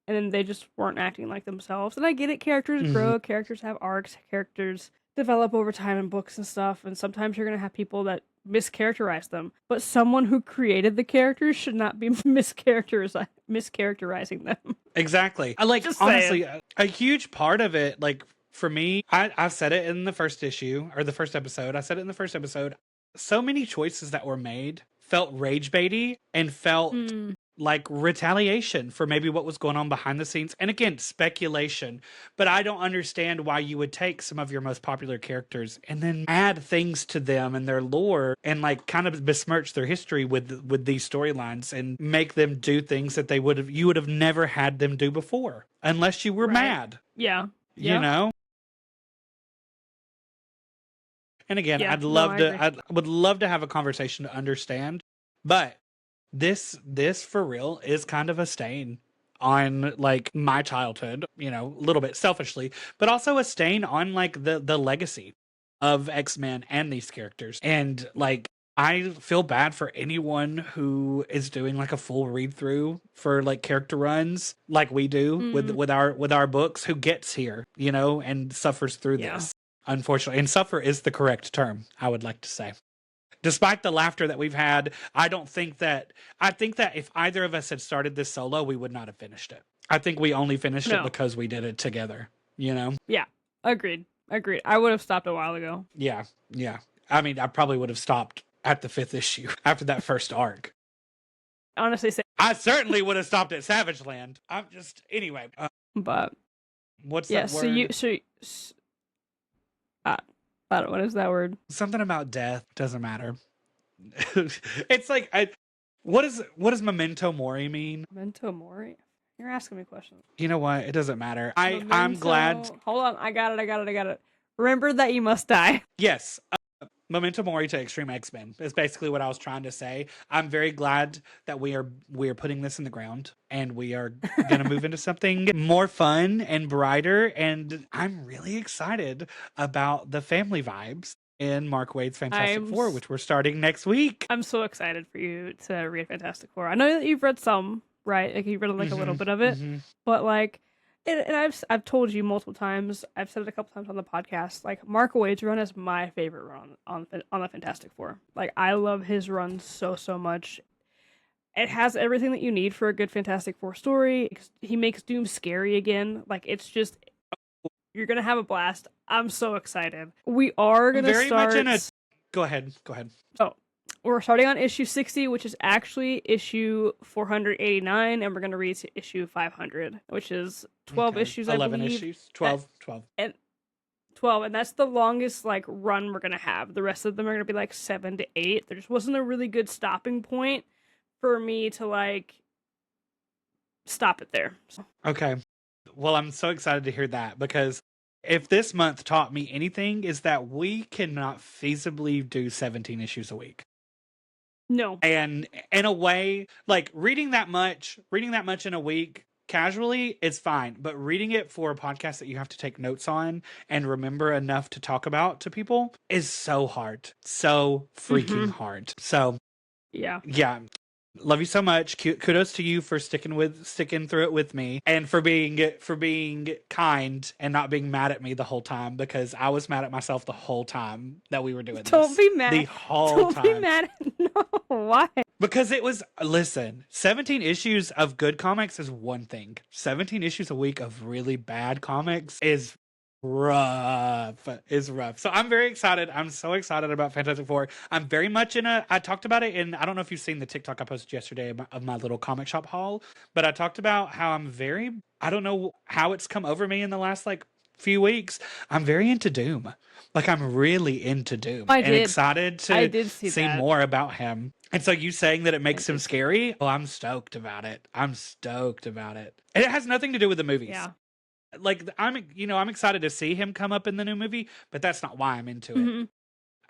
and then they just weren't acting like themselves. And I get it, characters grow, characters have arcs, characters develop over time in books and stuff, and sometimes you're gonna have people that mischaracterize them, but someone who created the characters should not be mischaracterizing them. Exactly. I like, Just honestly, a huge part of it, like for me, I've said it in the first issue or the first episode. I said it in the first episode. So many choices that were made felt rage baity and felt like retaliation for maybe what was going on behind the scenes. And again, speculation, but I don't understand why you would take some of your most popular characters and then add things to them and their lore and like kind of besmirch their history with these storylines and make them do things that you would have never had them do before unless you were mad. Yeah. You know? And again, I would love to have a conversation to understand, but this for real is kind of a stain on like my childhood, you know, a little bit selfishly, but also a stain on like the legacy of X-Men and these characters. And like, I feel bad for anyone who is doing like a full read through for like character runs like we do with our books, who gets here, you know, and suffers through this. Unfortunately, and suffer is the correct term, I would like to say. Despite the laughter that we've had, I think that if either of us had started this solo, we would not have finished it. I think we only finished it because we did it together, you know? Yeah. Agreed. I would have stopped a while ago. Yeah. Yeah. I mean, I probably would have stopped at the 5th issue after that first arc. Honestly, I certainly would have stopped at Savage Land. I'm just, anyway. But what's that word? I don't know, what is that word? Something about death. Doesn't matter. It's like, what does memento mori mean? Memento mori? You're asking me questions. You know what? It doesn't matter. I'm glad. Hold on. I got it. Remember that you must die. Yes. Memento mori to X-treme X-Men is basically what I was trying to say. I'm very glad that we are putting this in the ground and we are going to move into something more fun and brighter. And I'm really excited about the family vibes in Mark Waid's Fantastic Four, which we're starting next week. I'm so excited for you to read Fantastic Four. I know that you've read some, right? Like you've read like a little bit of it, but like. And I've told you multiple times. I've said it a couple times on the podcast. Like Mark Waid's run is my favorite run on the Fantastic Four. Like I love his run so much. It has everything that you need for a good Fantastic Four story. He makes Doom scary again. Like it's just you're gonna have a blast. I'm so excited. We are gonna start. Go ahead. Oh. We're starting on issue 60, which is actually issue 489, and we're going to read issue 500, which is 12 issues, 11 issues? 12. And 12, and that's the longest, like, run we're going to have. The rest of them are going to be, like, 7 to 8. There just wasn't a really good stopping point for me to, like, stop it there. So. Okay. Well, I'm so excited to hear that, because if this month taught me anything, is that we cannot feasibly do 17 issues a week. No. And in a way, like reading that much in a week casually is fine. But reading it for a podcast that you have to take notes on and remember enough to talk about to people is so hard. So freaking hard. So yeah. Love you so much. Kudos to you for sticking through it with me, and for being kind and not being mad at me the whole time, because I was mad at myself the whole time that we were doing this. Don't be mad. The whole time. Don't be mad. No, why? Because it was, listen, 17 issues of good comics is one thing. 17 issues a week of really bad comics is rough. So I'm very excited. I'm so excited about Fantastic Four. I'm very much I talked about it in, I don't know if you've seen the TikTok I posted yesterday of my little comic shop haul, but I talked about how I don't know how it's come over me in the last like few weeks. I'm very into Doom. Like I'm really into Doom and excited to see more about him. And so you saying that it makes him scary? Well, I'm stoked about it. And it has nothing to do with the movies. Yeah. Like I'm excited to see him come up in the new movie, but that's not why I'm into it.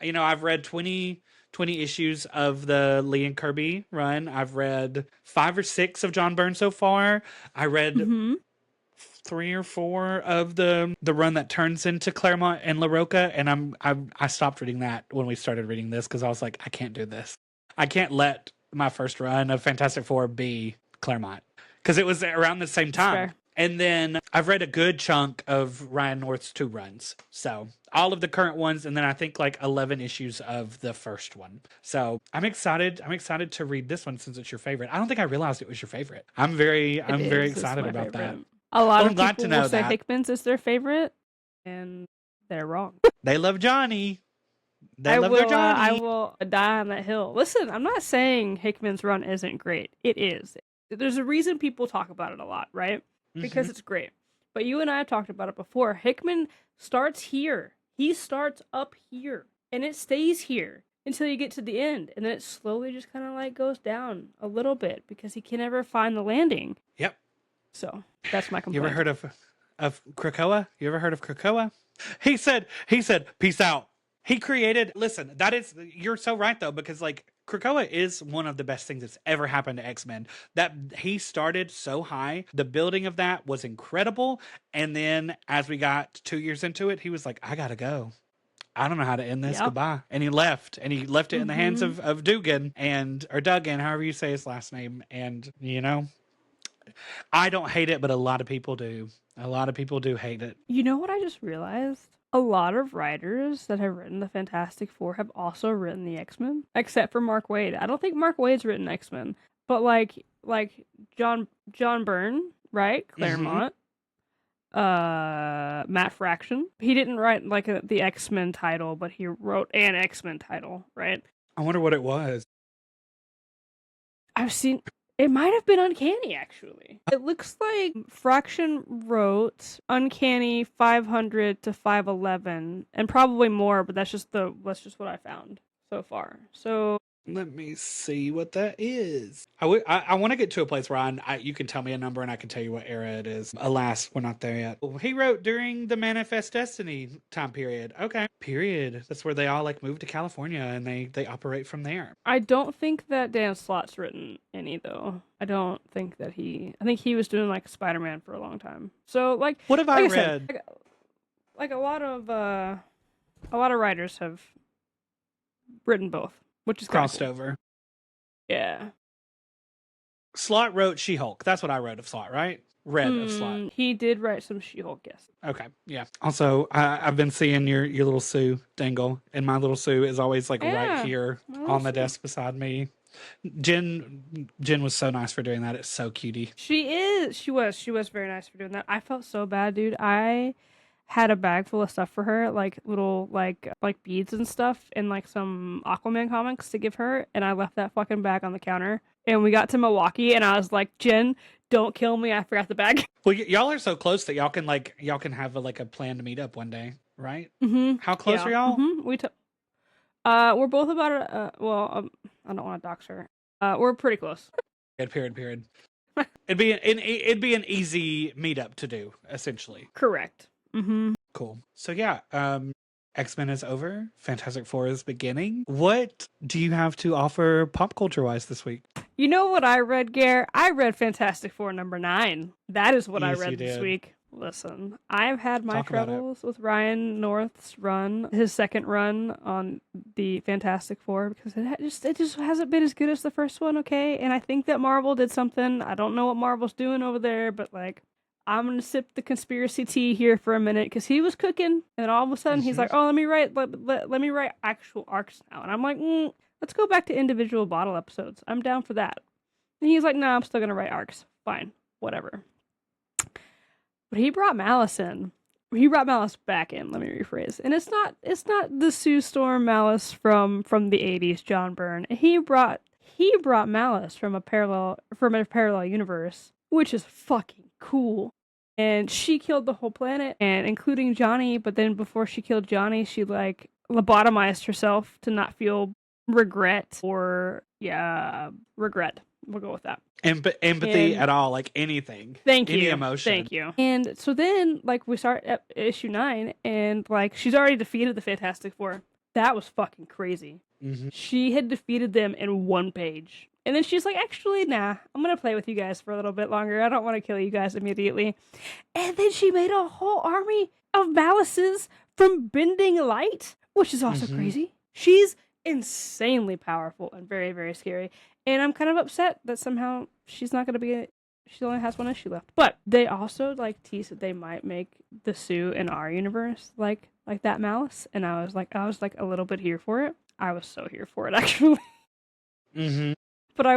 You know, I've read 20 issues of the Lee and Kirby run. I've read 5 or 6 of John Byrne so far. I read 3 or 4 of the run that turns into Claremont and LaRocca, and I stopped reading that when we started reading this because I was like, I can't do this. I can't let my first run of Fantastic Four be Claremont because it was around the same time. And then I've read a good chunk of Ryan North's 2 runs. So all of the current ones, and then I think like 11 issues of the first one. So I'm excited. I'm excited to read this one since it's your favorite. I don't think I realized it was your favorite. I'm very excited about that. A lot of people will say Hickman's is their favorite, and they're wrong. They love Johnny. They love their Johnny. I will die on that hill. Listen, I'm not saying Hickman's run isn't great. It is. There's a reason people talk about it a lot, right? Because it's great. But you and I have talked about it before. Hickman starts here. He starts up here. And it stays here until you get to the end. And then it slowly just kind of like goes down a little bit because he can never find the landing. Yep. So that's my complaint. You ever heard of Krakoa? You ever heard of Krakoa? He said, peace out. He created, listen, you're so right though, because like Krakoa is one of the best things that's ever happened to X-Men. That he started so high, the building of that was incredible. And then as we got 2 years into it, he was like, I gotta go. I don't know how to end this. Goodbye. And he left it in the hands of Dugan or Duggan, however you say his last name. And you know, I don't hate it, but a lot of people do. A lot of people do hate it. You know what I just realized? A lot of writers that have written the Fantastic Four have also written the X-Men, except for Mark Waid. I don't think Mark Waid's written X-Men, but like John Byrne, right? Mm-hmm. Claremont. Matt Fraction. He didn't write like the X-Men title, but he wrote an X-Men title, right? I wonder what it was. I've seen it might have been Uncanny actually. It looks like Fraction wrote Uncanny 500 to 511 and probably more, but that's just what I found so far. So Let me see what that is. I want to get to a place where you can tell me a number and I can tell you what era it is. Alas, we're not there yet. He wrote during the Manifest Destiny time period. Okay. Period. That's where they all like moved to California and they operate from there. I don't think that Dan Slott's written any though. I don't think that I think he was doing like Spider-Man for a long time. So What have I read? Said, like a lot of writers have written both, which is Crossed cool. over. Yeah. Slott wrote She-Hulk. That's what I wrote of Slott, right? Read of Slott. He did write some She-Hulk, yes. Okay, yeah. Also, I've been seeing your little Sue dangle, and my little Sue is always like right here on the desk beside me. Jen was so nice for doing that. It's so cutie. She is. She was very nice for doing that. I felt so bad, dude. I had a bag full of stuff for her, like little like beads and stuff, and like some Aquaman comics to give her, and I left that fucking bag on the counter. And we got to Milwaukee, and I was like, Jen, don't kill me. I forgot the bag. Well, y'all are so close that y'all can have a planned meetup one day, right? Mm-hmm. How close are y'all? Mm-hmm. We're both about I don't want to dox her. We're pretty close. Period. It'd be an easy meetup to do, essentially. Correct. Mm-hmm. Cool. So yeah, X-Men is over. Fantastic Four is beginning. What do you have to offer pop culture wise this week? You know what I read, Gare? I read Fantastic Four #9. That is what I read this week. Listen, I've had my troubles with Ryan North's run, his second run on the Fantastic Four, because it just hasn't been as good as the first one, okay? And I think that Marvel did something. I don't know what Marvel's doing over there, but like, I'm gonna sip the conspiracy tea here for a minute because he was cooking, and all of a sudden he's like, "Oh, let me write actual arcs now," and I'm like, "Let's go back to individual bottle episodes. I'm down for that." And he's like, "No, I'm still gonna write arcs. Fine, whatever." But he brought Malice in. He brought Malice back in. Let me rephrase. And it's not the Sue Storm Malice from the 80s, John Byrne. He brought Malice from a parallel universe, which is fucking cool. And she killed the whole planet, and including Johnny. But then before she killed Johnny, she like lobotomized herself to not feel regret. We'll go with that. Empathy at all, like anything. Any emotion. Thank you. And so then, like, we start at issue 9, and like she's already defeated the Fantastic Four. That was fucking crazy. Mm-hmm. She had defeated them in one page. And then she's like, actually, nah, I'm going to play with you guys for a little bit longer. I don't want to kill you guys immediately. And then she made a whole army of Malices from bending light, which is also crazy. She's insanely powerful and very, very scary. And I'm kind of upset that somehow she's not going to be... She only has one issue left. But they also, like, tease that they might make the Sue in our universe like that Malice. And I was like a little bit here for it. I was so here for it, actually. Mm-hmm. But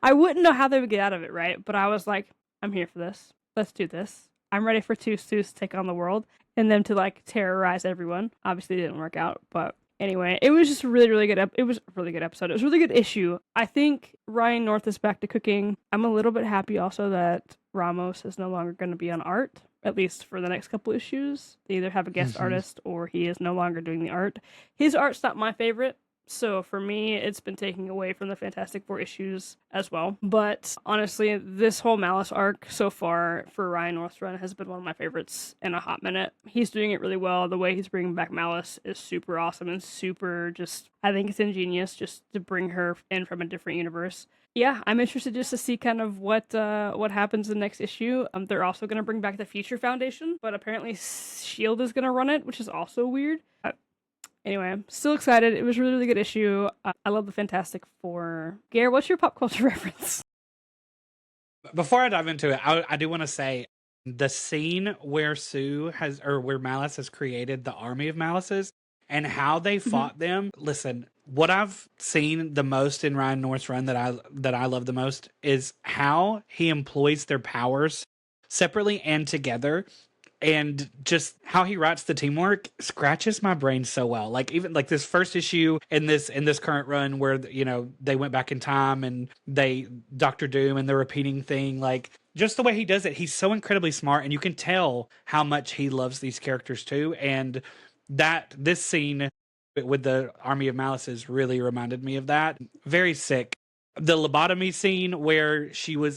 I wouldn't know how they would get out of it, right? But I was like, I'm here for this. Let's do this. I'm ready for two Sues to take on the world and them to, like, terrorize everyone. Obviously, it didn't work out, but anyway, it was just a really, really good it was a really good episode. It was a really good issue. I think Ryan North is back to cooking. I'm a little bit happy also that Ramos is no longer going to be on art, at least for the next couple issues. They either have a guest artist or he is no longer doing the art. His art's not my favorite. So for me, it's been taking away from the Fantastic Four issues as well. But honestly, this whole Malice arc so far for Ryan North's run has been one of my favorites in a hot minute. He's doing it really well. The way he's bringing back Malice is super awesome and super just, I think it's ingenious just to bring her in from a different universe. Yeah, I'm interested just to see kind of what happens in the next issue. They're also going to bring back the Future Foundation, but apparently S.H.I.E.L.D. is going to run it, which is also weird. Anyway, I'm still excited. It was a really, really good issue. I love the Fantastic Four. Gare, what's your pop culture reference? Before I dive into it, I do want to say the scene where where Malice has created the army of Malices and how they fought them. Listen, what I've seen the most in Ryan North's run that I love the most is how he employs their powers separately and together. And just how he writes the teamwork scratches my brain so well. Like even like this first issue in this current run where they went back in time and they Doctor Doom and the repeating thing, like just the way he does it, he's so incredibly smart, and you can tell how much he loves these characters too. And that this scene with the Army of Malices really reminded me of that. Very sick. The lobotomy scene where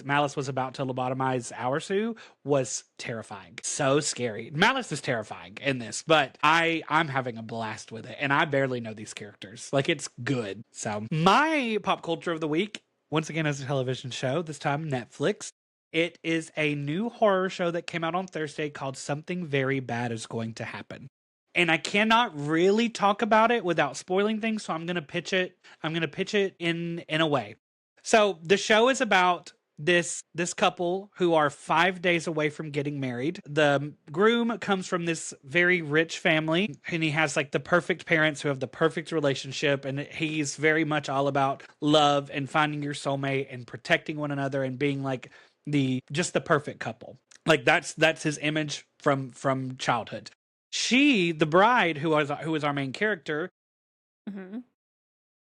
Malice was about to lobotomize our Sue was terrifying. So scary. Malice is terrifying in this, but I'm having a blast with it, and I barely know these characters. Like, it's good. So my pop culture of the week, once again, is a television show, this time Netflix. It is a new horror show that came out on Thursday called Something Very Bad Is Going to Happen. And I cannot really talk about it without spoiling things, so I'm going to pitch it. I'm going to pitch it in a way. So the show is about this couple who are 5 days away from getting married. The groom comes from this very rich family, and he has like the perfect parents who have the perfect relationship, and he's very much all about love and finding your soulmate and protecting one another and being like the perfect couple. Like that's his image from childhood. She, the bride, who is our main character,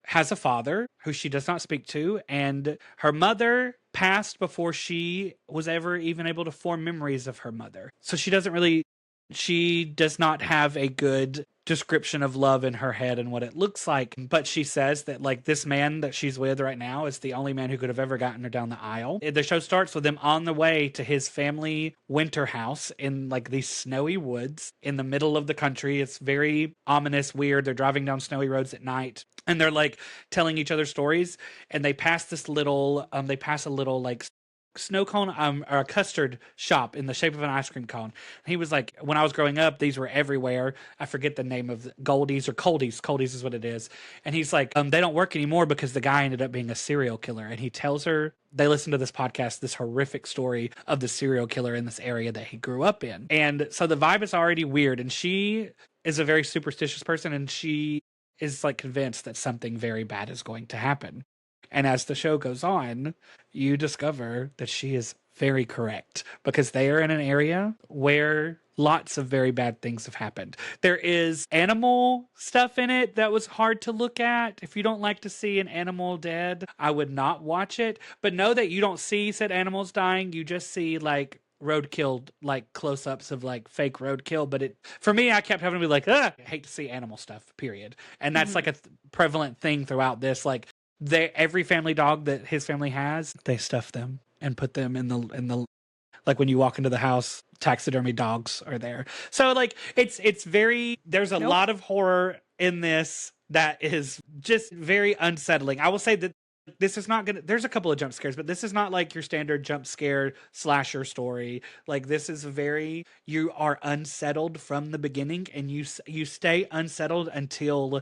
has a father who she does not speak to, and her mother passed before she was ever even able to form memories of her mother. So she does not have a good description of love in her head and what it looks like. But she says that like this man that she's with right now is the only man who could have ever gotten her down the aisle. The show starts with them on the way to his family winter house in like these snowy woods in the middle of the country. It's very ominous, weird. They're driving down snowy roads at night, and they're like telling each other stories, and they pass a little like snow cone or a custard shop in the shape of an ice cream cone. He was like, when I was growing up, these were everywhere. I forget the name of Goldies or Coldies. Coldies is what it is. And he's like, they don't work anymore because the guy ended up being a serial killer. And he tells her, they listen to this podcast, this horrific story of the serial killer in this area that he grew up in. And so the vibe is already weird. And she is a very superstitious person, and she is like convinced that something very bad is going to happen. And as the show goes on, you discover that she is very correct, because they are in an area where lots of very bad things have happened. There is animal stuff in it that was hard to look at. If you don't like to see an animal dead, I would not watch it. But know that you don't see said animals dying. You just see like roadkill, like close-ups of like fake roadkill. But for me, I kept having to be like, I hate to see animal stuff, period. And that's like a prevalent thing throughout this. Like, every family dog that his family has, they stuff them and put them in the like when you walk into the house, taxidermy dogs are there. So like it's very, there's a lot of horror in this that is just very unsettling. I will say that this is not gonna, there's a couple of jump scares, but this is not like your standard jump scare slasher story. Like, this is you are unsettled from the beginning, and you stay unsettled until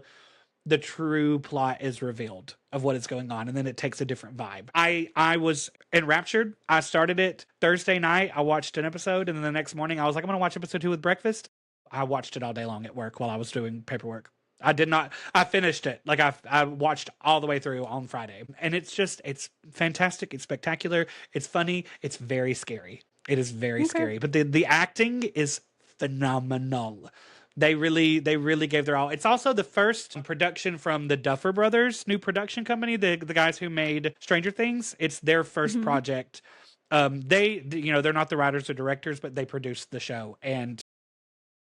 the true plot is revealed of what is going on, and then it takes a different vibe. I was enraptured. I started it Thursday night. I watched an episode, and then the next morning I was like, I'm gonna watch episode 2 with breakfast. I watched it all day long at work while I was doing paperwork. I finished it. Like, I watched all the way through on Friday, and it's fantastic. It's spectacular. It's funny. It's very scary. It is very scary, but the acting is phenomenal. They really gave their all. It's also the first production from the Duffer Brothers, new production company, the guys who made Stranger Things. It's their first project. They're not the writers or directors, but they produced the show. And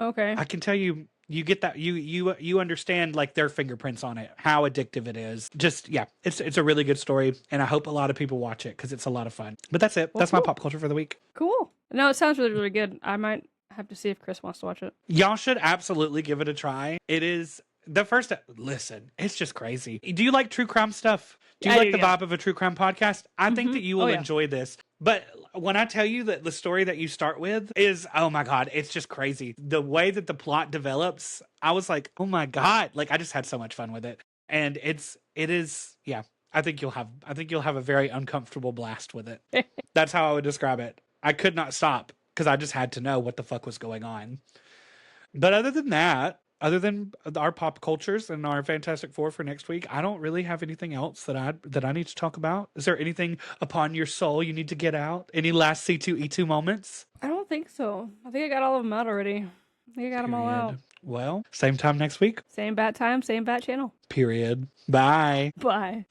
I can tell you get that, you understand like their fingerprints on it, how addictive it is. Just, yeah, it's a really good story, and I hope a lot of people watch it because it's a lot of fun. But that's it. That's my pop culture for the week. Cool. No, it sounds really, really good. I might have to see if Chris wants to watch it. Y'all should absolutely give it a try. It is the first. Listen, it's just crazy. Do you like true crime stuff? Do you like the vibe of a true crime podcast? I think that you will enjoy this. But when I tell you that the story that you start with is, oh my God, it's just crazy. The way that the plot develops, I was like, oh my God, like I just had so much fun with it. And it is, yeah. I think you'll have a very uncomfortable blast with it. That's how I would describe it. I could not stop. because I just had to know what the fuck was going on. But other than that, other than our pop cultures and our Fantastic Four for next week, I don't really have anything else that I need to talk about. Is there anything upon your soul you need to get out? Any last C2E2 moments? I don't think so. I think I got all of them out already. I think I got them all out. Well, same time next week. Same bat time, same bat channel. Period. Bye. Bye.